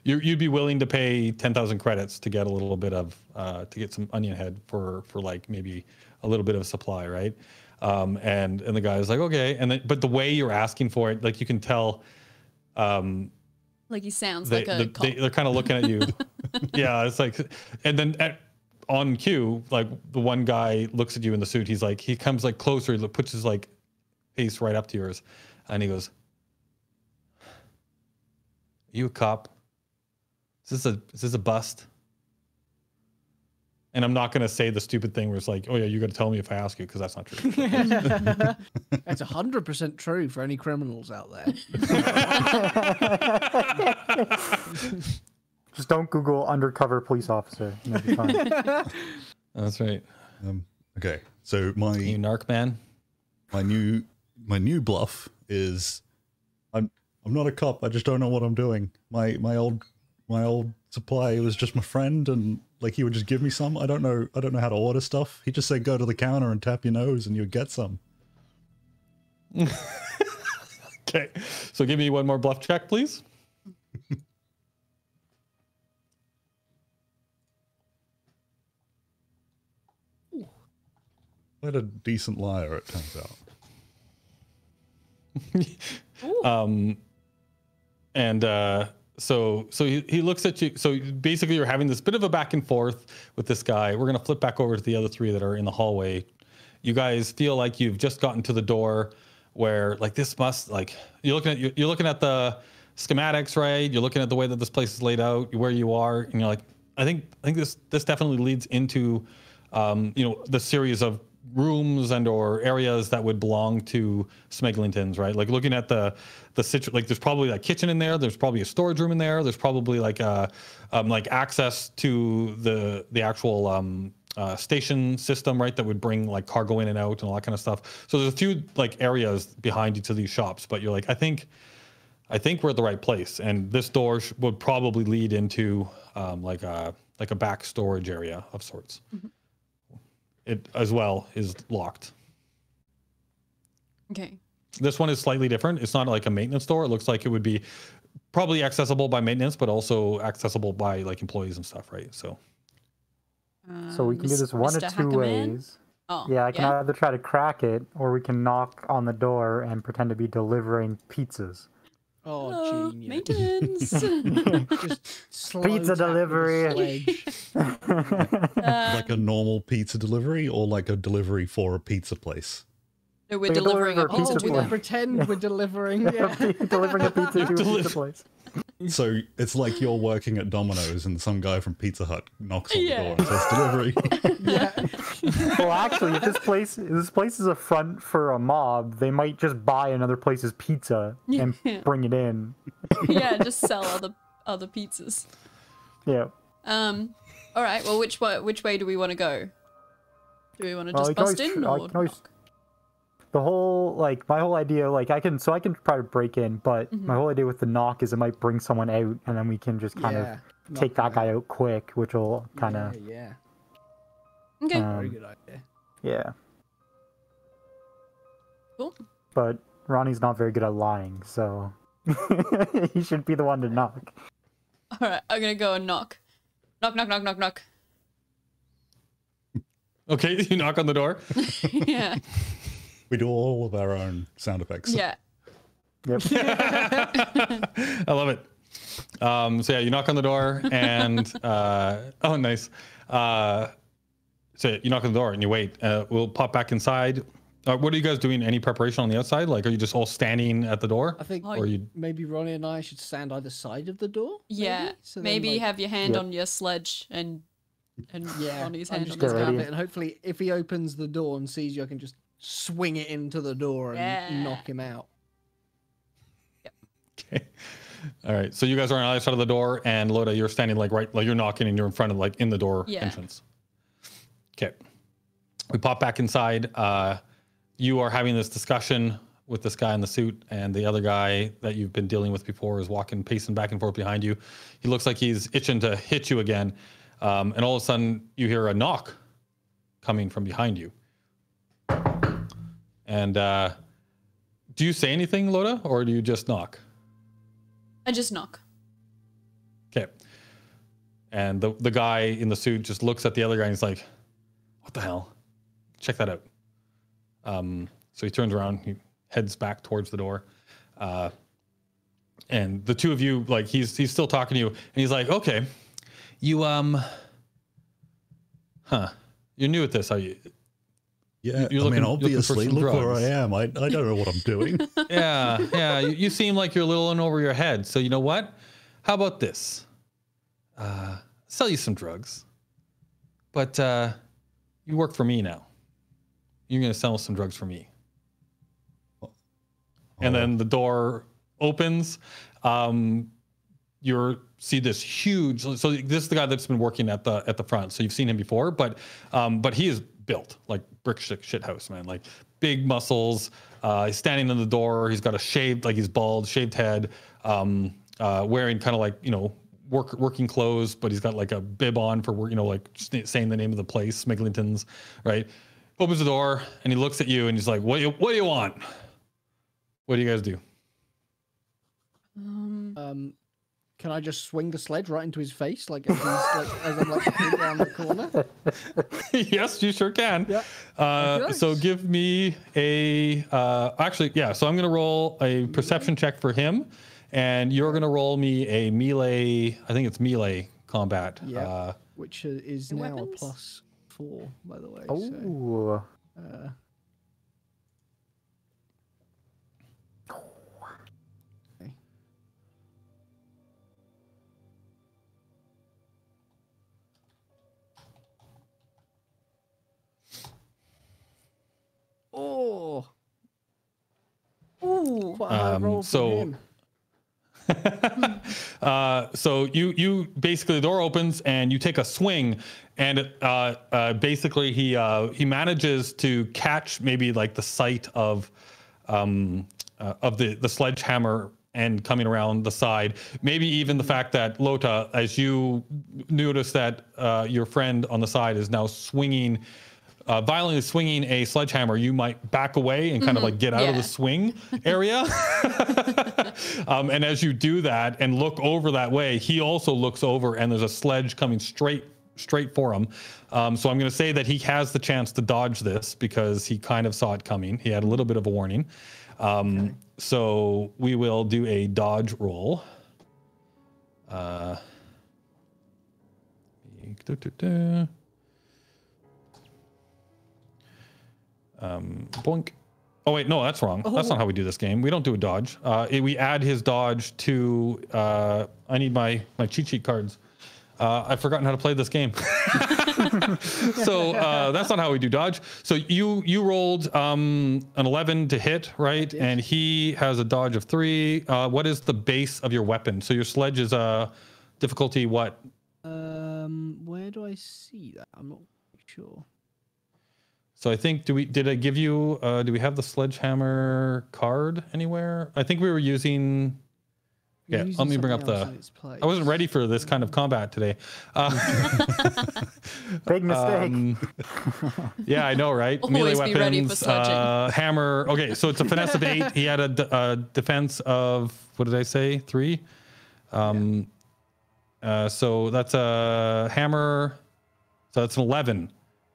you'd be willing to pay 10,000 credits to get a little bit of to get some onion head for like maybe a little bit of supply, right? And the guy is like, okay, and then but the way you're asking for it, like you can tell. Like he sounds like a cop. They're kind of looking at you. Yeah, it's like, and then on cue, like the one guy looks at you in the suit. He comes like closer, he puts his like face right up to yours, And he goes, "You a cop? Is this a bust?" And I'm not going to say the stupid thing where it's like, "Oh yeah, you got to tell me if I ask you," because that's not true. That's 100% true for any criminals out there. Just don't Google undercover police officer. You'll be fine. That's right. Okay, so You narc man. my new bluff is I'm not a cop. I just don't know what I'm doing. My old supply was just my friend, and like he would just give me some. I don't know how to order stuff. He just said go to the counter and tap your nose and you'll get some. Okay, so give me one more bluff check, please. Quite a decent liar, it turns out. So he looks at you. So basically, you're having this bit of a back and forth with this guy. We're gonna flip back over to the other three that are in the hallway. You guys feel like you've just gotten to the door where like this must like you're looking at the schematics, right? You're looking at the way that this place is laid out, where you are, and you're like, I think this definitely leads into the series of rooms and or areas that would belong to Smeglingtons, right? Like looking at the like there's probably a kitchen in there, there's probably a storage room in there, there's probably like access to the actual station system, right, that would bring like cargo in and out and all that kind of stuff. So there's a few like areas behind each of these shops, but you're like, I think we're at the right place, and this door would probably lead into like a back storage area of sorts. Mm-hmm. It as well is locked. Okay. This one is slightly different. It's not like a maintenance door. It looks like it would be probably accessible by maintenance, but also accessible by like employees and stuff, right? So we can do this one of two ways. Oh, yeah, I can either try to crack it, or we can knock on the door and pretend to be delivering pizzas. Oh, genius. Maintenance. Just Pizza delivery. Like a normal pizza delivery, or like a delivery for a pizza place? No, we're delivering a pizza to we them. pretend we're delivering. Yeah. Delivering a pizza to a pizza place. So it's like you're working at Domino's and some guy from Pizza Hut knocks on the door and says delivery. Well, actually, if this place is a front for a mob, they might just buy another place's pizza and bring it in. Yeah, just sell other pizzas. Yeah. All right. Well, which way do we want to go? Do we want to just bust in or knock? The whole my whole idea, I can try to break in, but my whole idea with the knock is it might bring someone out, and then we can just kind of take that guy out quick, which will kind of Okay. Very good idea. Yeah. Cool. But Ronnie's not very good at lying, so he should be the one to knock. All right. I'm gonna go and knock. Knock, knock, knock, knock, knock. okay, you knock on the door. Yeah. We do all of our own sound effects. Yeah. Yep. I love it. So yeah, you knock on the door and oh, nice. So you knock on the door and you wait. We'll pop back inside. What are you guys doing? Any preparation on the outside? Like, are you just all standing at the door? I think maybe Ronnie and I should stand either side of the door. Yeah. So maybe have your hand on your sledge and Ronnie's hand on his his gun. and hopefully, if he opens the door and sees you, I can just swing it into the door and knock him out. Yep. Okay. All right. So you guys are on either side of the door, and Loda, you're standing you're knocking and you're in front of in the door entrance. Okay. We pop back inside. You are having this discussion with this guy in the suit, and the other guy that you've been dealing with before is pacing back and forth behind you. He looks like he's itching to hit you again. And all of a sudden you hear a knock coming from behind you. And do you say anything, Loda, or do you just knock? I just knock. Okay. And the guy in the suit just looks at the other guy and he's like, what the hell? Check that out. So he turns around, he heads back towards the door. And the two of you, he's still talking to you, and he's like, okay, you, you're new at this, are you? Yeah, You're I mean, looking for obviously, some look where drugs. I am. I don't know what I'm doing. Yeah. You seem like you're a little in over your head. So you know what? How about this? Sell you some drugs, but you work for me now. You're gonna sell some drugs for me. And then the door opens. You see this huge. So this is the guy that's been working at the front. So you've seen him before, but he is built like brick shit house, man. Like big muscles. He's standing in the door. He's got a shaved, like he's bald, shaved head. Wearing kind of like working clothes, but he's got like a bib on for work. Like saying the name of the place, Smiglington's, right? Opens the door and he looks at you and he's like, "What do you want? What do you guys do?" Can I just swing the sledge right into his face, like as, as I'm like looking around the corner? Yes, you sure can. Yeah. So give me a actually, yeah. So I'm gonna roll a perception check for him, and you're gonna roll me a melee. I think it's melee combat. Yeah. Which is now weapons? a +4, by the way. Oh. So, oh. Ooh. Quite a high roll for so him. So you basically, the door opens and you take a swing, and basically he manages to catch maybe like the sight of the sledgehammer and coming around the side. Maybe even the fact that Lota, as you notice that your friend on the side is now swinging. Violently swinging a sledgehammer, you might back away and kind of like get out of the swing area. And as you do that and look over that way, he also looks over and there's a sledge coming straight for him. So I'm going to say that he has the chance to dodge this because he kind of saw it coming. He had a little bit of a warning. So we will do a dodge roll. Boink. Oh wait, no, that's wrong. That's not how we do this game. We don't do a dodge. We add his dodge to. I need my cheat sheet cards. I've forgotten how to play this game. So that's not how we do dodge. So you rolled an 11 to hit, right? And he has a dodge of 3. What is the base of your weapon? So your sledge is a difficulty what? Where do I see that? I'm not sure. So I think, did I give you, do we have the sledgehammer card anywhere? I think we were using, yeah, let me bring up I wasn't ready for this kind of combat today. Big mistake. Yeah, I know, right? Always Melee be weapons, ready for sledging. hammer. Okay, so it's a finesse of 8. He had a defense of, what did I say? 3? So that's a hammer. So that's an 11.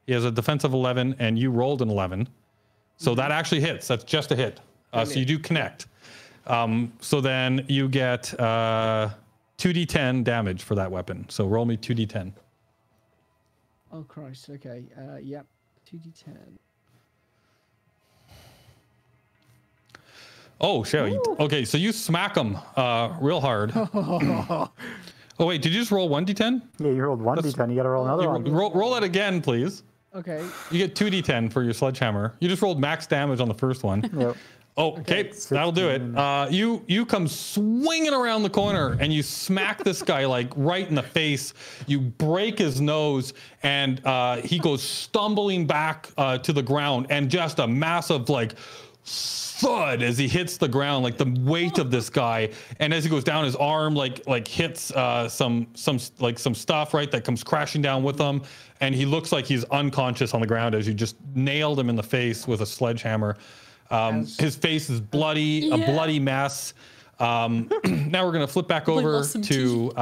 He has a defense of 11, and you rolled an 11. So that actually hits. That's just a hit. So you do connect. So then you get 2d10 damage for that weapon. So roll me 2d10. Oh, Christ. Okay. Yep. 2d10. Oh, shit. Okay, so you smack him real hard. Oh, wait, did you just roll 1d10? Yeah, you rolled 1d10. You gotta roll another one. Roll it again, please. Okay. You get 2d10 for your sledgehammer. You just rolled max damage on the first one. Yep. Oh, okay, that'll do it. You come swinging around the corner and you smack this guy like right in the face. You break his nose and he goes stumbling back to the ground, and just a massive like thud as he hits the ground, like the weight of this guy. And as he goes down, his arm like hits some stuff, right, that comes crashing down with him. And he looks like he's unconscious on the ground as you just nailed him in the face with a sledgehammer. His face is bloody, a bloody mess. Now we're gonna flip back over to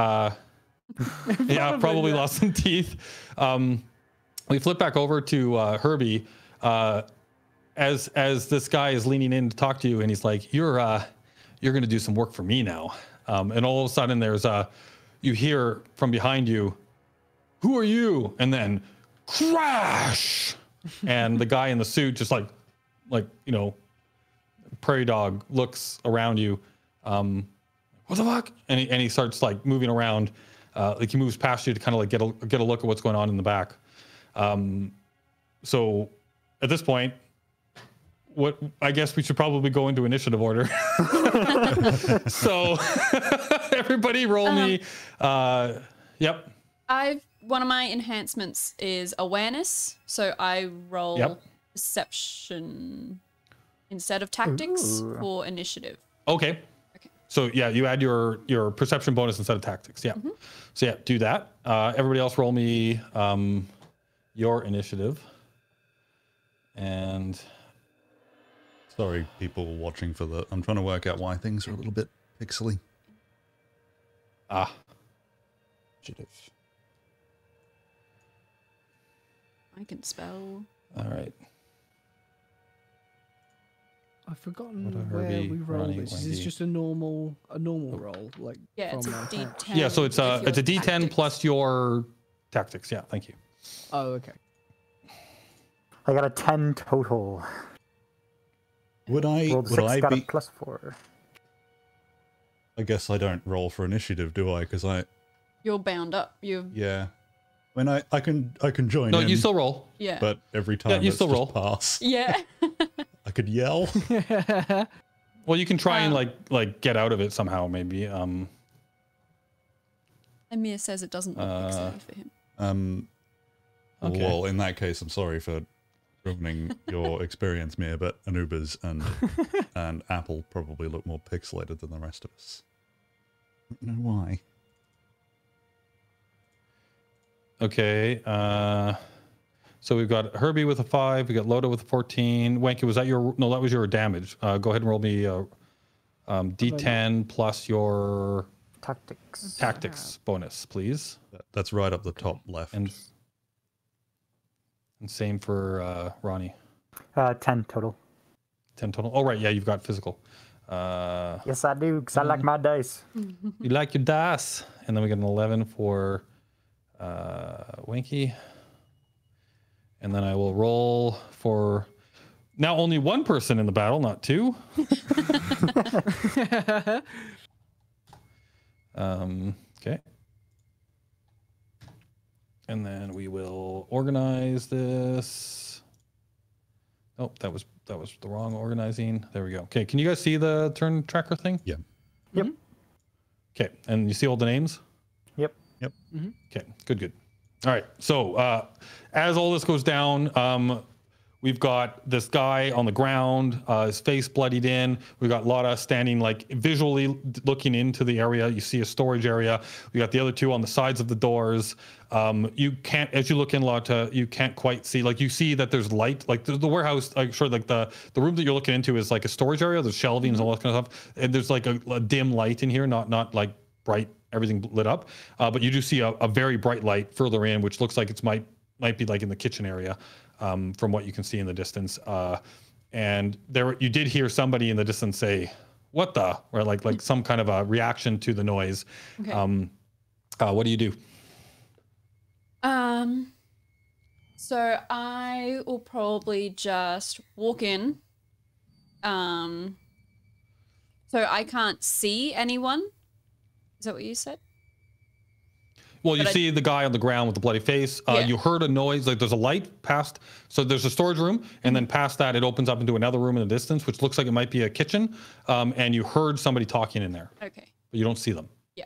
yeah, probably lost some teeth. We flip back over to Herbie as this guy is leaning in to talk to you, and he's like, "You're gonna do some work for me now." And all of a sudden, there's you hear from behind you, "Who are you?" And then crash. and the guy in the suit just like you know, prairie dog looks around you. What the fuck? And he starts like moving around, like he moves past you to kind of like get a look at what's going on in the back. So at this point, what I guess we should probably go into initiative order. So everybody roll me. Yep. One of my enhancements is awareness, so I roll perception instead of tactics for initiative. Okay. So yeah, you add your perception bonus instead of tactics. Yeah. So yeah, do that. Everybody else roll me your initiative. And Sorry, people watching for the... I'm trying to work out why things are a little bit pixely. Initiative. I can spell. All right. I've forgotten What a where Herbie, we roll Ronnie, this. Is Wendy. this just a normal roll? Like Yeah, it's a from our D10. attacks? Yeah, so it's a with your D10 tactics. plus your tactics. Yeah, thank you. Oh, okay. I got a 10 total. Would I Rolled 6, got a be... +4. I guess I don't roll for initiative, do I? Because You're bound up. yeah. I mean, I can join No, in. you still roll. Yeah. But every time you it's still just roll. pass. Yeah. I could yell. Well, you can try and like get out of it somehow, maybe. Amir says it doesn't look pixely for him. Okay. Well, in that case, I'm sorry for ruining your experience, Mia, but Anubis and Apple probably look more pixelated than the rest of us. I don't know why. Okay. So we've got Herbie with a 5. We got Loda with a 14. Wenky, was that your? No, that was your damage. Go ahead and roll me D10 plus your Tactics. bonus, please. That's right up the top left. And same for Ronnie. 10 total. 10 total. Oh, right. Yeah, you've got physical. Yes, I do, because I like my dice. You like your dice. And then we got an 11 for Winky. And then I will roll for now only one person in the battle, not two. Okay. And then we will organize this. Oh, that was the wrong organizing. There we go. Okay, can you guys see the turn tracker thing? Yeah. Yep. Okay, and you see all the names? Yep. Yep. Okay, good. All right, so as all this goes down, we've got this guy on the ground, his face bloodied in. We've got Lotta standing like visually looking into the area. You see a storage area. We got the other two on the sides of the doors. You can't, as you look in, Lotta, you can't quite see. Like you see that there's light. Like the warehouse, like sure, like the room that you're looking into is like a storage area. There's shelving and all that kind of stuff. And there's like a dim light in here, not like bright, everything lit up. But you do see a very bright light further in, which looks like it might be like in the kitchen area. From what you can see in the distance, and there you did hear somebody in the distance say, "What the?" Or like some kind of a reaction to the noise. Okay. What do you do? So I will probably just walk in. So I can't see anyone. Is that what you said? Well, you But see the guy on the ground with the bloody face. Yeah. You heard a noise, like there's a light past. So there's a storage room, and then past that, it opens up into another room in the distance, which looks like it might be a kitchen. And you heard somebody talking in there, Okay. but you don't see them. Yeah.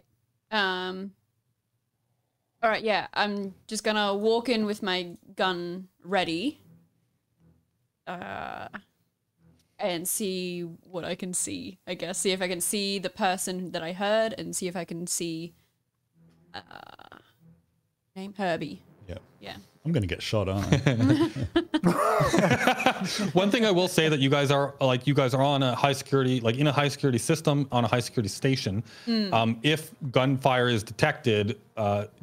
All right. Yeah. I'm just gonna walk in with my gun ready. And see what I can see. I guess see if I can see the person that I heard, and see if I can see. Name Herbie. Yeah. Yeah. I'm going to get shot, aren't I? One thing I will say that you guys are on a high security, like in a high security system on a high security station. If gunfire is detected,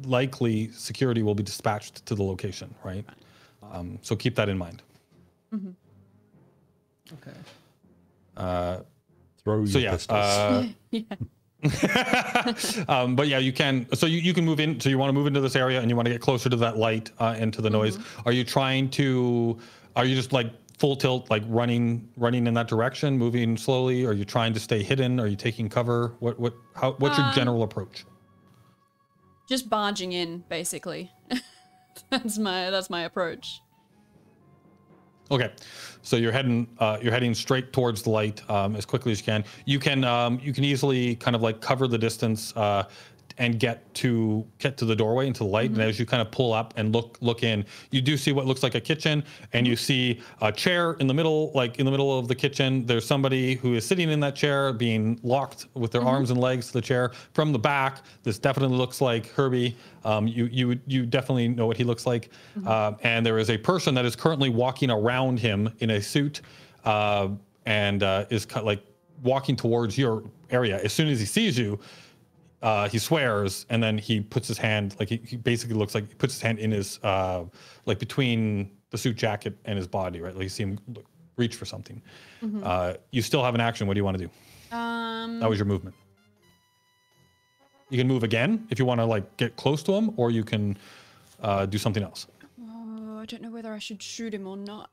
likely security will be dispatched to the location, right? So keep that in mind. Okay. Throw your So yeah, pistols. Yeah. But yeah, you can. So you can move in. So you want to move into this area and you want to get closer to that light and to the noise. Are you trying to? Are you just like full tilt, like running in that direction, moving slowly? Are you trying to stay hidden? Are you taking cover? What's your general approach? Just barging in, basically. That's my approach. Okay, so you're heading straight towards the light as quickly as you can. You can easily kind of like cover the distance and get to the doorway into the light. And as you kind of pull up and look in, you do see what looks like a kitchen, and you see a chair in the middle, like in the middle of the kitchen. There's somebody who is sitting in that chair, being locked with their arms and legs to the chair. From the back, this definitely looks like Herbie. You definitely know what he looks like. And there is a person that is currently walking around him in a suit, and is like walking towards your area. As soon as he sees you, he swears, and then he puts his hand, like he basically looks like he puts his hand in his, like between the suit jacket and his body, right? Like you see him reach for something. You still have an action. What do you want to do? That was your movement. You can move again if you want to like get close to him, or you can do something else. Oh, I don't know whether I should shoot him or not.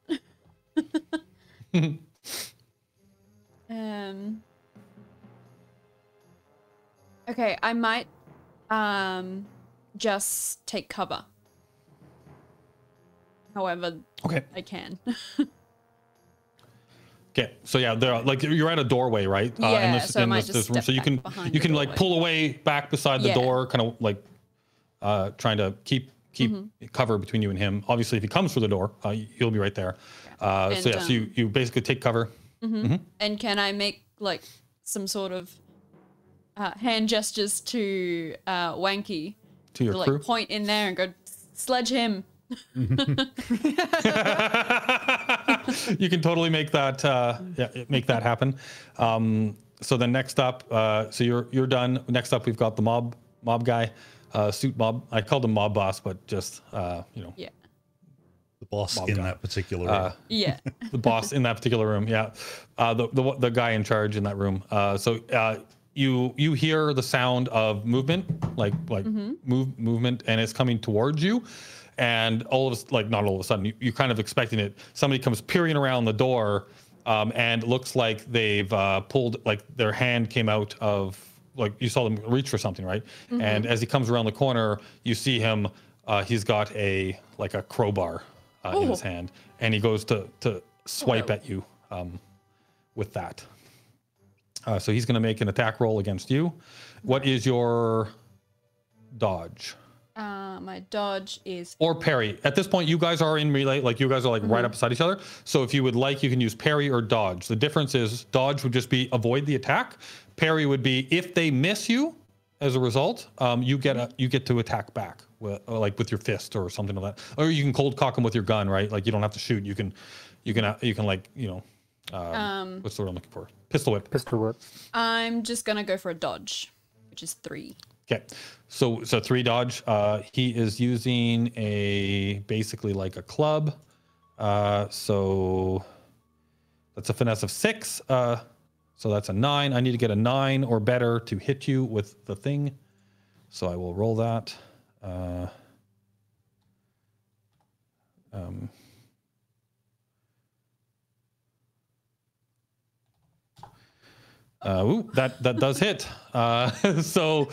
Okay, I might just take cover. However, Okay. I can. Okay, so yeah, they're like you're at a doorway, right? Yeah, in this, so I in might this, just this room, step so you back can behind you the can like doorway. pull away back beside the Yeah. door, kind of like trying to keep cover between you and him. Obviously, if he comes through the door, you'll be right there. So yeah, so you basically take cover. And can I make like some sort of hand gestures to Wanky To your to crew? like point in there and go sledge him? You can totally make that happen. So then next up, so you're done. Next up, we've got the mob guy, suit mob. I called him mob boss, but just Yeah. The boss Mob in guy. that particular room. Yeah. the boss in that particular room. Yeah, the guy in charge in that room. So you hear the sound of movement, like movement, and it's coming towards you. And not all of a sudden, you're kind of expecting it. Somebody comes peering around the door, and it looks like they've pulled, like their hand came out of, like you saw them reach for something, right? And as he comes around the corner, you see him. He's got a crowbar in his hand, and he goes to swipe at you with that. So he's going to make an attack roll against you. What is your dodge? My dodge is Or parry. At this point, you guys are in melee, like you guys are like right up beside each other. So if you would like, you can use parry or dodge. The difference is dodge would just be avoid the attack. Parry would be if they miss you as a result, you get to attack back with your fist or something like that. Or you can cold cock them with your gun, right? Like you don't have to shoot. You can like, what's the word I'm looking for? Pistol whip. Pistol whip. I'm just gonna go for a dodge, which is 3. Okay, so 3 dodge. He is using basically like a club. So that's a finesse of 6. So that's a 9. I need to get a 9 or better to hit you with the thing. So I will roll that. That does hit. So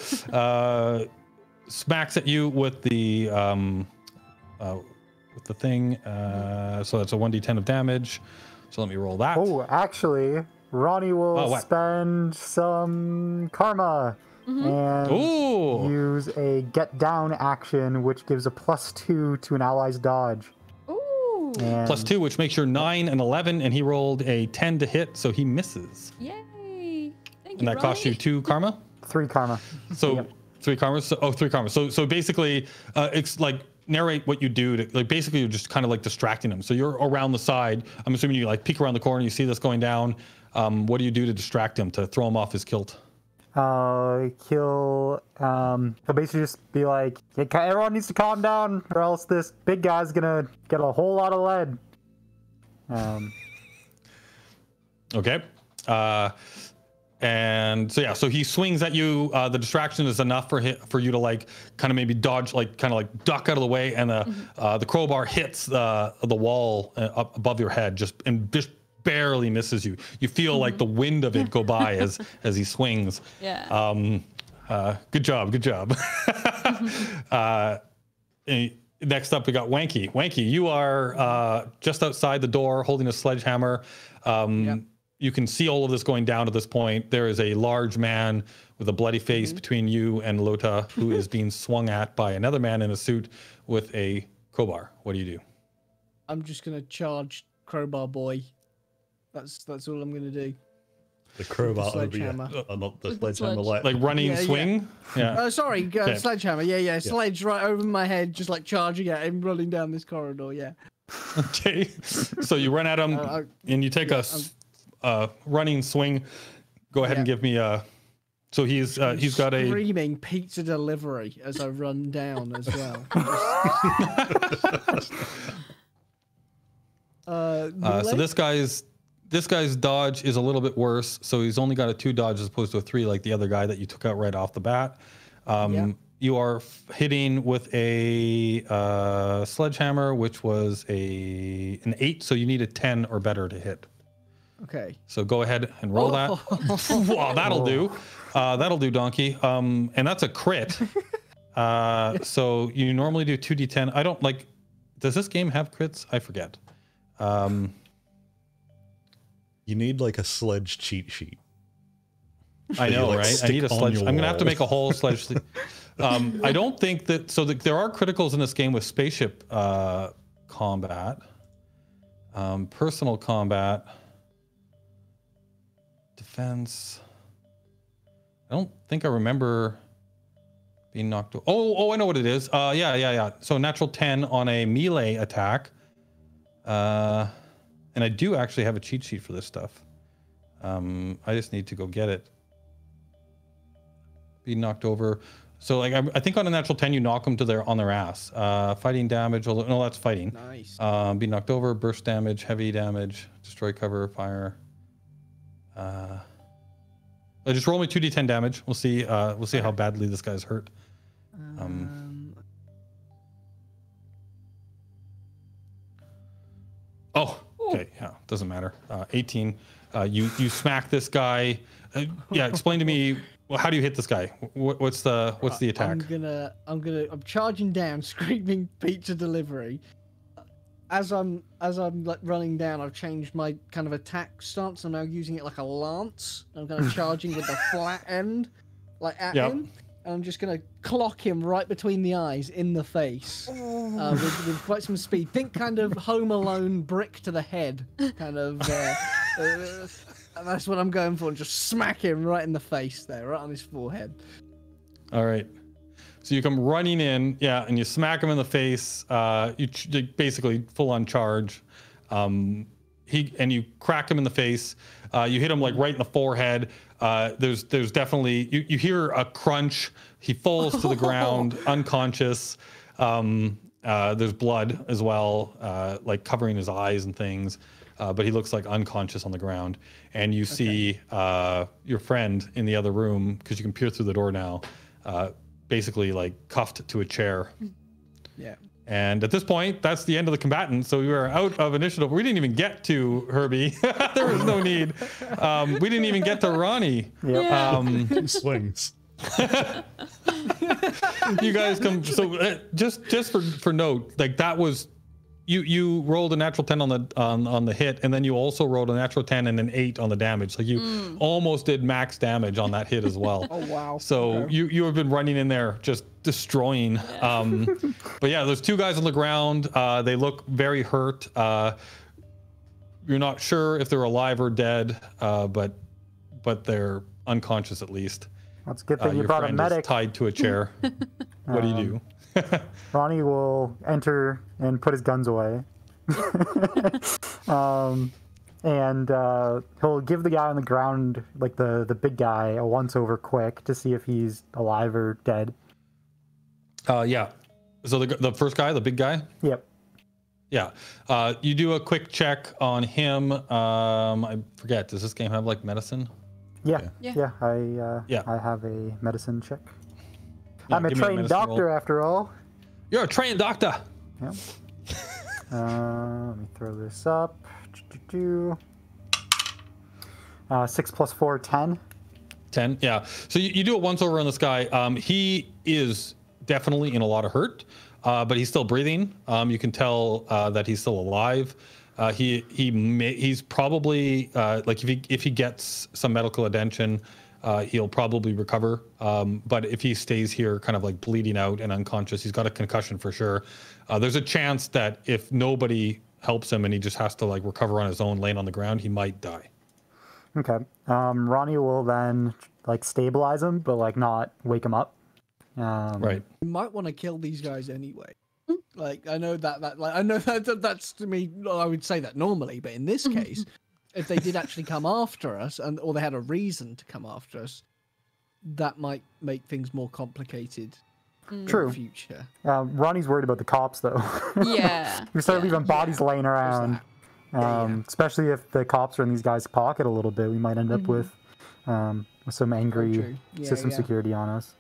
smacks at you with the thing. So that's a 1d10 of damage. So let me roll that. Oh, actually, Ronnie will spend some karma and use a get down action, which gives a +2 to an ally's dodge. Ooh. And +2, which makes your 9 and 11, and he rolled a 10 to hit, so he misses. Yay. Thank And you, that costs you Ronnie. 2 karma. 3 karma. So Yep. 3 karma. So, 3 karma. So basically, it's like narrate what you do to, like, basically you're just kind of like distracting him. So you're around the side. I'm assuming you like peek around the corner. You see this going down. What do you do to distract him, to throw him off his kilt? He'll basically just be like, "Hey, everyone needs to calm down, or else this big guy's gonna get a whole lot of lead." Okay. And so yeah, so he swings at you. The distraction is enough for you to like kind of maybe dodge, like kind of like duck out of the way, and the crowbar hits the wall up above your head, just barely misses you. You feel like the wind of it go by as he swings. Yeah. Good job. Next up, we got Wanky. Wanky, you are just outside the door holding a sledgehammer. You can see all of this going down to this point. There is a large man with a bloody face between you and Lota, who is being swung at by another man in a suit with a crowbar. What do you do? I'm just gonna charge Crowbar Boy. That's all I'm gonna do. The crowbar over sledgehammer. not the sledgehammer Like running swing? Yeah. Sorry, sledgehammer. Yeah. Sledge right over my head, just like charging at him, running down this corridor. Yeah. Okay. So you run at him, and you take a running swing. Go ahead and give me a. So he's got a screaming pizza delivery as I run down as well. So this guy's dodge is a little bit worse. So he's only got a 2 dodge as opposed to a 3, like the other guy that you took out right off the bat. You are hitting with a sledgehammer, which was an 8. So you need a 10 or better to hit. Okay. So go ahead and roll that. Wow, that'll do. That'll do, Donkey. And that's a crit. So you normally do 2d10. I don't like. Does this game have crits? I forget. You need like a Sledge cheat sheet. I know, like right? I need a Sledge. I'm gonna have to wall. make a whole Sledge. I don't think that. So there are criticals in this game with spaceship combat, personal combat, defense. I don't think I remember being knocked. Oh, I know what it is. Yeah. So natural 10 on a melee attack. And I do actually have a cheat sheet for this stuff. I just need to go get it. Being knocked over. So like I think on a natural 10 you knock them on their ass. Fighting damage. No, that's fighting. Nice. Being knocked over. Burst damage. Heavy damage. Destroy cover. Fire. Just roll me 2d10 damage. We'll see how badly this guy's hurt. Okay, yeah, doesn't matter. 18. You smack this guy. Explain to me. Well, how do you hit this guy? What's the attack? I'm charging down, screaming pizza delivery. As I'm like running down, I've changed my kind of attack stance. I'm now using it like a lance. I'm kind of charging with the flat end, like at him. And I'm just going to clock him right between the eyes in the face with quite some speed. Think kind of Home Alone brick to the head, kind of. And that's what I'm going for. And just smack him right in the face there, right on his forehead. All right. So you come running in, and you smack him in the face. You basically full on charge. You crack him in the face. You hit him like right in the forehead. There's definitely you hear a crunch. He falls to the ground unconscious. There's blood as well, like covering his eyes and things. But he looks like unconscious on the ground. And you see your friend in the other room, because you can peer through the door now, basically like cuffed to a chair. Yeah. And at this point, that's the end of the combatant. So we were out of initiative. We didn't even get to Herbie. There was no need. We didn't even get to Ronnie. Yep. Swings. You guys come. So just for note, like that was you rolled a natural 10 on the hit, and then you also rolled a natural 10 and an 8 on the damage. Like you almost did max damage on that hit as well. Oh wow! So you have been running in there just destroying. But yeah, there's 2 guys on the ground. They look very hurt. You're not sure if they're alive or dead, but they're unconscious at least. That's a good thing you your brought a friend medic. is tied to a chair. What do you do? Ronnie will enter and put his guns away. And he'll give the guy on the ground, like the big guy, a once-over quick to see if he's alive or dead. Yeah. So the first guy, the big guy? Yep. Yeah. You do a quick check on him. I forget, does this game have like medicine? Yeah, Okay. Yeah. I have a medicine check. Yeah, I'm a give me a trained medicine doctor roll. after all. You're a trained doctor. Yeah. Let me throw this up. 6 plus 4, 10. 10, yeah. So you do it once over on this guy. He is definitely in a lot of hurt, but he's still breathing. You can tell that he's still alive. He's probably like if he gets some medical attention, he'll probably recover. But if he stays here, kind of like bleeding out and unconscious, he's got a concussion for sure. There's a chance that if nobody helps him and he just has to like recover on his own, laying on the ground, he might die. Okay. Ronnie will then like stabilize him, but like not wake him up. Right. You might want to kill these guys anyway. Like I know that's to me. I would say that normally, but in this case, if they did actually come after us, or they had a reason to come after us, that might make things more complicated. True. In the future. Ronnie's worried about the cops though. Yeah. We start leaving bodies laying around. Especially if the cops are in these guys' pocket a little bit, we might end up with some angry system security on us.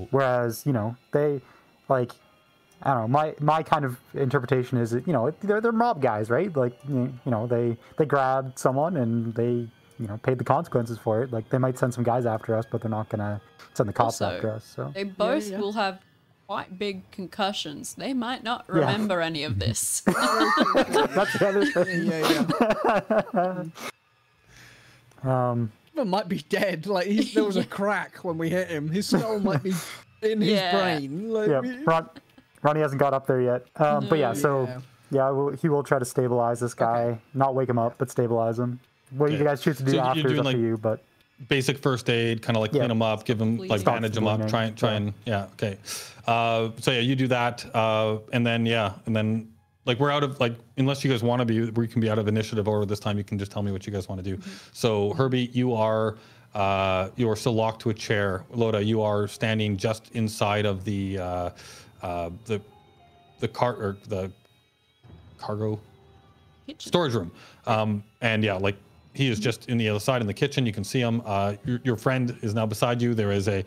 Whereas, you know, they like, I don't know, my kind of interpretation is that, you know, they're mob guys, right? Like, you know, they grabbed someone and they, you know, paid the consequences for it. Like, they might send some guys after us, but they're not gonna send the cops Also, after us. So they both will have quite big concussions. They might not remember any of this. that's the other thing. He might be dead. Like there was a crack when we hit him. His skull might be in his brain. Like, Ronnie hasn't got up there yet. But yeah, so he will try to stabilize this guy, not wake him up, but stabilize him. What you guys choose to do after is up to you, but basic first aid, kind of like clean him up, give him like bandage him up, try and okay. So yeah, you do that, and then like we're out of like unless you guys want to be, we can be out of initiative over this time. You can just tell me what you guys want to do. So Herbie, you are still locked to a chair. Loda, you are standing just inside of the cargo storage room, and yeah, like. He is just in the other side in the kitchen. You can see him. Your friend is now beside you. There is a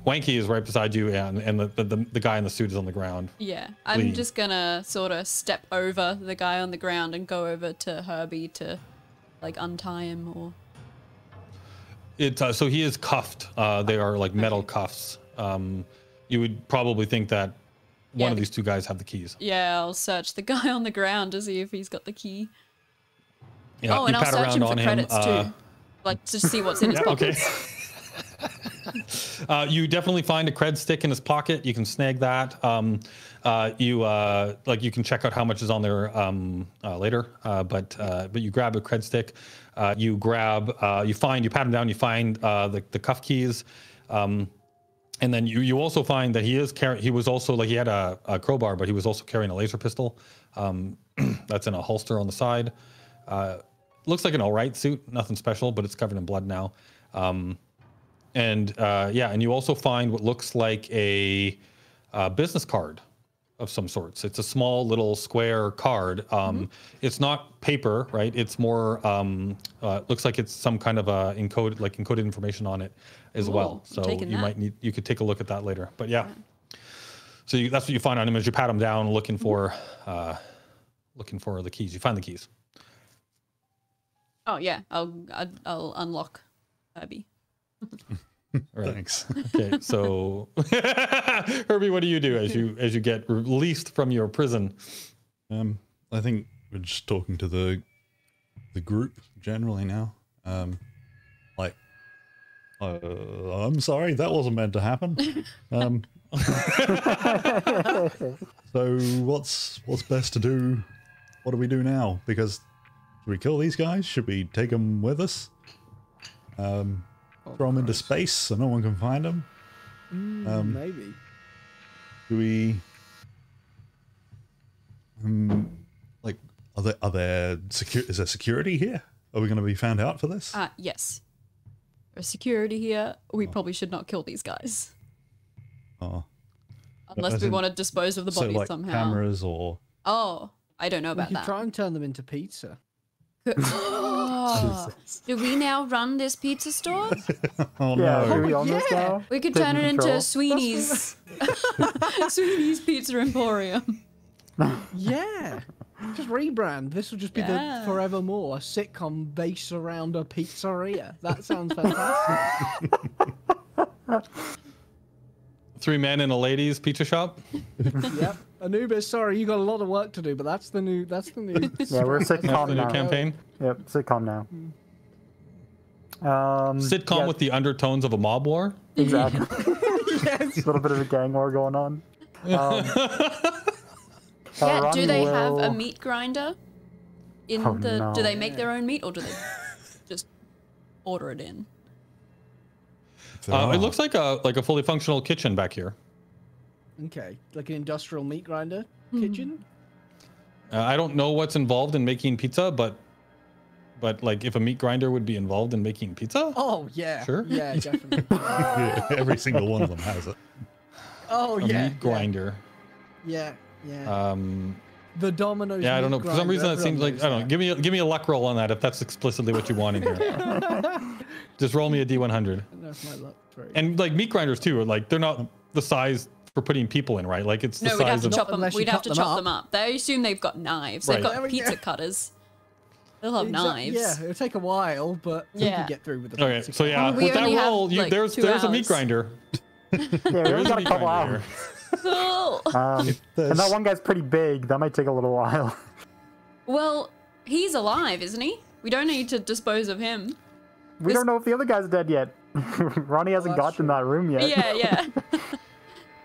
Wanky is right beside you, and the guy in the suit is on the ground. Yeah, I'm just gonna sort of step over the guy on the ground and go over to Herbie to like untie him or. So he is cuffed. They are like metal cuffs. You would probably think that. One of these two guys have the keys. Yeah, I'll search the guy on the ground to see if he's got the key. Yeah, and I'll search him for credits too. Like, to see what's in his pockets. Okay. You definitely find a cred stick in his pocket. You can snag that. You can check out how much is on there later. But you grab a cred stick. You pat him down. You find the cuff keys. And then you also find that he was also like he had a crowbar, but he was also carrying a laser pistol. That's in a holster on the side. Looks like an all right suit, nothing special, but it's covered in blood now. And you also find what looks like a business card of some sorts. It's a small little square card. It's not paper, right? It's more looks like it's some kind of encoded information on it as well. So you could take a look at that later. But yeah. So that's what you find on him as you pat him down, looking for the keys. You find the keys. Oh yeah, I'll unlock Herbie. Right. Thanks. Okay, so Herbie, what do you do as you get released from your prison? I think we're just talking to the group generally now. I'm sorry, that wasn't meant to happen. So what's best to do? What do we do now? Because should we kill these guys? Should we take them with us? Throw them into space so no one can find them? Maybe. Do we... are there is there security here? Are we going to be found out for this? Yes. There's security here. We probably should not kill these guys. Oh. Unless we want to dispose of the bodies somehow. Cameras or... Oh. I don't know We about could that. try and turn them into pizza. Oh, do we now run this pizza store? Oh Yeah, no. are we on this yeah. now? We could Taking turn it into control? Sweeney's Sweeney's Pizza Emporium. Yeah. Just rebrand. This will just be the Yeah. forevermore, a sitcom based around a pizzeria. That sounds fantastic. 3 men and a ladies pizza shop. Yep. Anubis, sorry, you got a lot of work to do, but that's the new Yeah, we're That's the sitcom new now. campaign. Yep, sitcom now. Sitcom yeah, with the undertones of a mob war. exactly. Yes. A little bit of a gang war going on. Yeah, do Ronnie they have a will- meat grinder in Oh, the no. do they make their own meat or do they just order it in? It looks like a fully functional kitchen back here. Okay, like an industrial meat grinder kitchen. I don't know what's involved in making pizza, but like if a meat grinder would be involved in making pizza. Oh yeah, Sure. yeah, definitely. Yeah, every single one of them has it. Oh A yeah, meat grinder. Yeah, yeah. Yeah, The Domino's. I don't know. meat For some grinder, reason, that seems everyone like I don't know. knows Give me a luck roll on that if that's explicitly what you want in here. Just roll me a D100. that. That's my luck. Very And like meat grinders too, are like they're not the size for putting people in, right? Like it's the No, we'd have size to of. chop them. Unless you We'd have cut to them chop up. them up. They assume they've got knives. Right. They've There got we pizza go. cutters. They'll have knives. Yeah, it'll take a while, but we Yeah. can get through with the Okay, pizza so yeah, We with that only have, roll, like, there's 2 a meat hours. grinder. Yeah, we There only is a got a meat couple grinder hours. here. Cool. And that one guy's pretty big. That might take a little while. Well, he's alive, isn't he? We don't need to dispose of him. We don't know if the other guy's dead yet. Ronnie hasn't that's gotten in that room yet. Yeah, yeah.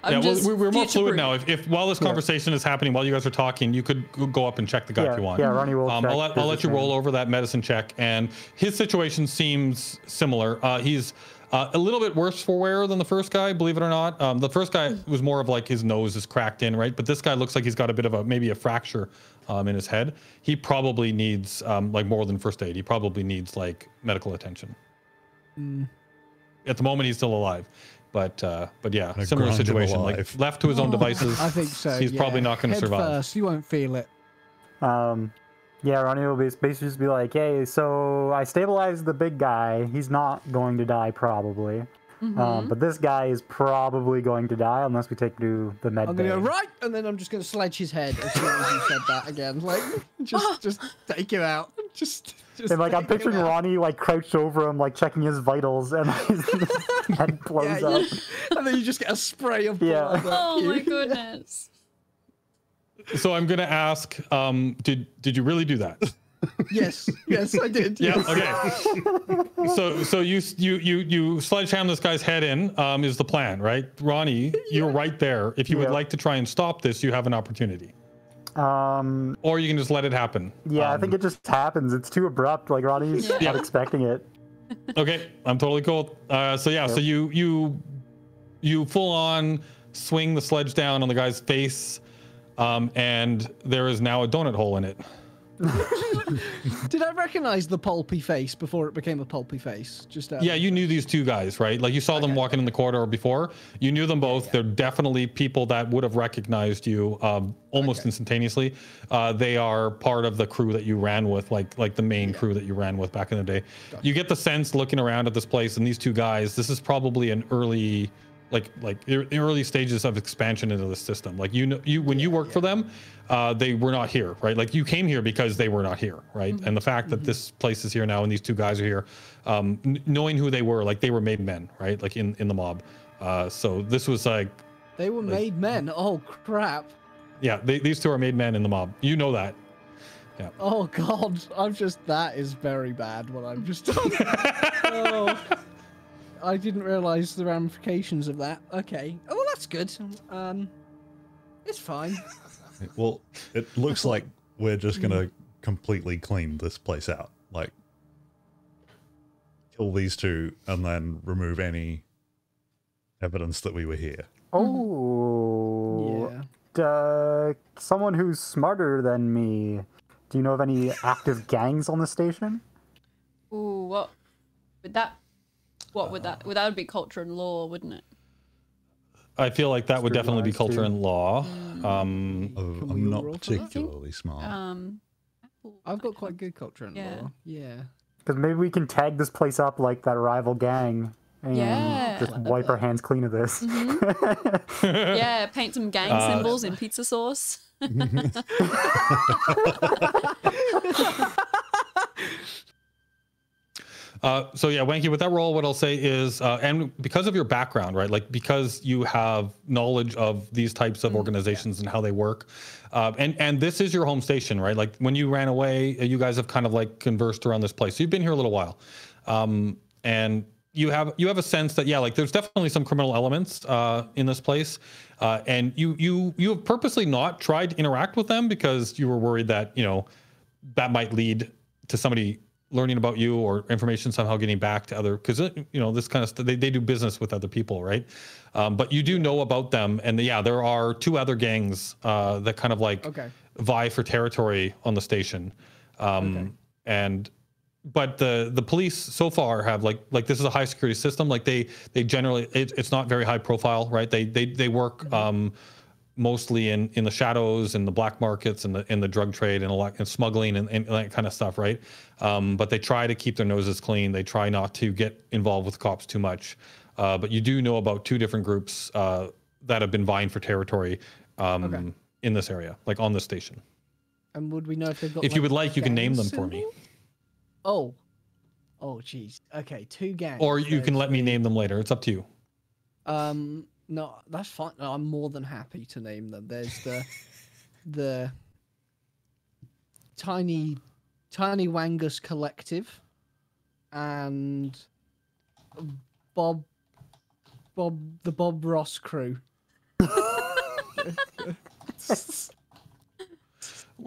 I'm Yeah, well, just we're more fluid future-proof. now. If while this conversation is happening, while you guys are talking, you could go up and check the guy if you want. Yeah, Ronnie will check I'll let you his roll name. over that medicine check, and his situation seems similar. He's a little bit worse for wear than the first guy, believe it or not. The first guy was more of like his nose is cracked in, right? But this guy looks like he's got a bit of maybe a fracture in his head. He probably needs like more than first aid. He probably needs like medical attention. At the moment, he's still alive. But yeah, Gonna similar grind him situation. Like alive. left to his own devices, I think so. he's yeah. probably not going to Head survive. First, you won't feel it. Yeah, Ronnie will basically just be like, hey, so I stabilized the big guy. He's not going to die, probably. But this guy is probably going to die unless we take him to the med I'm bay. gonna go right, and then I'm just gonna sledge his head as soon as you said that again. Like, just take him out. Just. And like I'm take him picturing out. Ronnie like crouched over him, like checking his vitals, and his head Yeah, blows up. and then you just get a spray of Yeah. blood. Oh my goodness. So I'm going to ask, did you really do that? Yes, I did. Yeah. Yes. Okay. So you sledgehammer this guy's head in is the plan, right? Ronnie, you're right there. If you would Yeah. like to try and stop this, you have an opportunity, Um, or you can just let it happen. yeah, I think it just happens. It's too abrupt. Like Ronnie's Yeah. not expecting it. Okay, I'm totally cool. So yeah, so you full on swing the sledge down on the guy's face, and there is now a donut hole in it. Did I recognize the pulpy face before it became a pulpy face? Just Yeah, you knew these two guys, right? Like you saw them walking in the corridor before. You knew them both. They're definitely people that would have recognized you almost instantaneously. They are part of the crew that you ran with, like the main crew that you ran with back in the day. You get the sense looking around at this place and these two guys. This is probably an early, early stages of expansion into the system. Like when you worked for them, they were not here, right? Like you came here because they were not here, right? And the fact that this place is here now and these two guys are here, knowing who they were, like they were made men, right? Like in the mob. So this was like, They were made men. Oh crap. yeah, these two are made men in the mob. You know that. Oh god. That is very bad what I've just done. Oh. I didn't realize the ramifications of that. Okay. Oh, well, that's good. It's fine. Well, it looks like we're just gonna completely clean this place out. Like, kill these two and then remove any evidence that we were here. Oh, Yeah. Someone who's smarter than me. Do you know of any active gangs on the station? Ooh, what would that? What would that? Well, that would be culture and law, wouldn't it? I feel like that would definitely be Scrutinize, culture too. and law. I'm we not roll for that? particularly smart. I've got quite good culture and Yeah. law. Yeah. Because maybe we can tag this place up like that rival gang and Yeah. just wipe our hands clean of this. Yeah, paint some gang symbols in pizza sauce. So yeah, Wanky, with that role, what I'll say is, and because of your background, right? Like because you have knowledge of these types of organizations and how they work, and this is your home station, right? Like when you ran away, you guys have kind of like conversed around this place. So you've been here a little while, and you have a sense that like there's definitely some criminal elements in this place, and you have purposely not tried to interact with them because you were worried that that might lead to somebody learning about you or information somehow getting back to other, because this kind of stuff, they do business with other people, right? But you do know about them, and there are 2 other gangs that kind of like vie for territory on the station. But the police so far have like this is a high security system. Like they generally it's not very high profile, right? They work mostly in the shadows and the black markets and the drug trade and smuggling and that kind of stuff, right? But they try to keep their noses clean. They try not to get involved with cops too much. But you do know about 2 different groups that have been vying for territory in this area, like on this station. And would we know if they've got? If you would like, you can name gang them for me. symbols? Oh, geez. Okay, 2 gangs. Or you can let me name them later. It's up to you. No, that's fine. No, I'm more than happy to name them. There's the Tiny Wangus Collective and Bob Ross crew.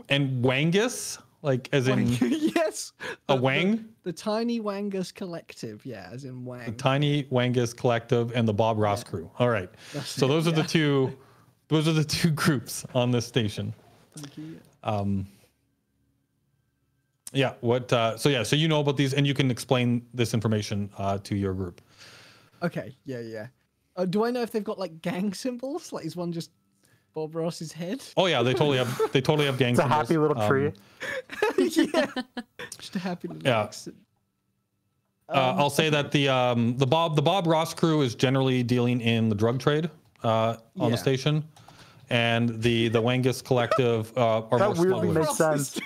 And Wangus, like as in yes, a wang? The Tiny Wangus Collective, yeah, as in wang. The Tiny Wangus Collective and the Bob Ross crew. All right. So those are the 2 groups on this station. Yeah, so you know about these and you can explain this information to your group. Okay, yeah. Do I know if they've got like gang symbols? Like is one just Bob Ross's head? Oh yeah, they totally have gang It's a symbols. happy little tree. Yeah. Just a happy little accent. I'll say that the Bob Ross crew is generally dealing in the drug trade on the station, and the Wangus Collective are That more weirdly smugglers. makes sense.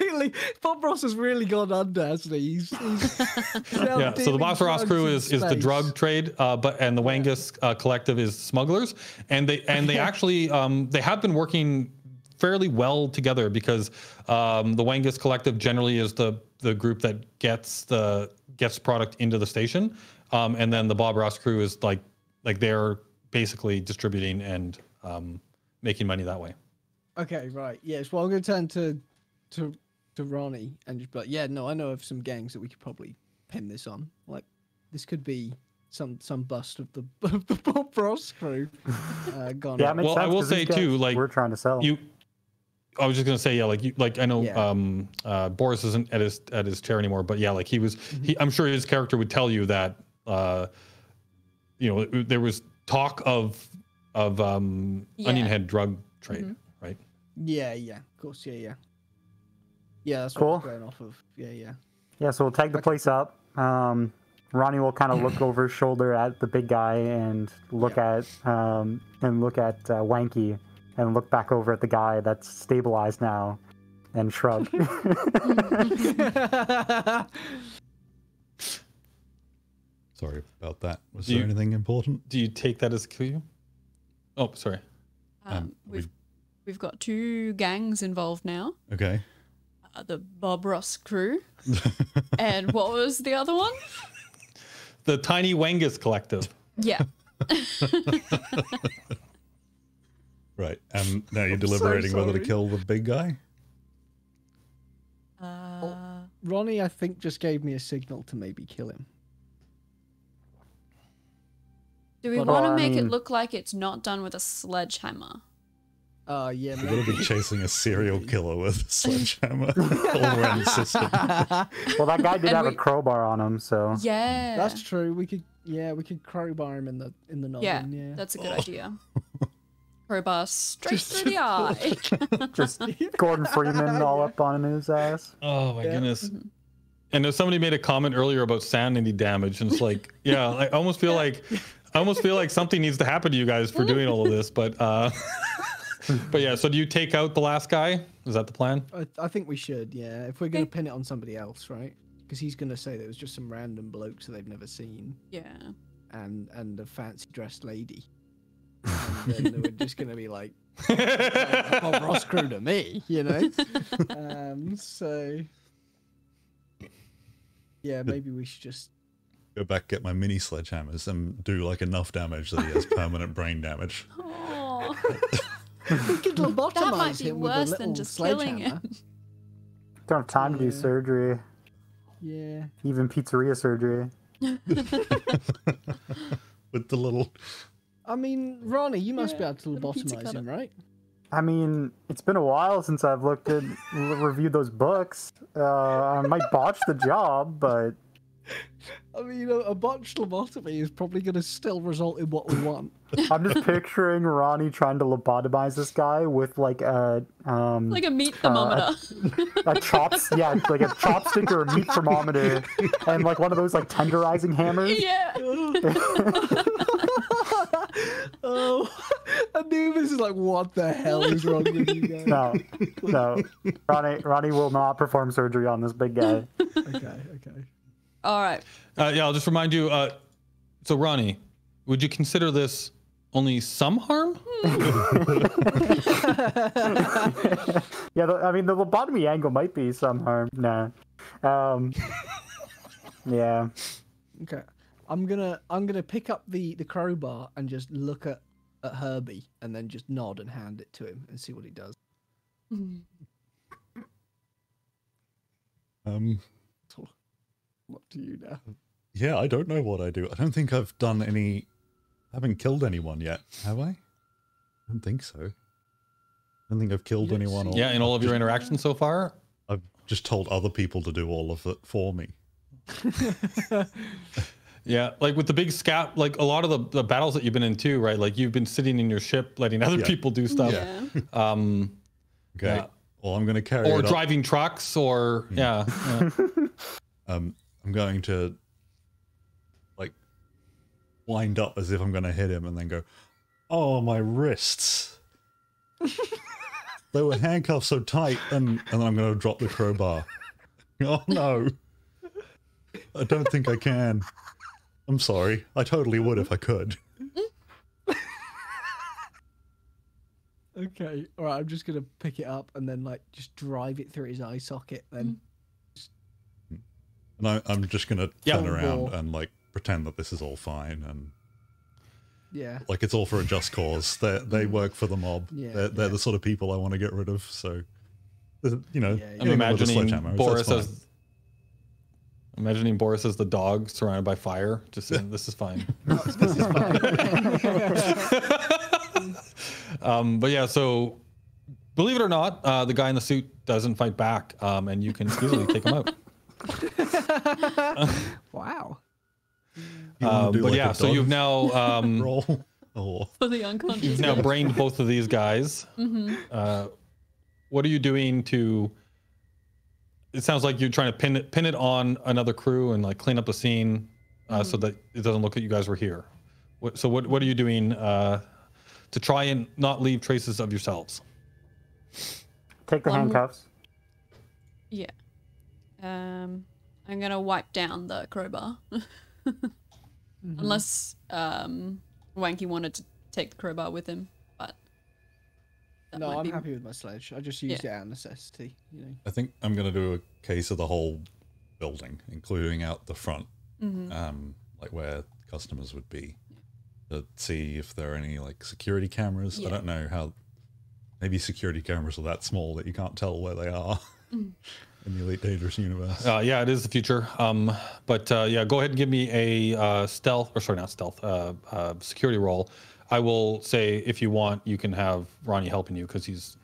Bob Ross has really gone under, hasn't he? He's Yeah, so the Bob Ross crew is the drug trade, and the Wangus Collective is smugglers, and they actually they have been working fairly well together because the Wangus Collective generally is the group that gets product into the station, and then the Bob Ross crew is like they're basically distributing and making money that way. Okay, right. Yes. Well, I'm going to turn to Ronnie and just be like, yeah, no, I know of some gangs that we could probably pin this on. Like, this could be some bust of the Bob Ross crew gone. Yeah, it makes Well, sense, I will 'cause say these guys too, like we're trying to sell. I was just gonna say, I know Boris isn't at his chair anymore, but yeah, like I'm sure his character would tell you that there was talk of Onion Head drug trade, right? Yeah, of course, yeah. Yeah, that's Cool. what I'm going off of. Yeah. Yeah, so we'll tag the place up. Ronnie will kind of look over his shoulder at the big guy and look at Wanky and look back over at the guy that's stabilized now and shrug. Sorry about that. Was there anything important? Do you take that as a clue? Oh, sorry. We've got 2 gangs involved now. Okay. The Bob Ross crew. And what was the other one? The Tiny Wangus Collective. Yeah. Right. Now you're deliberating whether to kill the big guy? Ronnie, I think, just gave me a signal to maybe kill him. Do we want to make it look like it's not done with a sledgehammer? Oh, yeah. We're going to be chasing a serial killer with a sledgehammer all around the system. Well, that guy did have a crowbar on him, so... Yeah. That's true. We could crowbar him in the noggin. Yeah, that's a good idea. crowbar straight through the eye. Just Gordon Freeman all up on his ass. Oh my goodness. And if somebody made a comment earlier about sanity damage, and it's like, yeah, I almost feel like something needs to happen to you guys for doing all of this. But but yeah, so do you take out the last guy? Is that the plan? I think we should, yeah. If we're going to pin it on somebody else, right? Because he's going to say that it was just some random blokes that they've never seen. Yeah. And a fancy dressed lady. And then we're just going to be like, Bob Ross crew to me, you know? So, yeah, maybe we should just go back, get my mini sledgehammers, and do like enough damage that he has permanent brain damage. Oh. we could lobotomize That might be him with a worse little than just killing sledgehammer. him. Don't have time to do surgery. Yeah. Even pizzeria surgery. With the little... I mean, Ronnie, you must be able to little pizza lobotomize cutter. him, right? I mean, it's been a while since I've looked at, reviewed those books. I might botch the job, but I mean, a botched lobotomy is probably going to still result in what we want. I'm just picturing Ronnie trying to lobotomize this guy with like a Like a meat thermometer. like a chopstick or a meat thermometer, and like one of those like tenderizing hammers. Yeah. Oh, I knew this is like, what the hell is wrong with you guys? No. Ronnie will not perform surgery on this big guy. Okay. All right. Yeah, I'll just remind you. So Ronnie, would you consider this only some harm? Yeah, I mean the lobotomy angle might be some harm. Nah. Yeah. Okay. I'm gonna pick up the crowbar and just look at Herbie and then just nod and hand it to him and see what he does. What do you now? Yeah, I don't know what I do. I don't think I've done any... I haven't killed anyone yet, have I? I don't think so. I don't think I've killed anyone. Yeah, in all of your interactions so far? I've just told other people to do all of it for me. Yeah, like with the big scat, like a lot of the battles that you've been in too, right? Like you've been sitting in your ship letting other people do stuff. Yeah. Okay. Yeah. Well, I'm going to carry Or it up. driving trucks or, yeah. I'm going to like wind up as if I'm going to hit him and then go, oh, my wrists. They were handcuffed so tight, and then I'm going to drop the crowbar. Oh no. I don't think I can. I'm sorry. I totally would if I could. Okay. All right. I'm just gonna pick it up and then like just drive it through his eye socket. Then. And I'm just going to turn Yeah. around and like pretend that this is all fine and Yeah. like it's all for a just cause. They work for the mob. Yeah, They're the sort of people I want to get rid of. So, you know, Yeah, I'm hitting them with a imagining sledgehammer, Boris that's as the dog surrounded by fire, just saying, this is fine. But yeah, so believe it or not, the guy in the suit doesn't fight back, and you can easily take him out. Wow. You wanna do But like yeah, a so dog you've now roll. Oh, For the unconscious. you've now brained both of these guys. What are you doing to? It sounds like you're trying to pin it on another crew and like clean up the scene, so that it doesn't look like you guys were here. What are you doing to try and not leave traces of yourselves? Take the handcuffs. Yeah. I'm gonna wipe down the crowbar. Unless Wanky wanted to take the crowbar with him, but that No, might I'm be- happy with my sledge. I just used it out of necessity. You know. I think I'm going to do a case of the whole building, including out the front, like where customers would be, to see if there are any like security cameras. Yeah. I don't know how. Maybe security cameras are that small that you can't tell where they are in the Elite Dangerous universe. Yeah, it is the future. But yeah, go ahead and give me a security roll. I will say, if you want, you can have Ronnie helping you because he's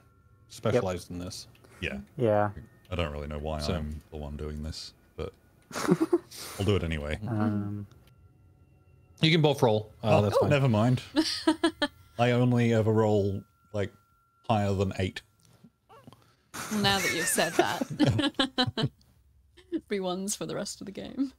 specialized in this. Yeah. Yeah. I don't really know why So- I'm the one doing this, but I'll do it anyway. You can both roll. That's fine. Never mind. I only ever roll like higher than 8. Well, now that you've said that, be ones for the rest of the game.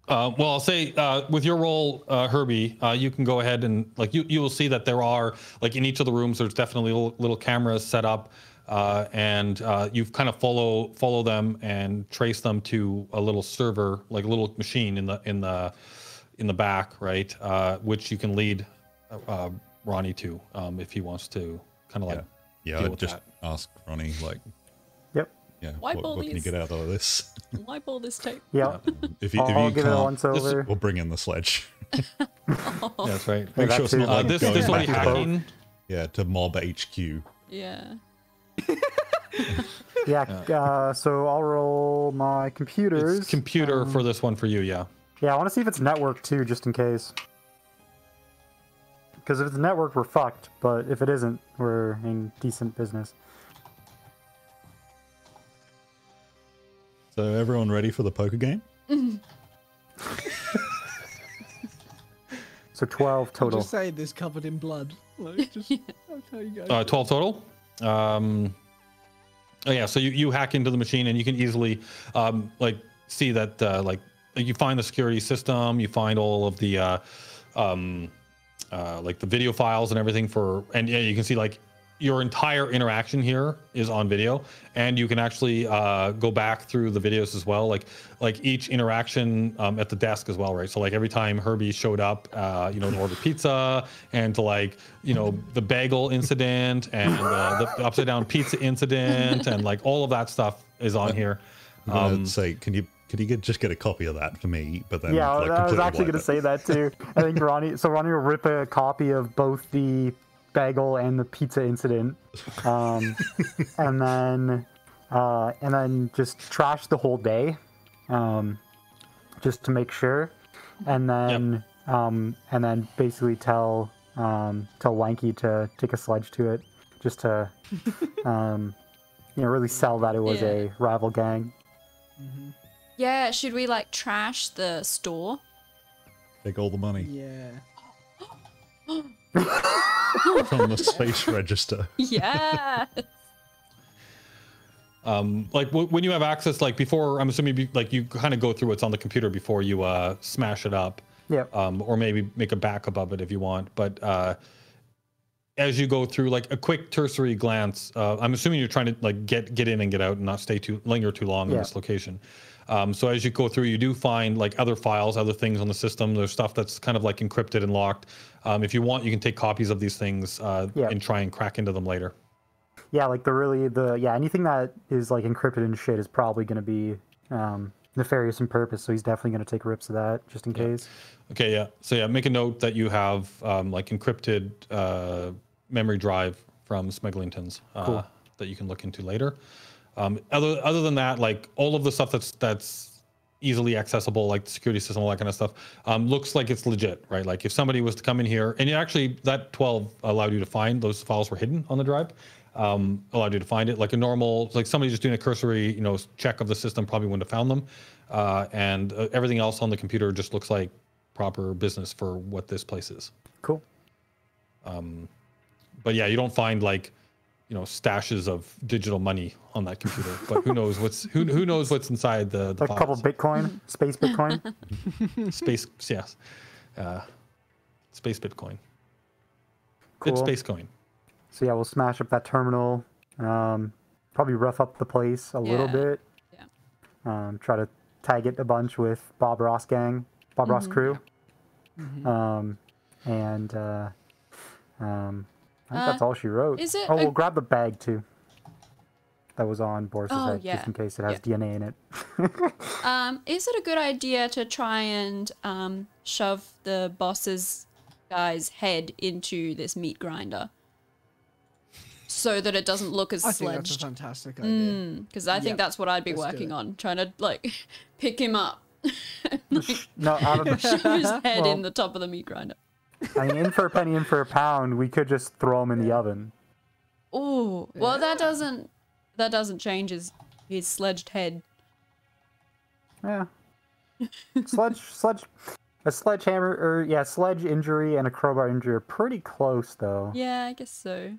Well, I'll say with your role, Herbie, you can go ahead and like you will see that there are like in each of the rooms there's definitely little cameras set up, and you've kind of follow them and trace them to a little server, like a little machine in the back, right? Which you can lead Ronnie to if he wants to kind of like Yeah, deal I'd with just that. ask Ronnie like, Yep. yeah, Wipe what all can you these. get out of this? Wipe all this tape. Yeah. If you I'll give it a can't, once over. we'll bring in the sledge. That's right. Make that sure it's too. not like This going will be back to, hacking. to mob HQ. Yeah. Yeah. So I'll roll my computers. It's computer for this one for you, yeah. Yeah, I want to see if it's networked too, just in case. Because if it's networked, we're fucked. But if it isn't, we're in decent business. So everyone ready for the poker game? So 12 I'm total. just saying this covered in blood. Like, just, that's how you go. 12 total. Oh yeah, so you hack into the machine and you can easily like see that like you find the security system, you find all of the like the video files and everything and yeah, you can see like your entire interaction here is on video, and you can actually go back through the videos as well, like each interaction at the desk as well, right? So like every time Herbie showed up, to order pizza, and to like the bagel incident and the upside down pizza incident, and like all of that stuff is on here. I'm gonna say, could you just get a copy of that for me? But then Yeah, like, I was completely actually wipe going to it. say that too. I think Ronnie will rip a copy of both the bagel and the pizza incident, and then just trash the whole day, just to make sure, and then basically tell Wanky to take a sledge to it, just to really sell that it was a rival gang. Yeah, should we like trash the store? Take all the money Yeah. from the space register. Yeah. Like when you have access, like before, I'm assuming like you kind of go through what's on the computer before you smash it up. Yeah. Or maybe make a backup of it if you want. But as you go through, like a quick cursory glance, I'm assuming you're trying to like get in and get out and not linger too long in this location. So as you go through, you do find like other files, other things on the system. There's stuff that's kind of like encrypted and locked. If you want, you can take copies of these things and try and crack into them later. Yeah, like anything that is like encrypted and shit is probably going to be nefarious in purpose. So he's definitely going to take rips of that just in case. Okay, yeah. So yeah, make a note that you have like encrypted memory drive from Smegglingtons that you can look into later. Other than that, like all of the stuff that's easily accessible, like the security system, all that kind of stuff, looks like it's legit, right? Like if somebody was to come in here, and that 12 allowed you to find those files were hidden on the drive, allowed you to find it. Like a normal, like somebody just doing a cursory, check of the system probably wouldn't have found them, and everything else on the computer just looks like proper business for what this place is. Cool. But yeah, you don't find like stashes of digital money on that computer, but who knows what's inside the Like a files. couple Bitcoin, space Bitcoin. Space, yes, space Bitcoin. Cool. It's space coin. So yeah, we'll smash up that terminal. Probably rough up the place a little bit. Yeah. Try to tag it a bunch with Bob Ross gang, Bob Ross crew. I think that's all she wrote. Is it we'll grab the bag too. That was on Boris's head, yeah. just in case it has DNA in it. Is it a good idea to try and shove the boss's guy's head into this meat grinder so that it doesn't look as I think that's a sledged? fantastic idea. Because I think that's what I'd be Let's do working it. on, trying to like pick him up, No, out of shove his head Well- in the top of the meat grinder. I mean, in for a penny, in for a pound. We could just throw him in the oven. Oh, well, that doesn't change his sledged head. Yeah. Sledge. A sledgehammer, or yeah, sledge injury and a crowbar injury are pretty close, though. Yeah, I guess so.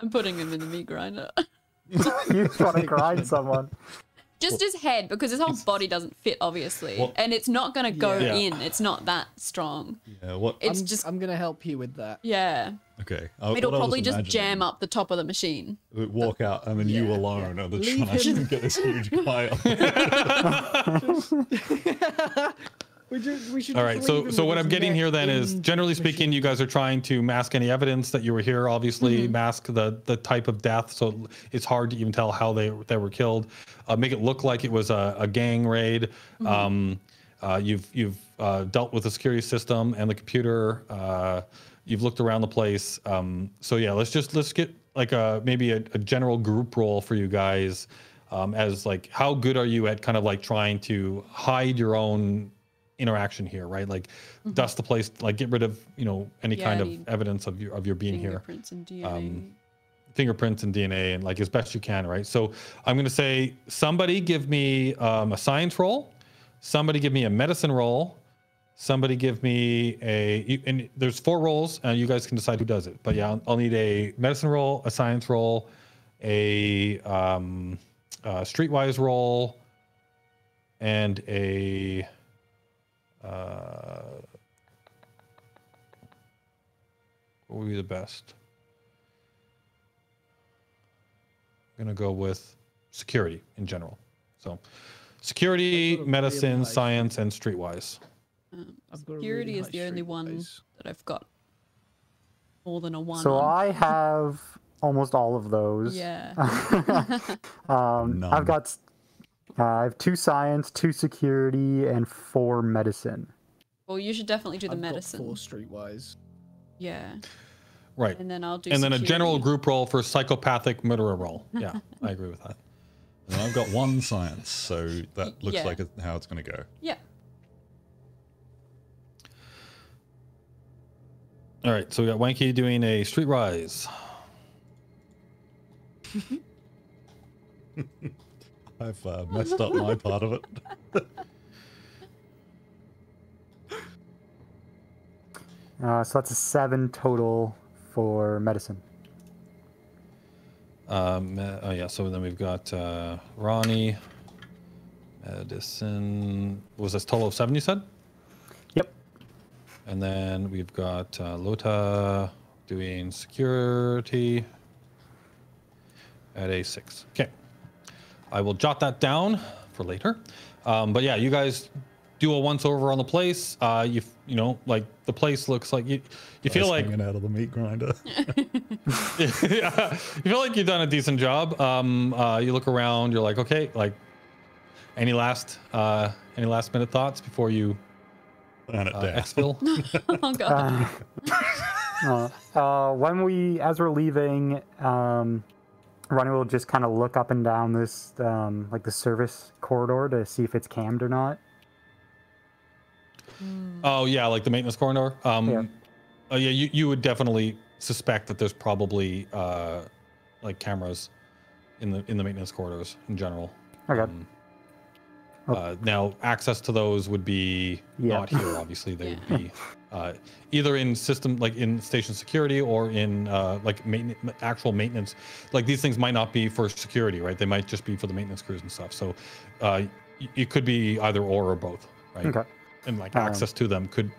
I'm putting him in the meat grinder. You just want to grind someone. Just his head, because his whole body doesn't fit, obviously. What? And it's not going to go Yeah. in. It's not that strong. Yeah, what? It's just, I'm gonna help you with that. yeah. Okay. It'll probably just jam up the top of the machine. Walk out, and then you alone are the Leave trying to him. get this huge guy up. We should All just right. leave So him so with what his I'm getting neck here then in is, generally the speaking, you guys are trying to mask any evidence that you were here. Obviously, mask the type of death, so it's hard to even tell how they were killed. Make it look like it was a gang raid. You've dealt with the security system and the computer. You've looked around the place. So yeah, let's get like maybe a general group roll for you guys, as like how good are you at kind of like trying to hide your own interaction here, right? Like dust the place, like get rid of any Yeah, kind I of need evidence of your being here. Fingerprints and DNA. Fingerprints and DNA, and like as best you can, right? So I'm gonna say somebody give me a science roll, somebody give me a medicine roll, somebody give me and there's 4 rolls, and you guys can decide who does it. But yeah, I'll need a medicine roll, a science roll, a streetwise roll, and a what would be the best? I'm gonna go with security in general. So security, medicine, science, and streetwise. Security is the only one that I've got more than a 1 So on. I have almost all of those. Yeah. None. I have 2 science, 2 security, and 4 medicine. Well, you should definitely do the I've got medicine. 4 streetwise. Yeah. Right. And then I'll do And then a security. general group roll for psychopathic murderer roll. Yeah, I agree with that. And I've got 1 science, so that looks Yeah. like how it's going to go. Yeah. All right, so we got Wanky doing a streetwise. I've messed up my part of it. So that's a 7 total for medicine. Oh yeah, so then we've got Ronnie, medicine. Was this total of 7? You said? Yep. And then we've got Lota doing security at a 6. Okay. I will jot that down for later. But yeah, you guys do a once over on the place. You like the place looks like you feel like hanging out of the meat grinder. yeah, you feel like you've done a decent job. You look around, you're like, okay, like any last minute thoughts before you Burn it down. exfil? Oh god. As we're leaving, Ronnie will just kind of look up and down this, like the service corridor to see if it's cammed or not. Oh yeah, like the maintenance corridor. Yeah. Oh yeah, you would definitely suspect that there's probably like cameras in the maintenance corridors in general. Okay. Now access to those would be Yeah. not here. Obviously, they would be either in system, like in station security, or in like actual maintenance. Like these things might not be for security, right? They might just be for the maintenance crews and stuff. So it could be either or both, right? Okay. And like access to them could.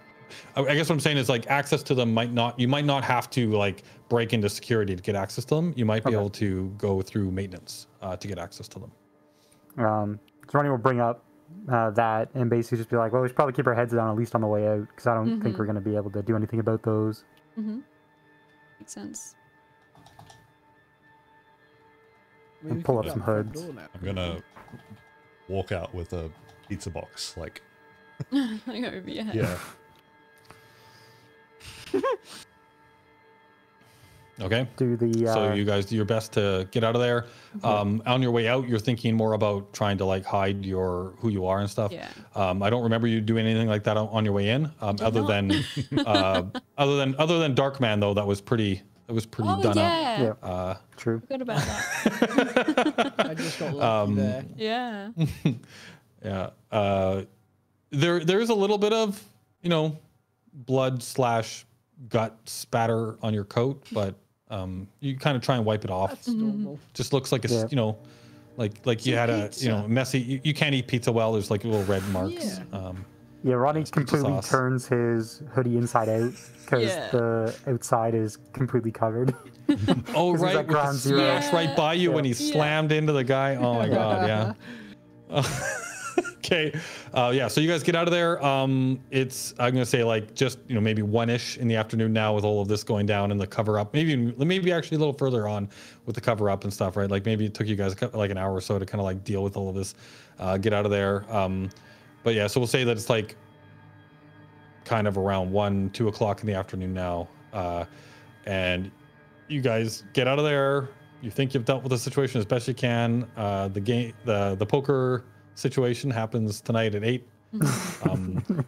I guess what I'm saying is like access to them you might not have to like break into security to get access to them. You might be able to go through maintenance to get access to them. So Ronnie will bring up that and basically just be like, well, we should probably keep our heads down at least on the way out, because I don't think we're going to be able to do anything about those. Mm-hmm. Makes sense. And pull up some hoods. I'm gonna walk out with a pizza box, like Like over your head. yeah. Okay. Do the So you guys do your best to get out of there. On your way out, you're thinking more about trying to like hide who you are and stuff. Yeah. I don't remember you doing anything like that on your way in. Other than Darkman though, that was pretty Oh done yeah. up. true. Forgot about that. I just got lucky there. Yeah. Yeah. There's a little bit of, blood / gut spatter on your coat, but you kind of try and wipe it off. That's normal. Just looks like Yeah. like you had pizza. a messy. You can't eat pizza well. There's like little red marks. Yeah. Yeah, Ronnie pizza completely sauce. turns his hoodie inside out because Yeah. the outside is completely covered. Oh, he's right, at with the ground zero. smash right by you when he Yeah. slammed into the guy. Oh my god, yeah. Okay, yeah. So you guys get out of there. It's I'm gonna say like just maybe 1-ish in the afternoon now with all of this going down and the cover up. Maybe actually a little further on with the cover up and stuff, right? Like maybe it took you guys like an hour or so to kind of like deal with all of this, get out of there. But yeah, so we'll say that it's like kind of around 1-2 o'clock in the afternoon now, and you guys get out of there. You think you've dealt with the situation as best you can. The poker situation happens tonight at 8.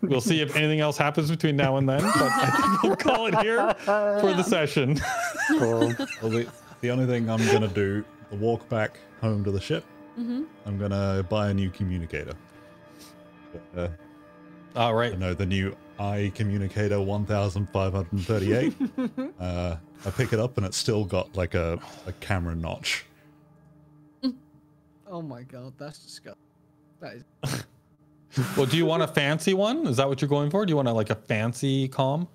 We'll see if anything else happens between now and then, but I think we'll call it here for the session. Cool. Well, the only thing I'm gonna do, the walk back home to the ship, I'm gonna buy a new communicator. All right. I know the new communicator 1538. I pick it up and it's still got like a camera notch. Oh my god, that's disgusting. That is. Well, do you want a fancy one? Is that what you're going for? Do you want like a fancy comm?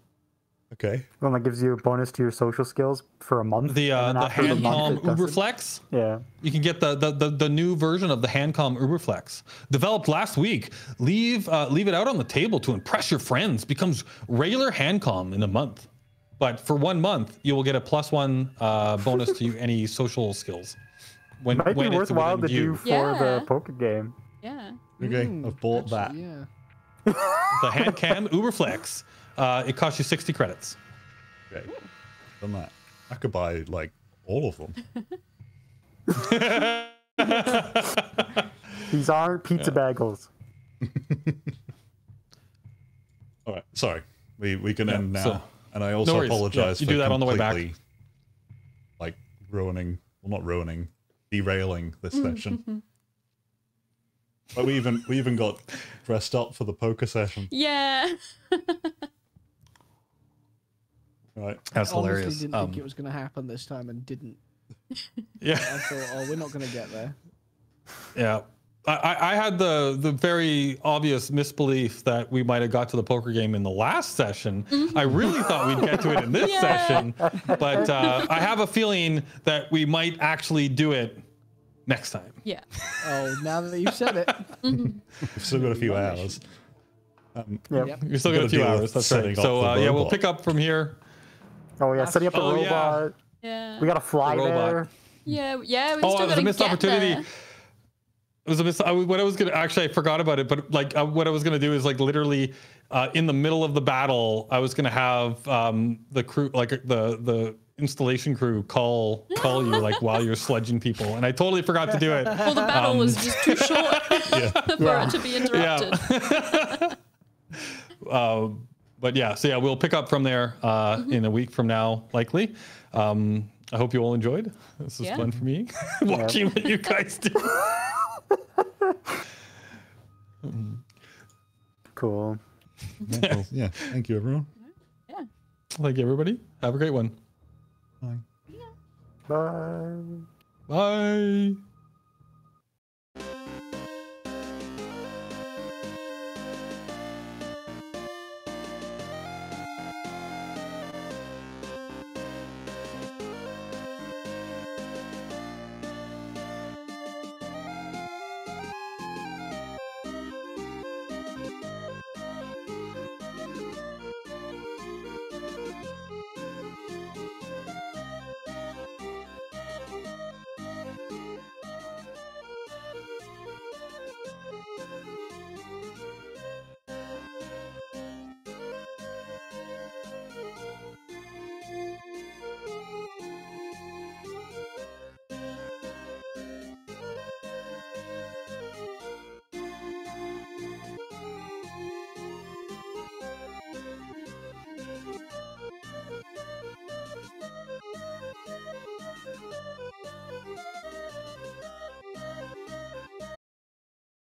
Okay. One that gives you a bonus to your social skills for a month. The and then after the hand month, comm it doesn't. Uberflex. Yeah. You can get the new version of the Handcom Uberflex. Developed last week. Leave it out on the table to impress your friends. Becomes regular Handcom in a month. But for 1 month, you will get a +1 bonus to any social skills. Might be it's worthwhile to within do you. for Yeah. the poker game. Yeah. Okay, I've bought that. Yeah. The Handcam Uberflex. It costs you 60 credits. Okay. Done that. I could buy like all of them. These aren't pizza bagels. All right. Sorry. We can end now. so- and I also worries. apologize Yeah, you for do that on the way back. completely, like not ruining, derailing this session. But we even got dressed up for the poker session. Yeah. Right. That's I honestly hilarious. didn't think it was going to happen this time and didn't. Yeah. I thought, oh, we're not going to get there. Yeah. I had the very obvious misbelief that we might have got to the poker game in the last session. I really thought we'd get to it in this session, but I have a feeling that we might actually do it next time. Yeah. Oh, now that you said it. We've still got a few hours. Yep. Yep. We still got a Gotta few deal with hours. That's setting right. up So the yeah, we'll robot. pick up from here. Oh yeah, setting up the Oh, yeah. robot. Yeah. We gotta fly The robot. there. Yeah. Yeah. We Oh, still it was gotta a missed get opportunity. there. It was a miss. What I was gonna actually, I forgot about it, but like what I was gonna do is like literally in the middle of the battle, I was gonna have the crew, like the installation crew, call you like while you're sledging people, and I totally forgot to do it. Well, the battle was just too short for it to be interrupted. But yeah, so yeah, we'll pick up from there in a week from now, likely. I hope you all enjoyed. This was Yeah. fun for me watching what you guys do. Cool. Yeah, well, yeah. Thank you, everyone. Thank you, everybody. Have a great one. Bye. Bye. Bye.